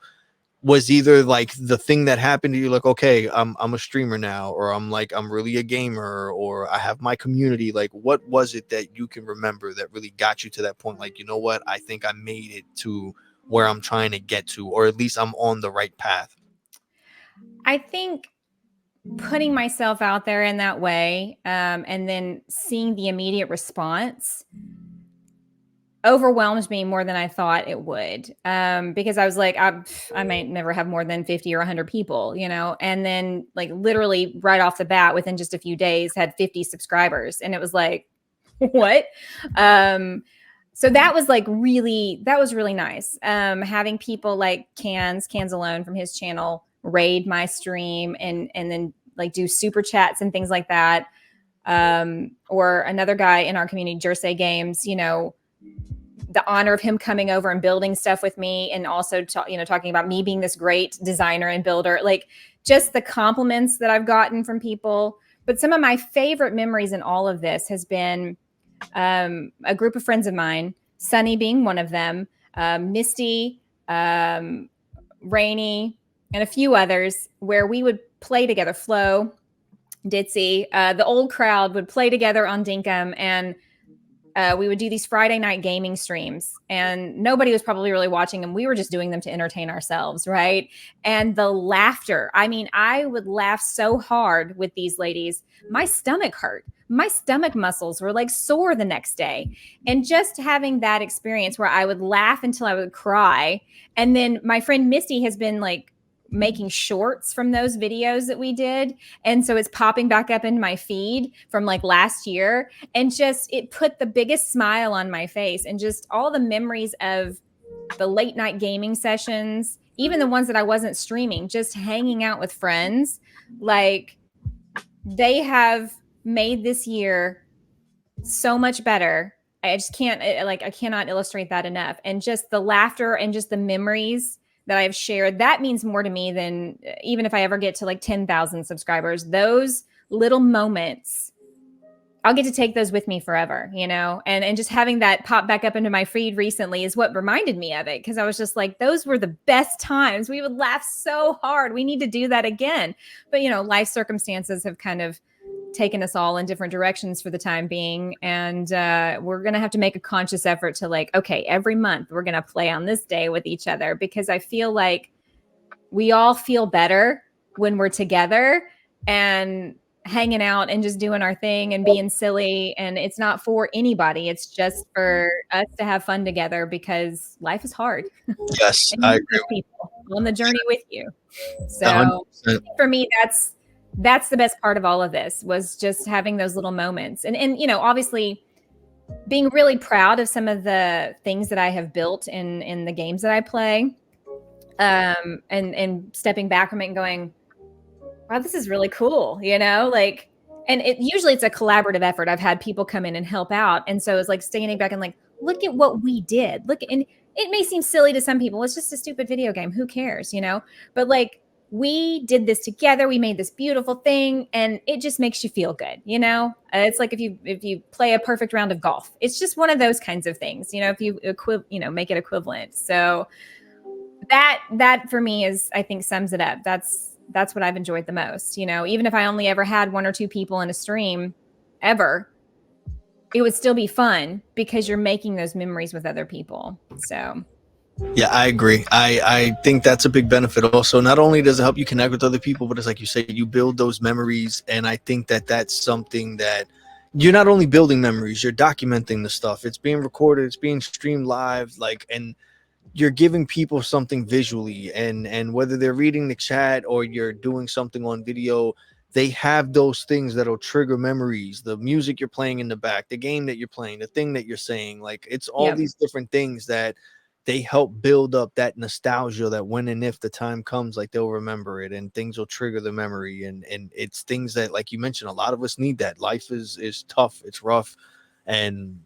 was either like the thing that happened to you, like, okay, I'm a streamer now, or I'm really a gamer, or I have my community? Like, what was it that you can remember that really got you to that point? Like, you know what, I think I made it to where I'm trying to get to, or at least I'm on the right path. I think putting myself out there in that way, and then seeing the immediate response overwhelms me more than I thought it would. Because I was like, I might never have more than 50 or 100 people, you know? And then like literally right off the bat, within just a few days, had 50 subscribers. And it was like, what? So that was really nice. Having people like Cans Alone from his channel raid my stream and then like do super chats and things like that. Or another guy in our community, Jersey Games, you know, the honor of him coming over and building stuff with me, and also talking about me being this great designer and builder, like just the compliments that I've gotten from people. But some of my favorite memories in all of this has been a group of friends of mine, Sunny being one of them, Misty, Rainy, and a few others, where we would play together. Flo, Ditzy, the old crowd would play together on Dinkum, and we would do these Friday night gaming streams, and nobody was probably really watching them. We were just doing them to entertain ourselves, right? And the laughter. I mean, I would laugh so hard with these ladies. My stomach hurt. My stomach muscles were like sore the next day. And just having that experience where I would laugh until I would cry. And then my friend Misty has been like making shorts from those videos that we did. And so it's popping back up in my feed from like last year. And just, it put the biggest smile on my face, and just all the memories of the late night gaming sessions, even the ones that I wasn't streaming, just hanging out with friends. Like, they have made this year so much better. I just can't, I cannot illustrate that enough. And just the laughter and just the memories that I've shared, that means more to me than even if I ever get to like 10,000 subscribers. Those little moments, I'll get to take those with me forever, you know? And just having that pop back up into my feed recently is what reminded me of it. Cause I was just like, those were the best times. We would laugh so hard. We need to do that again. But, you know, life circumstances have kind of taken us all in different directions for the time being. And we're going to have to make a conscious effort to like, okay, every month we're going to play on this day with each other, because I feel like we all feel better when we're together and hanging out and just doing our thing and being silly. And it's not for anybody. It's just for us to have fun together, because life is hard. Yes, And I you agree. need people on the journey with you. So 100%. for me, that's the best part of all of this, was just having those little moments. And you know, obviously being really proud of some of the things that I have built in the games that I play. And stepping back from it and going, wow, this is really cool, you know, like, and usually it's a collaborative effort. I've had people come in and help out. And so it's like standing back and like, look at what we did. And it may seem silly to some people. It's just a stupid video game. Who cares, you know? But like, we did this together. We made this beautiful thing, and it just makes you feel good, you know? It's like if you play a perfect round of golf. It's just one of those kinds of things, you know, if you make it equivalent. So that for me is, I think, sums it up. That's what I've enjoyed the most. You know, even if I only ever had one or two people in a stream ever, it would still be fun because you're making those memories with other people. So Yeah, I agree. I think that's a big benefit also. Not only does it help you connect with other people, but it's like you say, you build those memories. And I think that that's something that you're not only building memories, you're documenting the stuff. It's being recorded, it's being streamed live, like, and you're giving people something visually, and whether they're reading the chat or you're doing something on video, they have those things that'll trigger memories. The music you're playing in the back, the game that you're playing, the thing that you're saying, like, it's all Yep. these different things that they help build up that nostalgia, that when and if the time comes, like, they'll remember it and things will trigger the memory. And it's things that, like you mentioned, a lot of us need that. Life is tough, it's rough, and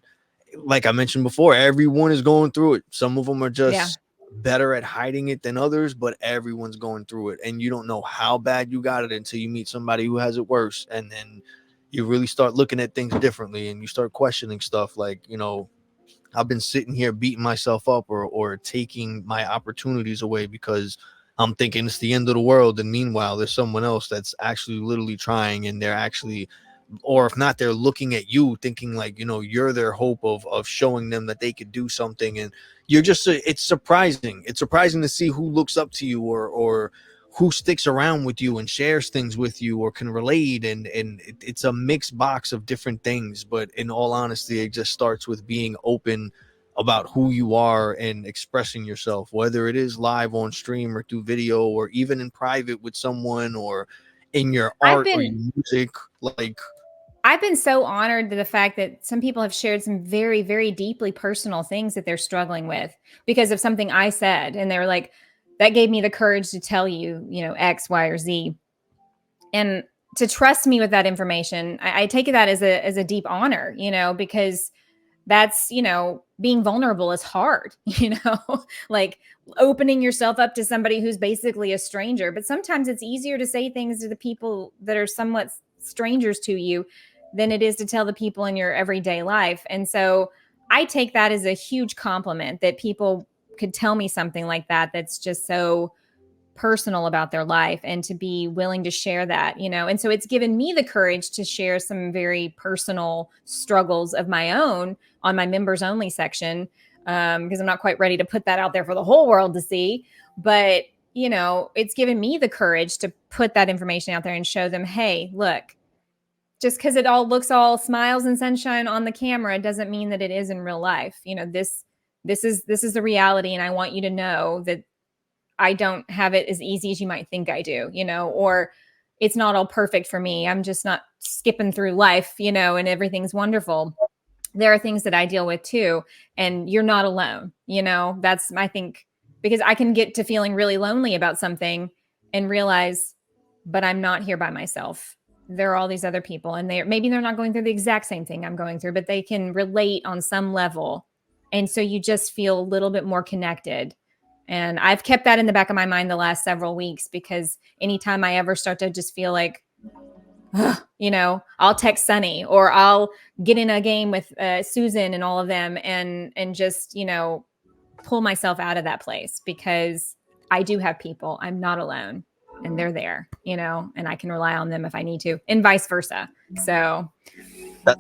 like I mentioned before, everyone is going through it. Some of them are just better at hiding it than others, but everyone's going through it. And you don't know how bad you got it until you meet somebody who has it worse. And then you really start looking at things differently, and you start questioning stuff like, you know, I've been sitting here beating myself up or taking my opportunities away because I'm thinking it's the end of the world. And meanwhile, there's someone else that's actually literally trying, and they're actually, or if not, they're looking at you thinking like, you know, you're their hope of showing them that they could do something. And you're just, it's surprising. It's surprising to see who looks up to you, or who sticks around with you and shares things with you or can relate. And it's a mixed box of different things. But in all honesty, it just starts with being open about who you are and expressing yourself, whether it is live on stream or through video, or even in private with someone, or in your art or your music. Like, I've been so honored to the fact that some people have shared some very, very deeply personal things that they're struggling with because of something I said. And they were like, that gave me the courage to tell you, X, Y, or Z. And to trust me with that information, I take that as a deep honor, because that's, being vulnerable is hard, like opening yourself up to somebody who's basically a stranger. But sometimes it's easier to say things to the people that are somewhat strangers to you than it is to tell the people in your everyday life. And so I take that as a huge compliment that people could tell me something like that that's just so personal about their life, and to be willing to share that, and so it's given me the courage to share some very personal struggles of my own on my members only section, because I'm not quite ready to put that out there for the whole world to see. But it's given me the courage to put that information out there and show them, hey, look, just because it all looks all smiles and sunshine on the camera doesn't mean that it is in real life. This is the reality, and I want you to know that I don't have it as easy as you might think I do, or it's not all perfect for me. I'm just not skipping through life, and everything's wonderful. There are things that I deal with too, and you're not alone. That's, I think, because I can get to feeling really lonely about something and realize, but I'm not here by myself. There are all these other people, and maybe they're not going through the exact same thing I'm going through, but they can relate on some level. And so you just feel a little bit more connected. And I've kept that in the back of my mind the last several weeks, because anytime I ever start to just feel like, I'll text Sunny, or I'll get in a game with Susan and all of them, and just, pull myself out of that place, because I do have people. I'm not alone, and they're there, and I can rely on them if I need to, and vice versa. So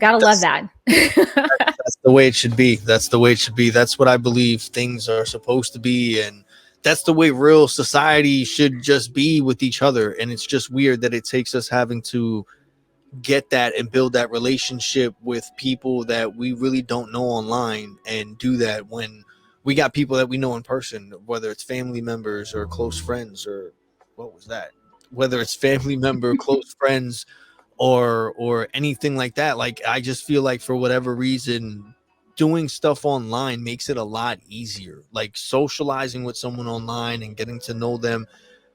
gotta love that. That's the way it should be. That's the way it should be. That's what I believe things are supposed to be. And that's the way real society should just be with each other. And it's just weird that it takes us having to get that and build that relationship with people that we really don't know online, and do that when we got people that we know in person, whether it's family members or close friends, or what was that? Whether it's family member, close friends, or anything like that. Like, I just feel like for whatever reason, doing stuff online makes it a lot easier. Like, socializing with someone online and getting to know them,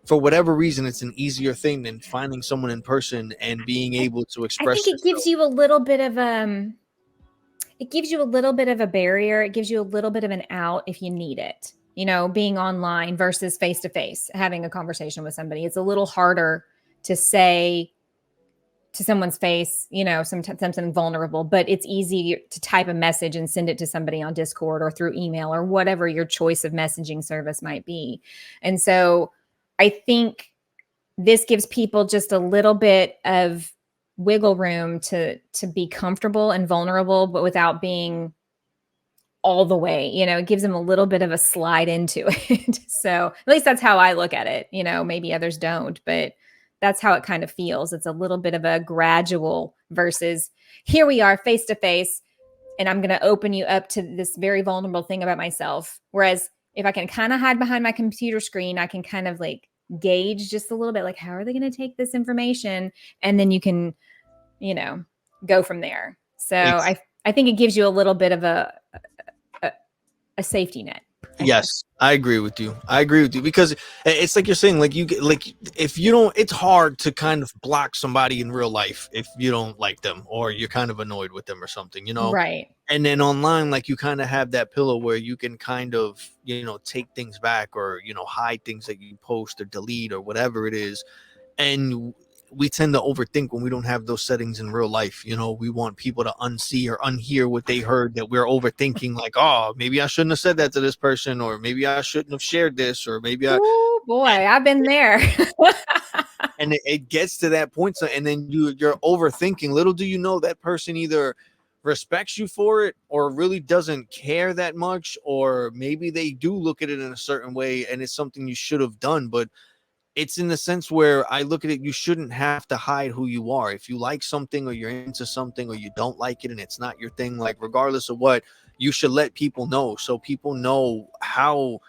for whatever reason, it's an easier thing than finding someone in person and being able to I express think it gives you a little bit of a barrier. It gives you a little bit of an out if you need it, being online versus face to face, having a conversation with somebody. It's a little harder to say to someone's face, something vulnerable, but it's easy to type a message and send it to somebody on Discord or through email or whatever your choice of messaging service might be. And so I think this gives people just a little bit of wiggle room to be comfortable and vulnerable, but without being all the way, it gives them a little bit of a slide into it. So at least that's how I look at it. Maybe others don't, but that's how it kind of feels. It's a little bit of a gradual versus here we are face to face, and I'm going to open you up to this very vulnerable thing about myself. Whereas if I can kind of hide behind my computer screen, I can kind of like gauge just a little bit, like, how are they going to take this information? And then you can, go from there. So I think it gives you a little bit of a safety net. Yes, I agree with you. Because it's like you're saying, like, if you don't, it's hard to kind of block somebody in real life if you don't like them or you're kind of annoyed with them or something, Right. And then online, like, you kind of have that pillow where you can kind of, take things back, or, hide things that you post or delete or whatever it is. And we tend to overthink when we don't have those settings in real life. We want people to unsee or unhear what they heard, that we're overthinking, like, oh, maybe I shouldn't have said that to this person, or maybe I shouldn't have shared this, or maybe Oh boy, I've been there. and it gets to that point. So, and then you're overthinking. Little do you know, that person either respects you for it or really doesn't care that much, or maybe they do look at it in a certain way and it's something you should have done. But it's in the sense where I look at it, you shouldn't have to hide who you are. If you like something, or you're into something, or you don't like it and it's not your thing, like, regardless of what, you should let people know, so people know how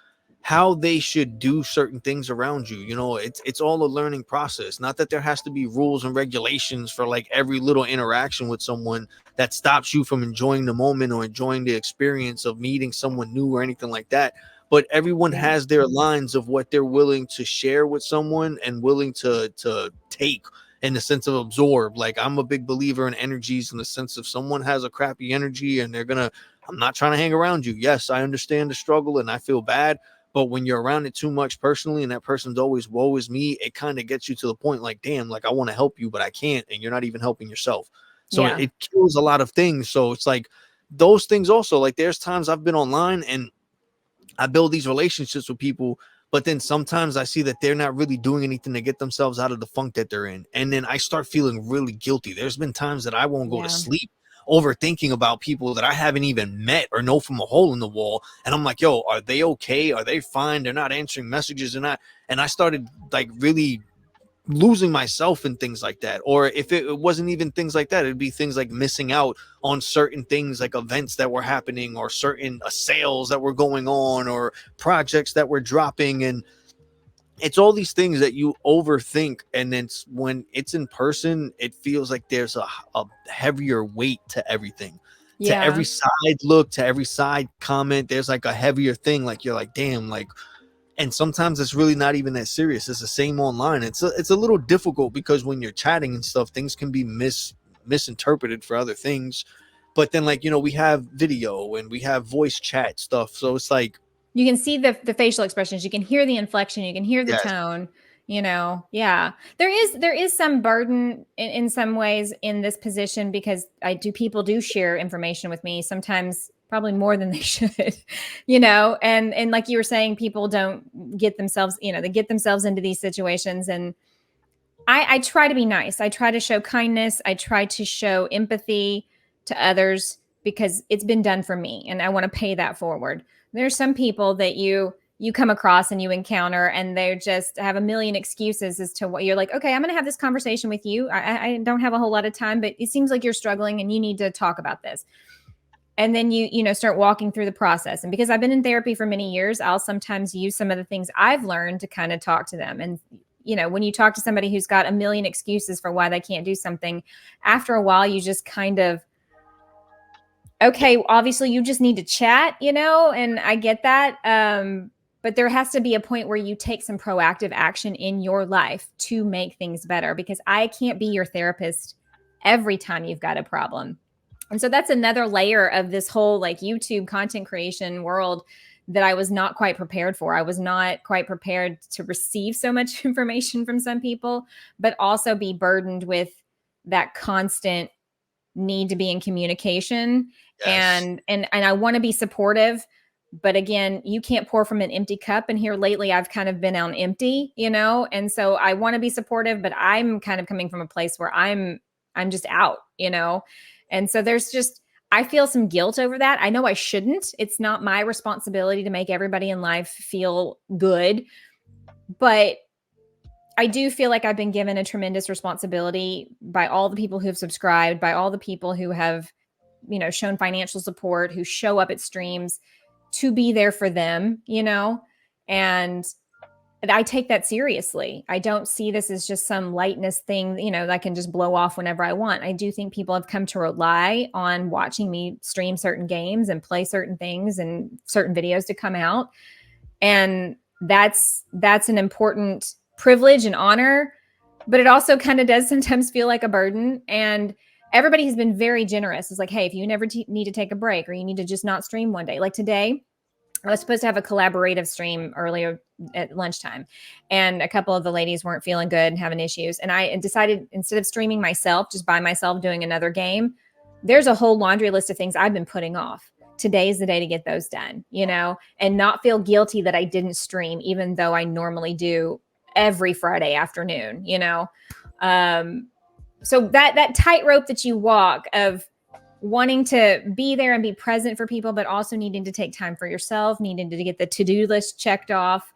they should do certain things around you. It's all a learning process. Not that there has to be rules and regulations for like every little interaction with someone that stops you from enjoying the moment or enjoying the experience of meeting someone new or anything like that. but everyone Yeah. has their lines of what they're willing to share with someone and willing to take in the sense of absorb. Like, I'm a big believer in energies, in the sense of someone has a crappy energy and I'm not trying to hang around you. Yes, I understand the struggle and I feel bad, but when you're around it too much personally and that person's always woe is me, it kind of gets you to the point like, damn, like I want to help you, but I can't, and you're not even helping yourself. So Yeah. it kills a lot of things. So it's like those things also, like there's times I've been online and I build these relationships with people, but then sometimes I see that they're not really doing anything to get themselves out of the funk that they're in. And then I start feeling really guilty. There's been times that I won't go to Yeah. sleep overthinking about people that I haven't even met or know from a hole in the wall. And I'm like, yo, are they okay? Are they fine? They're not answering messages or not. And I started like really losing myself in things like that. Or if it wasn't even things like that, it'd be things like missing out on certain things, like events that were happening or certain sales that were going on or projects that were dropping. And it's all these things that you overthink, and then when it's in person, it feels like there's a heavier weight to everything, to Yeah. every side look, to every side comment. There's like a heavier thing, like you're like, damn, like. And sometimes it's really not even that serious. It's the same online. It's a little difficult because when you're chatting and stuff, things can be misinterpreted for other things. But then, like, we have video and we have voice chat stuff, so it's like, You can see the facial expressions, you can hear the inflection, you can hear the yes, tone, yeah. There is some burden in some ways in this position, because people do share information with me, sometimes probably more than they should, and like you were saying, people don't get themselves, they get themselves into these situations. And I try to be nice. I try to show kindness. I try to show empathy to others, because it's been done for me and I want to pay that forward. There's some people that you come across and you encounter, and they just have a million excuses as to what you're like, okay, I'm going to have this conversation with you. I don't have a whole lot of time, but it seems like you're struggling and you need to talk about this. And then you start walking through the process. And because I've been in therapy for many years, I'll sometimes use some of the things I've learned to kind of talk to them. And when you talk to somebody who's got a million excuses for why they can't do something, after a while, you just kind of, okay, obviously you just need to chat, and I get that. But there has to be a point where you take some proactive action in your life to make things better, because I can't be your therapist every time you've got a problem. And so that's another layer of this whole like YouTube content creation world that I was not quite prepared for. I was not quite prepared to receive so much information from some people, but also be burdened with that constant need to be in communication. yes, And I want to be supportive, but again, you can't pour from an empty cup. And here lately I've kind of been on empty, and so I want to be supportive, but I'm kind of coming from a place where I'm just out, and so I feel some guilt over that. I know I shouldn't. It's not my responsibility to make everybody in life feel good, but I do feel like I've been given a tremendous responsibility by all the people who have subscribed, by all the people who have, shown financial support, who show up at streams, to be there for them, and I take that seriously. I don't see this as just some lightness thing, that I can just blow off whenever I want. I do think people have come to rely on watching me stream certain games and play certain things and certain videos to come out. And that's an important privilege and honor, but it also kind of does sometimes feel like a burden. And everybody has been very generous. It's like, hey, if you never need to take a break, or you need to just not stream one day, like today, I was supposed to have a collaborative stream earlier at lunchtime, and a couple of the ladies weren't feeling good and having issues. And I decided, instead of streaming myself, just by myself doing another game, there's a whole laundry list of things I've been putting off. Today is the day to get those done, and not feel guilty that I didn't stream, even though I normally do every Friday afternoon, so that tightrope that you walk of wanting to be there and be present for people, but also needing to take time for yourself, needing to get the to-do list checked off.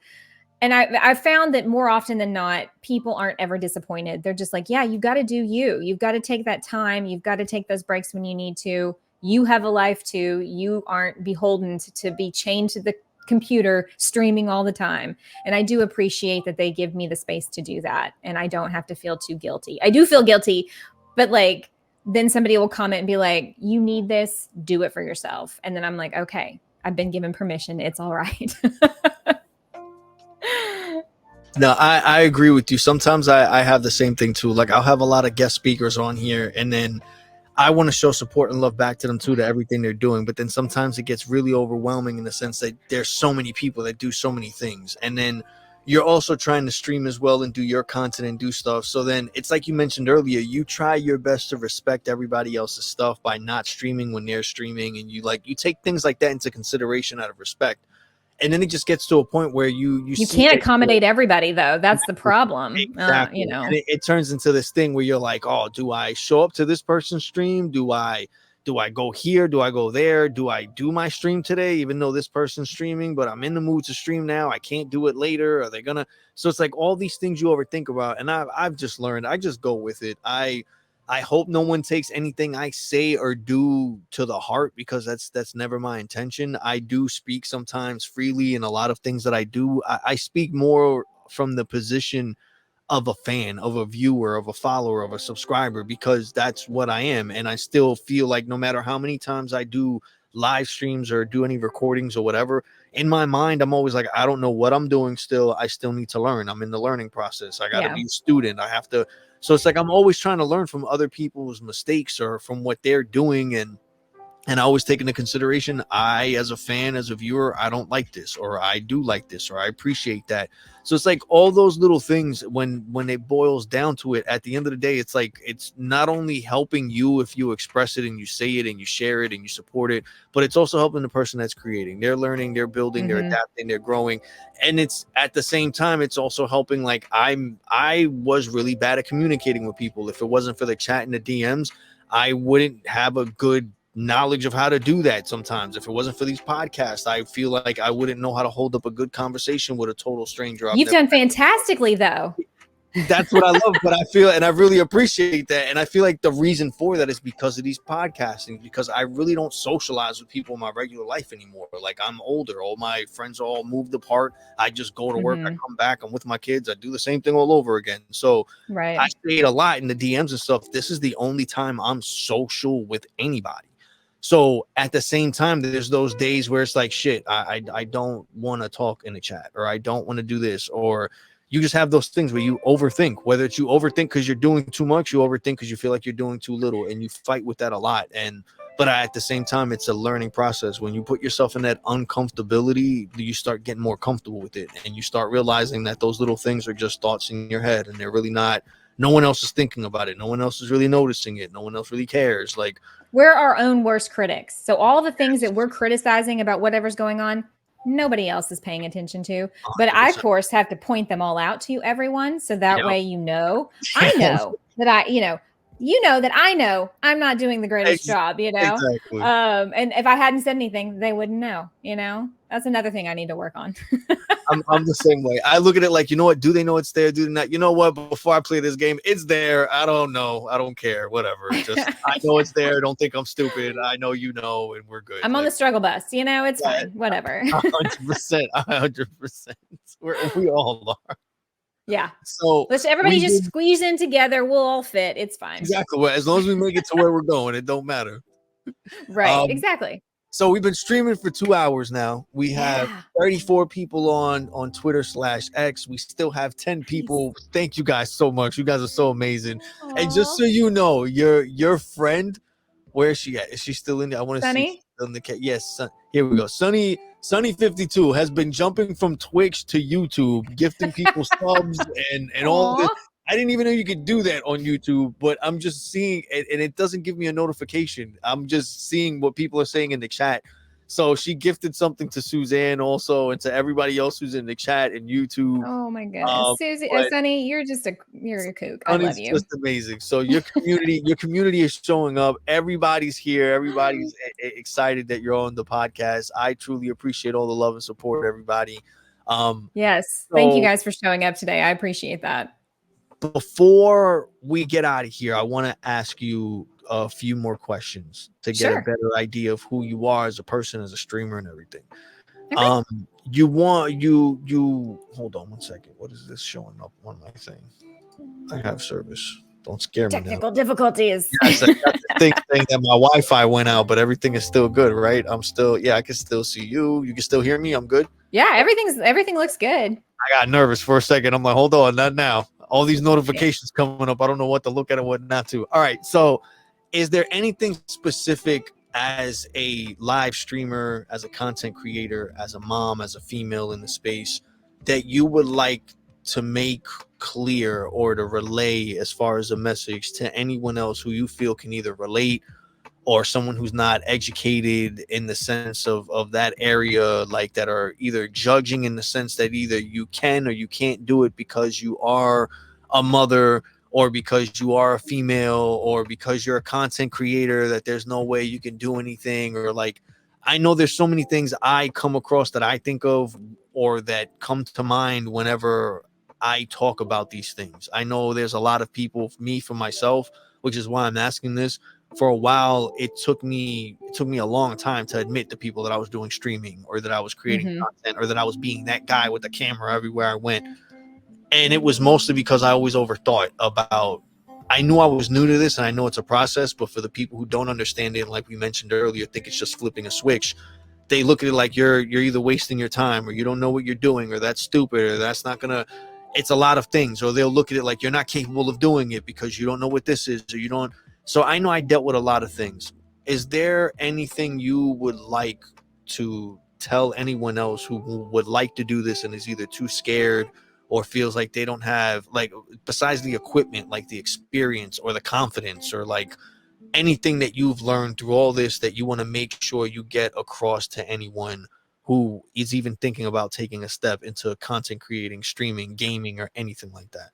And I found that more often than not, people aren't ever disappointed. They're just like, yeah, you got to do you. You've got to take that time. You've got to take those breaks when you need to. You have a life too. You aren't beholden to be chained to the computer streaming all the time. And I do appreciate that they give me the space to do that. And I don't have to feel too guilty. I do feel guilty, but like, then somebody will comment and be like, you need this, do it for yourself. And then I'm like, okay, I've been given permission. It's all right. No, I agree with you. Sometimes I have the same thing too. Like I'll have a lot of guest speakers on here, and then I want to show support and love back to them too, to everything they're doing. But then sometimes it gets really overwhelming in the sense that there's so many people that do so many things. And then you're also trying to stream as well and do your content and do stuff. So then it's like you mentioned earlier, you try your best to respect everybody else's stuff by not streaming when they're streaming. And you take things like that into consideration out of respect. And then it just gets to a point where you see can't accommodate everybody though. That's the problem. exactly. And it turns into this thing where you're like, oh, do I show up to this person's stream? Do I go here? Do I go there? Do I do my stream today, even though this person's streaming, but I'm in the mood to stream now? I can't do it later. Are they gonna? So it's like all these things you overthink about. And I've just learned, I just go with it. I hope no one takes anything I say or do to the heart, because that's never my intention. I do speak sometimes freely, and a lot of things that I do, I speak more from the position of a fan, of a viewer, of a follower, of a subscriber, because that's what I am. And I still feel like no matter how many times I do live streams or do any recordings or whatever, in my mind, I'm always like, I don't know what I'm doing still. I still need to learn. I'm in the learning process. I got to be a student. I have to. So it's like I'm always trying to learn from other people's mistakes or from what they're doing. And I always take into consideration, I, as a fan, as a viewer, I don't like this, or I do like this, or I appreciate that. So it's like all those little things, when it boils down to it, at the end of the day, it's like, it's not only helping you if you express it and you say it and you share it and you support it, but it's also helping the person that's creating. They're learning, they're building, they're adapting, they're growing. And it's at the same time, it's also helping. Like I was really bad at communicating with people. If it wasn't for the chat and the DMs, I wouldn't have a good knowledge of how to do that. Sometimes if it wasn't for these podcasts, I feel like I wouldn't know how to hold up a good conversation with a total stranger. You've done fantastically though. That's what I love. But I feel, and I really appreciate that, and I feel like the reason for that is because of these podcasting, because I really don't socialize with people in my regular life anymore. Like, I'm older, all my friends are all moved apart. I just go to work, I come back, I'm with my kids, I do the same thing all over again. So I say it a lot in the DMs and stuff. This is the only time I'm social with anybody. So at the same time, there's those days where it's like, shit, I don't want to talk in the chat, or I don't want to do this, or you just have those things where you overthink, whether it's you overthink because you're doing too much, you overthink because you feel like you're doing too little, and you fight with that a lot. But at the same time, it's a learning process. When you put yourself in that uncomfortability, you start getting more comfortable with it, and you start realizing that those little things are just thoughts in your head, and they're really not. No one else is thinking about it. No one else is really noticing it. No one else really cares. Like, we're our own worst critics. So all the things that we're criticizing about whatever's going on, nobody else is paying attention to. But 100%. I, of course, have to point them all out to you, everyone. So that way, I know that I know I'm not doing the greatest job, Exactly. And if I hadn't said anything, they wouldn't know, That's another thing I need to work on. I'm the same way. I look at it like, you know what? Do they know it's there? Do they not? You know what? Before I play this game, it's there. I don't know. I don't care. Whatever. Just I know it's there. Don't think I'm stupid. I know and we're good. I'm on the struggle bus. It's fine. Whatever. 100%. 100%. We all are. Yeah. So let's everybody just squeeze in together. We'll all fit. It's fine. Exactly. Well, as long as we make it to where we're going, it don't matter. Right. Exactly. So we've been streaming for 2 hours now. We have 34 people on Twitter/X. We still have 10 people. Thank you guys so much. You guys are so amazing. Aww. And just so you know, your friend, where is she at? Is she still in there? I want to see in the cat. Yes, here we go. Sunny52 has been jumping from Twitch to YouTube, gifting people subs and all this. I didn't even know you could do that on YouTube, but I'm just seeing it, and it doesn't give me a notification. I'm just seeing what people are saying in the chat. So she gifted something to Suzanne also, and to everybody else who's in the chat and YouTube. Oh my goodness, Susie, Sunny, you're a kook. I love you. Just amazing. So your community is showing up. Everybody's here. Everybody's excited that you're on the podcast. I truly appreciate all the love and support, everybody. Yes, thank you guys for showing up today. I appreciate that. Before we get out of here, I want to ask you a few more questions to get a better idea of who you are as a person, as a streamer, and everything. Okay. You hold on one second. What is this showing up on my thing? I have service. Don't scare me now. Technical difficulties. Yes, I got the thing saying that my Wi-Fi went out, but everything is still good, right? I can still see you. You can still hear me. I'm good. Yeah, everything looks good. I got nervous for a second. I'm like, hold on, not now. All these notifications coming up. I don't know what to look at and what not to. All right. So, is there anything specific as a live streamer, as a content creator, as a mom, as a female in the space that you would like to make clear or to relay as far as a message to anyone else who you feel can either relate or someone who's not educated in the sense of that area, like that are either judging in the sense that either you can or you can't do it because you are a mother or because you are a female or because you're a content creator, that there's no way you can do anything? Or like, I know there's so many things I come across that I think of or that come to mind whenever I talk about these things. I know there's a lot of people, me for myself, which is why I'm asking this. For a while, it took me a long time to admit to people that I was doing streaming or that I was creating content or that I was being that guy with the camera everywhere I went. And it was mostly because I always overthought about, I knew I was new to this and I know it's a process, but for the people who don't understand it, like we mentioned earlier, think it's just flipping a switch. They look at it like you're either wasting your time or you don't know what you're doing or that's stupid or that's not gonna, it's a lot of things. Or they'll look at it like you're not capable of doing it because you don't know what this is or you don't. So I know I dealt with a lot of things. Is there anything you would like to tell anyone else who would like to do this and is either too scared or feels like they don't have, like, besides the equipment, like the experience or the confidence or like anything that you've learned through all this that you want to make sure you get across to anyone who is even thinking about taking a step into content creating, streaming, gaming, or anything like that?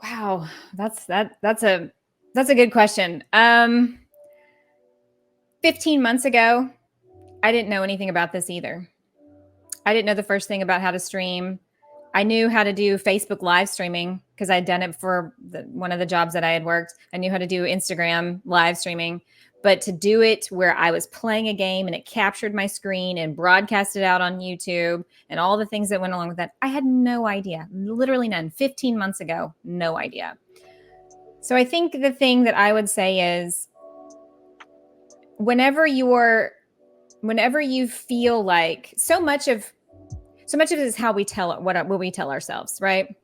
Wow, that's a good question. 15 months ago, I didn't know anything about this either. I didn't know the first thing about how to stream. I knew how to do Facebook live streaming because I'd done it for one of the jobs that I had worked. I knew how to do Instagram live streaming, but to do it where I was playing a game and it captured my screen and broadcasted out on YouTube and all the things that went along with that, I had no idea. Literally none. 15 months ago, no idea. So I think the thing that I would say is whenever you feel like so much of it is how we tell it, what we tell ourselves, right?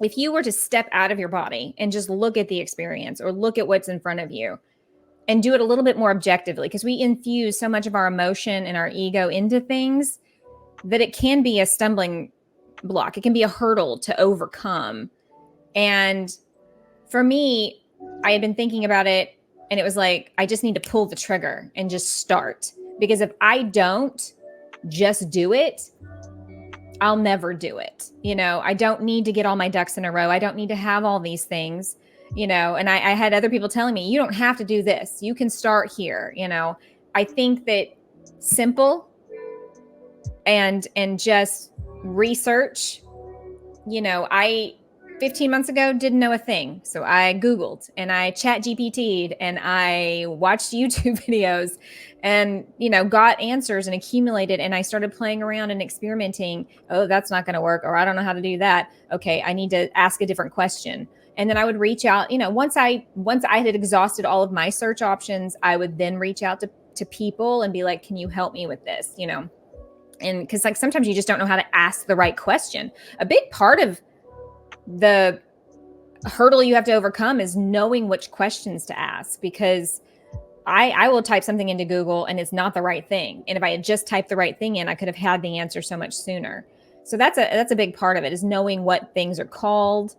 If you were to step out of your body and just look at the experience or look at what's in front of you and do it a little bit more objectively, because we infuse so much of our emotion and our ego into things that it can be a stumbling block. It can be a hurdle to overcome. And for me, I had been thinking about it and it was like, I just need to pull the trigger and just start. Because if I don't just do it, I'll never do it. I don't need to get all my ducks in a row. I don't need to have all these things, and I had other people telling me, you don't have to do this. You can start here. I think that simple and just research, I 15 months ago didn't know a thing. So I Googled and I chat GPT'd and I watched YouTube videos and, got answers and accumulated. And I started playing around and experimenting. Oh, that's not going to work. Or I don't know how to do that. Okay, I need to ask a different question. And then I would reach out, once I had exhausted all of my search options, I would then reach out to people and be like, can you help me with this? And because like sometimes you just don't know how to ask the right question. A big part of the hurdle you have to overcome is knowing which questions to ask, because I will type something into Google and it's not the right thing. And if I had just typed the right thing in, I could have had the answer so much sooner. So that's a big part of it, is knowing what things are called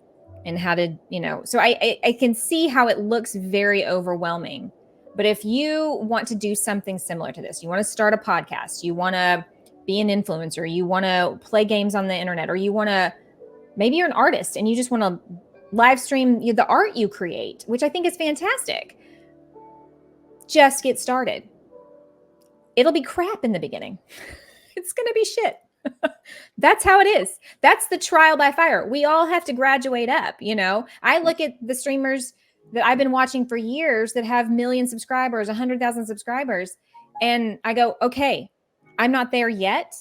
and how to, so I can see how it looks very overwhelming. But if you want to do something similar to this, you want to start a podcast, you want to be an influencer, you want to play games on the internet, or you want to, maybe you're an artist and you just want to live stream the art you create, which I think is fantastic. Just get started. It'll be crap in the beginning. It's going to be shit. That's how it is. That's the trial by fire. We all have to graduate up. I look at the streamers that I've been watching for years that have 1 million subscribers, 100,000 subscribers. And I go, okay, I'm not there yet,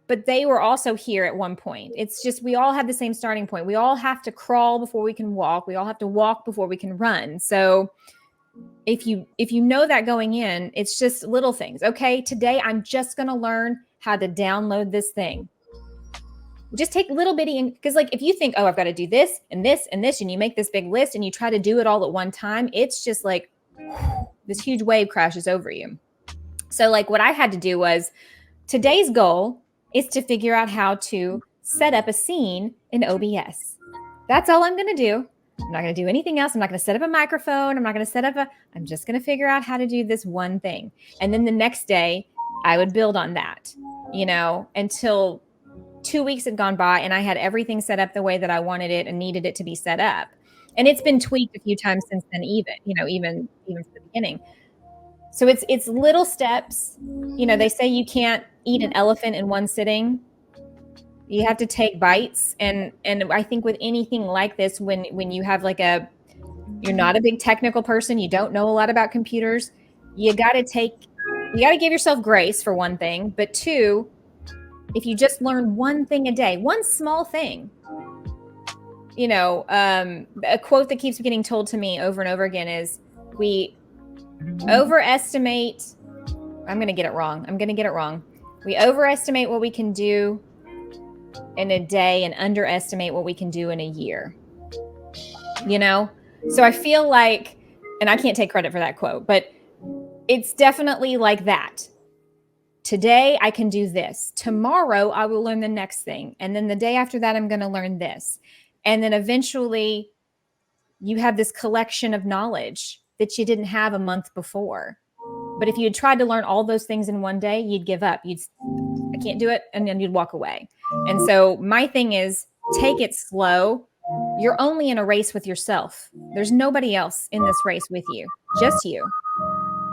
but they were also here at one point. It's just, we all have the same starting point. We all have to crawl before we can walk. We all have to walk before we can run. So if you know that going in, it's just little things. Okay, today I'm just going to learn how to download this thing. Just take little bitty, because like if you think, oh, I've got to do this and this and this, and you make this big list and you try to do it all at one time, it's just like this huge wave crashes over you. So like what I had to do was, today's goal is to figure out how to set up a scene in OBS. That's all I'm going to do. I'm not going to do anything else. I'm not going to set up a microphone. I'm just going to figure out how to do this one thing. And then the next day I would build on that, until 2 weeks had gone by and I had everything set up the way that I wanted it and needed it to be set up. And it's been tweaked a few times since then, even from the beginning. So it's little steps. They say you can't eat an elephant in one sitting. You have to take bites. And I think with anything like this, when you have you're not a big technical person, you don't know a lot about computers, you got to give yourself grace for one thing. But two, if you just learn one thing a day, one small thing, a quote that keeps getting told to me over and over again is, we overestimate, I'm going to get it wrong. We overestimate what we can do in a day and underestimate what we can do in a year. So I feel like, and I can't take credit for that quote, but it's definitely like that. Today I can do this. Tomorrow I will learn the next thing. And then the day after that, I'm going to learn this. And then eventually you have this collection of knowledge that you didn't have a month before. But if you had tried to learn all those things in one day, you'd give up. I can't do it. And then you'd walk away. And so my thing is, take it slow. You're only in a race with yourself. There's nobody else in this race with you, just you.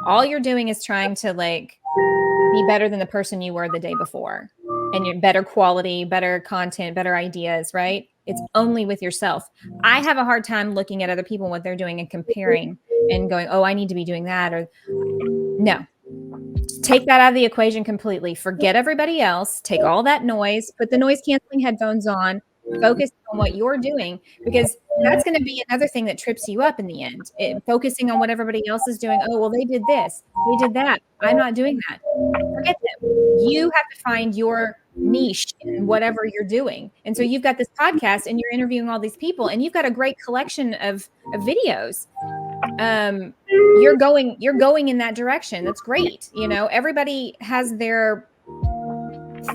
All you're doing is trying to be better than the person you were the day before. And you're better quality, better content, better ideas, right? It's only with yourself. I have a hard time looking at other people, what they're doing, and comparing and going, oh, I need to be doing that. Or no, take that out of the equation completely. Forget everybody else. Take all that noise, put the noise canceling headphones on, focus on what you're doing, because that's going to be another thing that trips you up in the end. Focusing on what everybody else is doing. Oh, well, they did this, they did that. I'm not doing that. Forget them. You have to find your niche in whatever you're doing. And so you've got this podcast and you're interviewing all these people and you've got a great collection of videos. You're going in that direction. That's great. Everybody has their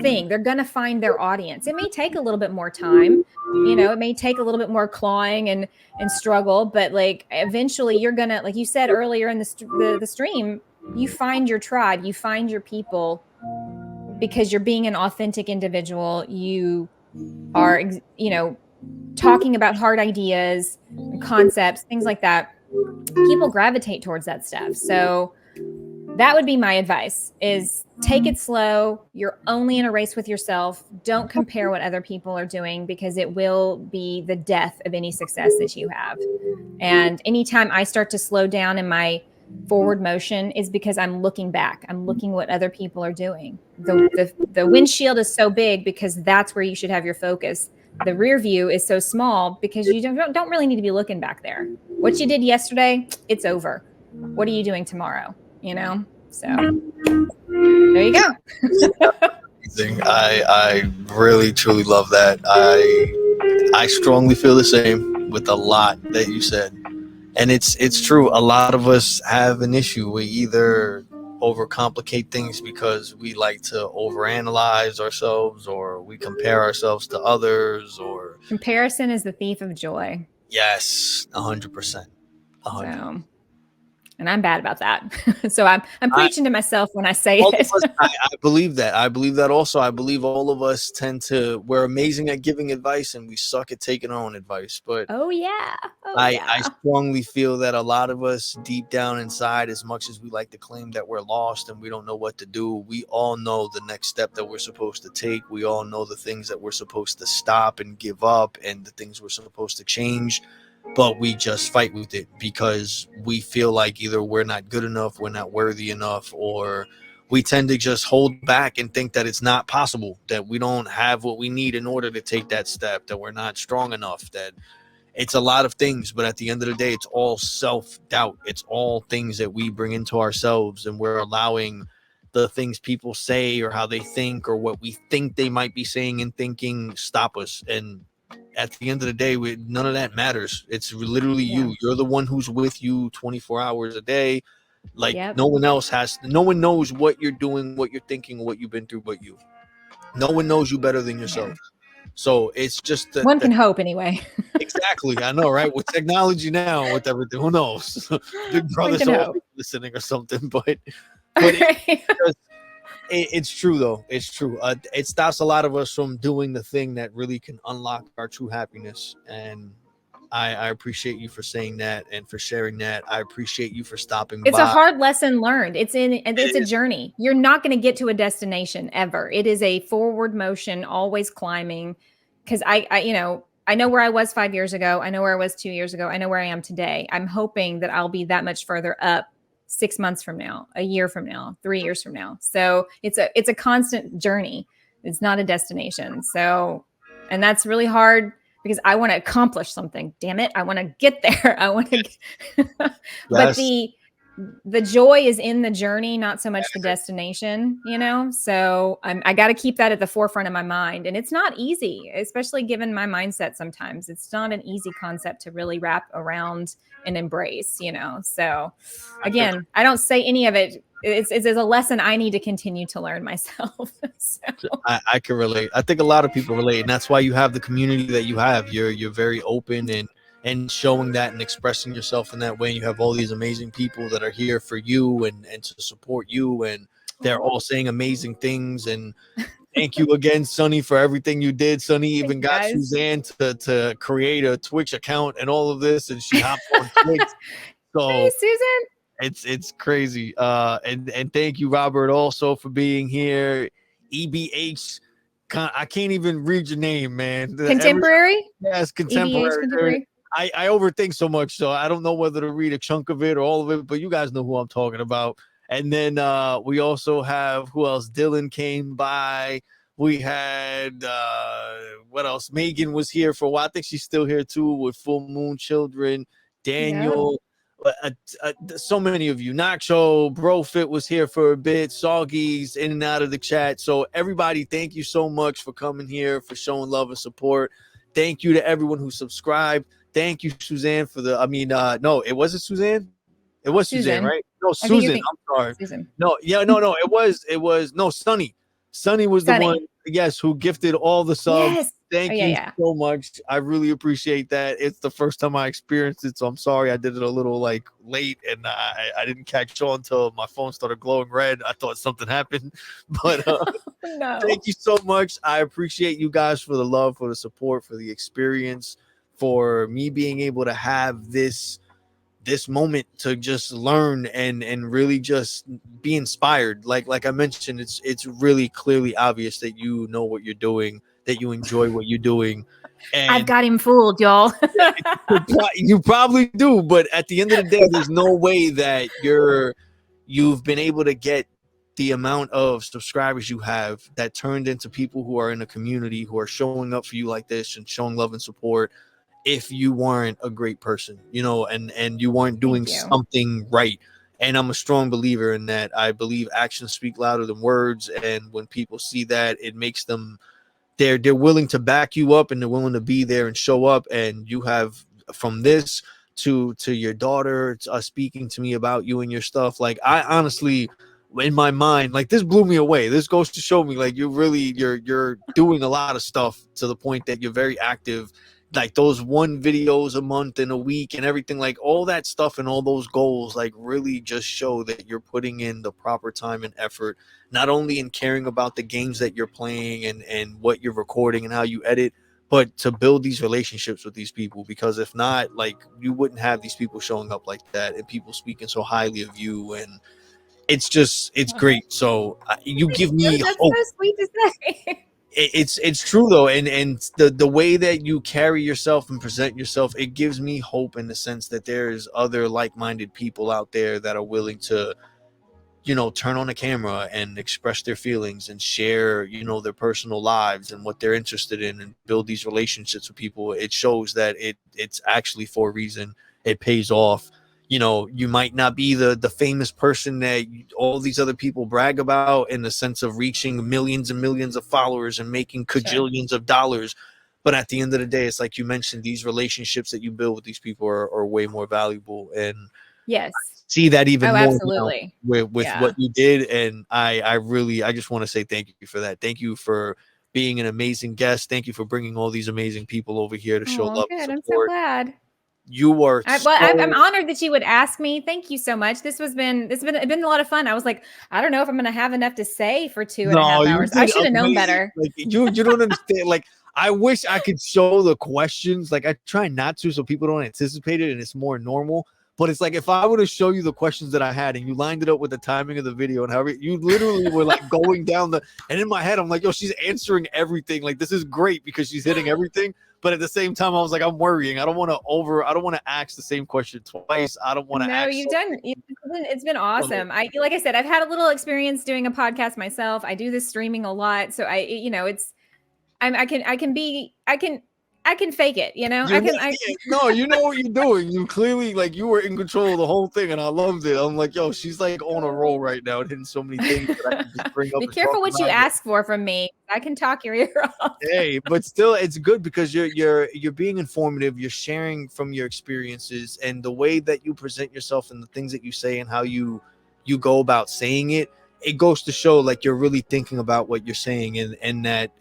thing. They're going to find their audience. It may take a little bit more time. It may take a little bit more clawing and struggle, but eventually you're going to, like you said earlier in the stream, you find your tribe, you find your people, because you're being an authentic individual. You are, talking about hard ideas, concepts, things like that. People gravitate towards that stuff. So that would be my advice, is take it slow. You're only in a race with yourself. Don't compare what other people are doing, because it will be the death of any success that you have. And anytime I start to slow down in my forward motion is because I'm looking back. I'm looking what other people are doing. The windshield is so big because that's where you should have your focus. The rear view is so small because you don't really need to be looking back there. What you did yesterday, it's over. What are you doing tomorrow? So there you go. I really truly love that. I strongly feel the same with a lot that you said. And it's true. A lot of us have an issue. We either overcomplicate things because we like to overanalyze ourselves, or we compare ourselves to others, or comparison is the thief of joy. Yes, 100%. So, and I'm bad about that. So I'm preaching to myself when I say it. I believe that. I believe that also. I believe all of us we're amazing at giving advice and we suck at taking our own advice. But I strongly feel that a lot of us deep down inside, as much as we like to claim that we're lost and we don't know what to do, we all know the next step that we're supposed to take. We all know the things that we're supposed to stop and give up, and the things we're supposed to change. But we just fight with it because we feel like either we're not good enough, we're not worthy enough, or we tend to just hold back and think that it's not possible, that we don't have what we need in order to take that step, that we're not strong enough, that it's a lot of things. But at the end of the day, it's all self-doubt. It's all things that we bring into ourselves, and we're allowing the things people say or how they think or what we think they might be saying and thinking stop us. And at the end of the day, none of that matters. It's literally you. You're the one who's with you 24 hours a day. Like no one else has. No one knows what you're doing, what you're thinking, what you've been through, but you. No one knows you better than yourself. So it's just that one can hope anyway. Exactly. I know, right? With technology now, with everything, who knows? Big Brother's always listening or something, but it's true though. It's true. It stops a lot of us from doing the thing that really can unlock our true happiness. And I appreciate you for saying that and for sharing that. I appreciate you for stopping by. It's a hard lesson learned. It's a journey. You're not going to get to a destination ever. It is a forward motion, always climbing. Because I know where I was 5 years ago. I know where I was 2 years ago. I know where I am today. I'm hoping that I'll be that much further up 6 months from now, a year from now, 3 years from now. So it's a constant journey. It's not a destination. So, and that's really hard because I want to accomplish something. Damn it. I want to get there. I want to, but the joy is in the journey, not so much the destination, So I got to keep that at the forefront of my mind. And it's not easy, especially given my mindset. Sometimes it's not an easy concept to really wrap around and embrace, So again, I don't say any of it. It's a lesson I need to continue to learn myself. So. I can relate. I think a lot of people relate, and that's why you have the community that you have. You're very open and showing that and expressing yourself in that way. You have all these amazing people that are here for you and to support you, and they're all saying amazing things. And thank you again, Sunny, for everything you did. Sunny even got Suzanne to create a Twitch account and all of this, and she hopped on Twitch. So hey, Susan. It's crazy. And thank you, Robert, also for being here. EBH, I can't even read your name, man. Contemporary? Yes, contemporary. I overthink so much, so I don't know whether to read a chunk of it or all of it, but you guys know who I'm talking about. And then we also have, who else? Dylan came by. We had, what else? Megan was here for a while. I think she's still here too with Full Moon Children. Daniel. Yep. So many of you. Nacho, Brofit was here for a bit. Soggy's in and out of the chat. So everybody, thank you so much for coming here, for showing love and support. Thank you to everyone who subscribed. Thank you, Suzanne, for no, it wasn't Suzanne. It was Suzanne, right? No, Susan. I'm sorry. Susan. No, it was no, Sunny. Sunny was the one, yes, who gifted all the subs. Yes. Thank you so much. I really appreciate that. It's the first time I experienced it, so I'm sorry I did it a little late, and I didn't catch on until my phone started glowing red. I thought something happened, but no. Thank you so much. I appreciate you guys for the love, for the support, for the experience, for me being able to have this moment to just learn and really just be inspired. Like I mentioned, it's really clearly obvious that you know what you're doing, that you enjoy what you're doing. And I've got him fooled, y'all. You probably do, but at the end of the day, there's no way that you've been able to get the amount of subscribers you have that turned into people who are in a community, who are showing up for you like this and showing love and support, if you weren't a great person, and you weren't doing something right. And I'm a strong believer in that. I believe actions speak louder than words. And when people see that, it makes them, they're willing to back you up, and they're willing to be there and show up. And you have, from this to your daughter speaking to me about you and your stuff. Like, I honestly, in my mind, this blew me away. This goes to show me, you're doing a lot of stuff to the point that you're very active. Those 1 videos a month and a week and everything, all that stuff and all those goals, really just show that you're putting in the proper time and effort, not only in caring about the games that you're playing and what you're recording and how you edit, but to build these relationships with these people. Because if not, you wouldn't have these people showing up like that and people speaking so highly of you. And it's great. So you give me That's hope. so sweet to say. It's true though, and the way that you carry yourself and present yourself, it gives me hope in the sense that there's other like-minded people out there that are willing to turn on a camera and express their feelings and share, their personal lives and what they're interested in, and build these relationships with people, it shows that it's actually for a reason. It pays off. You might not be the famous person that all these other people brag about, in the sense of reaching millions and millions of followers and making cajillions of dollars. But at the end of the day, it's like you mentioned, these relationships that you build with these people are way more valuable. And Yes. see that even Oh, more now absolutely. with Yeah. what you did. And I just want to say thank you for that. Thank you for being an amazing guest. Thank you for bringing all these amazing people over here to show Oh, love and good. I'm so support. glad. You are I'm so honored that you would ask me. Thank you so much. It's been a lot of fun. I was like, I don't know if I'm going to have enough to say for two and a no, half you hours. I did should have known amazing. better. Like you don't understand. Like I wish I could show the questions. Like I try not to, so people don't anticipate it and it's more normal. But it's like if I were to show you the questions that I had and you lined it up with the timing of the video and however you literally were like going down and in my head I'm like, yo, she's answering everything. Like this is great because she's hitting everything. But at the same time, I was like, I'm worrying. I don't want to ask the same question twice. I don't want to No, ask you've something. done. It's been awesome. Like I said, I've had a little experience doing a podcast myself. I do this streaming a lot, so I can fake it. You know, yeah, no, you know what you're doing. You clearly like you were in control of the whole thing, and I loved it. I'm like, yo, she's like on a roll right now, hitting so many things that I can just bring up Be and talk careful what you about. ask for from me. I can talk your ear off. Hey, but still, it's good because you're being informative. You're sharing from your experiences and the way that you present yourself and the things that you say and how you go about saying it. It goes to show like you're really thinking about what you're saying, and that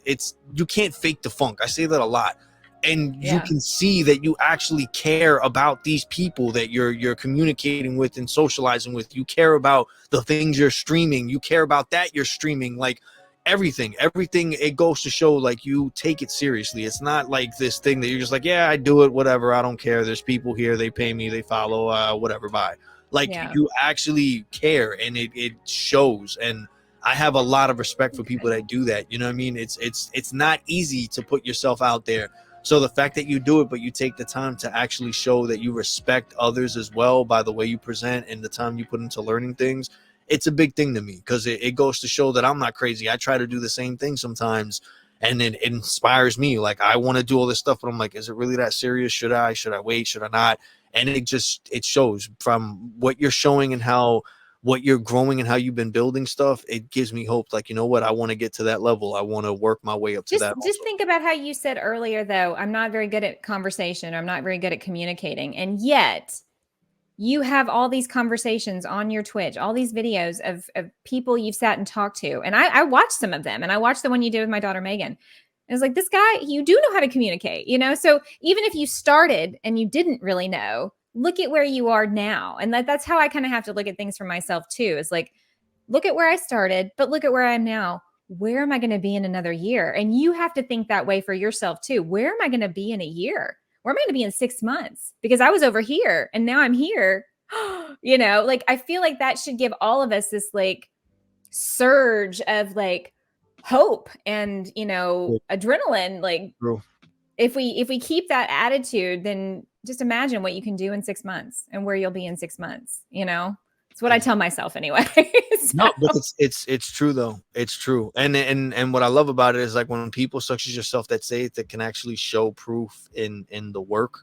you can't fake the funk. I say that a lot. And you Yeah. can see that you actually care about these people that you're communicating with and socializing with. You care about the things you're streaming. You care about that you're streaming. Like everything, it goes to show like you take it seriously. It's not like this thing that you're just like, yeah, I do it, whatever, I don't care. There's people here, they pay me, they follow, whatever, bye. Like Yeah. you actually care, and it shows. And I have a lot of respect for people that do that. You know what I mean? It's not easy to put yourself out there. So the fact that you do it, but you take the time to actually show that you respect others as well by the way you present and the time you put into learning things, it's a big thing to me, because it goes to show that I'm not crazy. I try to do the same thing sometimes, and it inspires me. Like I want to do all this stuff, but I'm like, is it really that serious? Should I wait? Should I not? And it shows from what you're showing and how what you're growing and how you've been building stuff. It gives me hope. Like, you know what? I want to get to that level. I want to work my way up to that. Just think about how you said earlier, though, I'm not very good at conversation. I'm not very good at communicating. And yet you have all these conversations on your Twitch, all these videos of people you've sat and talked to. And I watched some of them, and I watched the one you did with my daughter, Megan. And it's like, this guy, you do know how to communicate, So even if you started and you didn't really know, look at where you are now. And that's how I kind of have to look at things for myself too. Is like, look at where I started, but look at where I am now. Where am I going to be in another year? And you have to think that way for yourself too. Where am I going to be in a year? Where am I going to be in 6 months? Because I was over here and now I'm here. Like I feel like that should give all of us this like surge of like hope and adrenaline. Like True. if we keep that attitude, then just imagine what you can do in 6 months and where you'll be in 6 months. It's what I tell myself anyway. So. No, but it's true though. It's true. And what I love about it is like when people such as yourself that say it, that can actually show proof in the work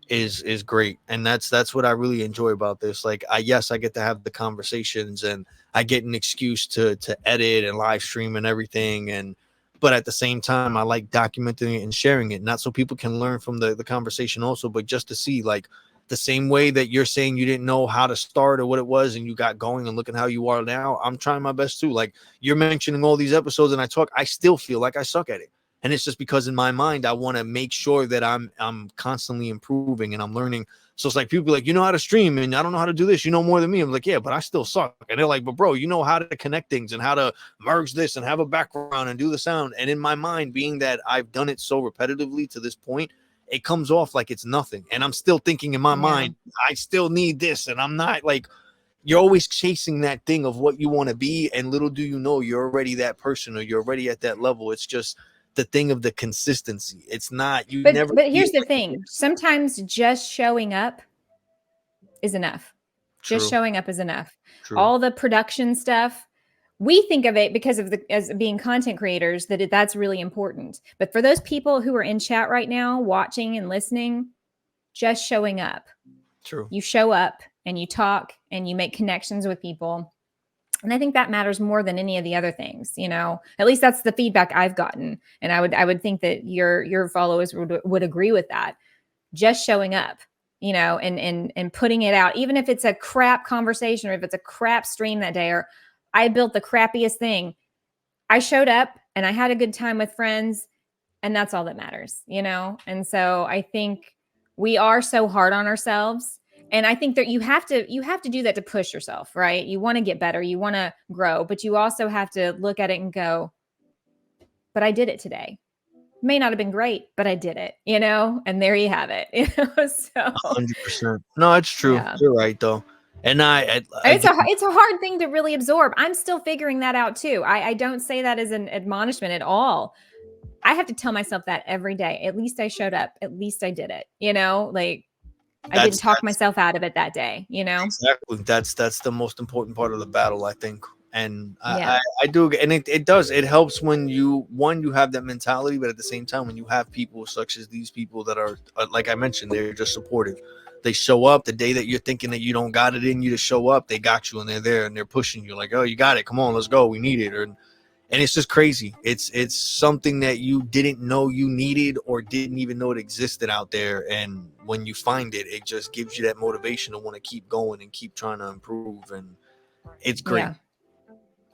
is great. And that's what I really enjoy about this. Like I get to have the conversations, and I get an excuse to edit and live stream and everything. But at the same time, I like documenting it and sharing it, not so people can learn from the conversation also, but just to see like the same way that you're saying you didn't know how to start or what it was and you got going, and look at how you are now. I'm trying my best too. Like you're mentioning all these episodes and I still feel like I suck at it. And it's just because in my mind, I want to make sure that I'm constantly improving and I'm learning. So it's like people like, you know how to stream and I don't know how to do this. You know more than me. I'm like, yeah, but I still suck. And they're like, but bro, you know how to connect things and how to merge this and have a background and do the sound. And in my mind, being that I've done it so repetitively to this point, it comes off like it's nothing. And I'm still thinking in my mind, I still need this. And I'm not like, you're always chasing that thing of what you want to be. And little do you know, you're already that person or you're already at that level. It's just the thing of the consistency. It's not, But here's the thing. Sometimes just showing up is enough. Just True. showing up is enough. True. All the production stuff, we think of it because of as being content creators that's really important. But for those people who are in chat right now, watching and listening, just showing up. True. You show up and you talk and you make connections with people. And I think that matters more than any of the other things, at least that's the feedback I've gotten. And I would think that your followers would agree with that. Just showing up, and putting it out, even if it's a crap conversation or if it's a crap stream that day, or I built the crappiest thing. I showed up and I had a good time with friends, and that's all that matters, And so I think we are so hard on ourselves. And I think that you have to do that to push yourself, right? You want to get better, you want to grow, but you also have to look at it and go, but I did it today. May not have been great, but I did it, and there you have it, so 100%. No, it's true. Yeah. You're right though. And it's a hard thing to really absorb. I'm still figuring that out too. I don't say that as an admonishment at all. I have to tell myself that every day. At least I showed up. At least I did it. I didn't talk myself out of it that day, Exactly. That's the most important part of the battle, I think. And Yeah. I do, and it does. It helps when you have that mentality, but at the same time, when you have people such as these people that are, like I mentioned, they're just supportive. They show up the day that you're thinking that you don't got it in you to show up. They got you, and they're there, and they're pushing you like, "Oh, you got it. Come on, let's go. We need it." And it's just crazy. It's something that you didn't know you needed or didn't even know it existed out there. And when you find it, it just gives you that motivation to want to keep going and keep trying to improve. And it's great.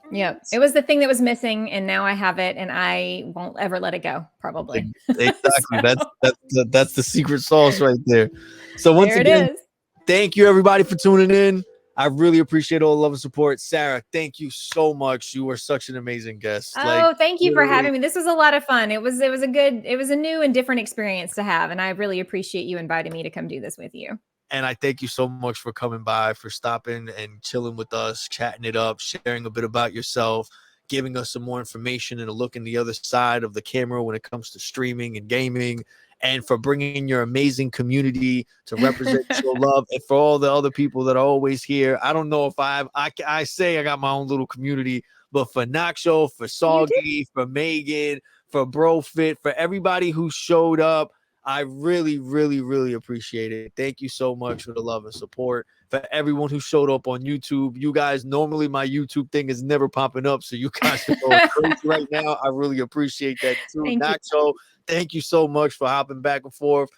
Yeah. It was the thing that was missing, and now I have it, and I won't ever let it go, probably. Exactly. That's the secret sauce right there. So once there again, it is. Thank you everybody for tuning in. I really appreciate all the love and support. Sarah, thank you so much. You were such an amazing guest. Thank you for having me. This was a lot of fun. It was a new and different experience to have, and I really appreciate you inviting me to come do this with you. And I thank you so much for coming by, for stopping and chilling with us, chatting it up, sharing a bit about yourself, giving us some more information and a look in the other side of the camera when it comes to streaming and gaming, and for bringing your amazing community to represent your love, and for all the other people that are always here. I don't know if I say I got my own little community, but for Nacho, for Soggy, for Megan, for BroFit, for everybody who showed up, I really, really, really appreciate it. Thank you so much for the love and support. For everyone who showed up on YouTube, you guys, normally my YouTube thing is never popping up, so you guys are going crazy right now. I really appreciate that too. Nacho, thank you so much for hopping back and forth.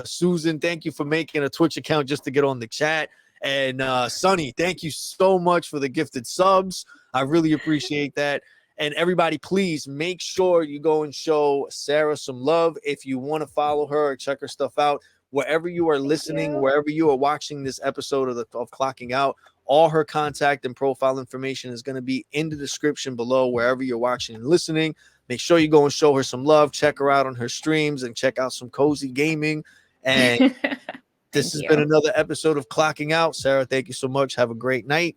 Susan, thank you for making a Twitch account just to get on the chat. And Sonny, thank you so much for the gifted subs. I really appreciate that. And everybody, please make sure you go and show Sarah some love. If you want to follow her or check her stuff out, wherever you are listening, wherever you are watching this episode of Clocking Out, all her contact and profile information is going to be in the description below, wherever you're watching and listening. Make sure you go and show her some love. Check her out on her streams and check out some cozy gaming. And this has been another episode of Clocking Out. Sarah, thank you so much. Have a great night.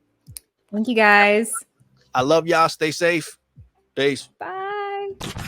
Thank you, guys. I love y'all. Stay safe. Peace. Bye.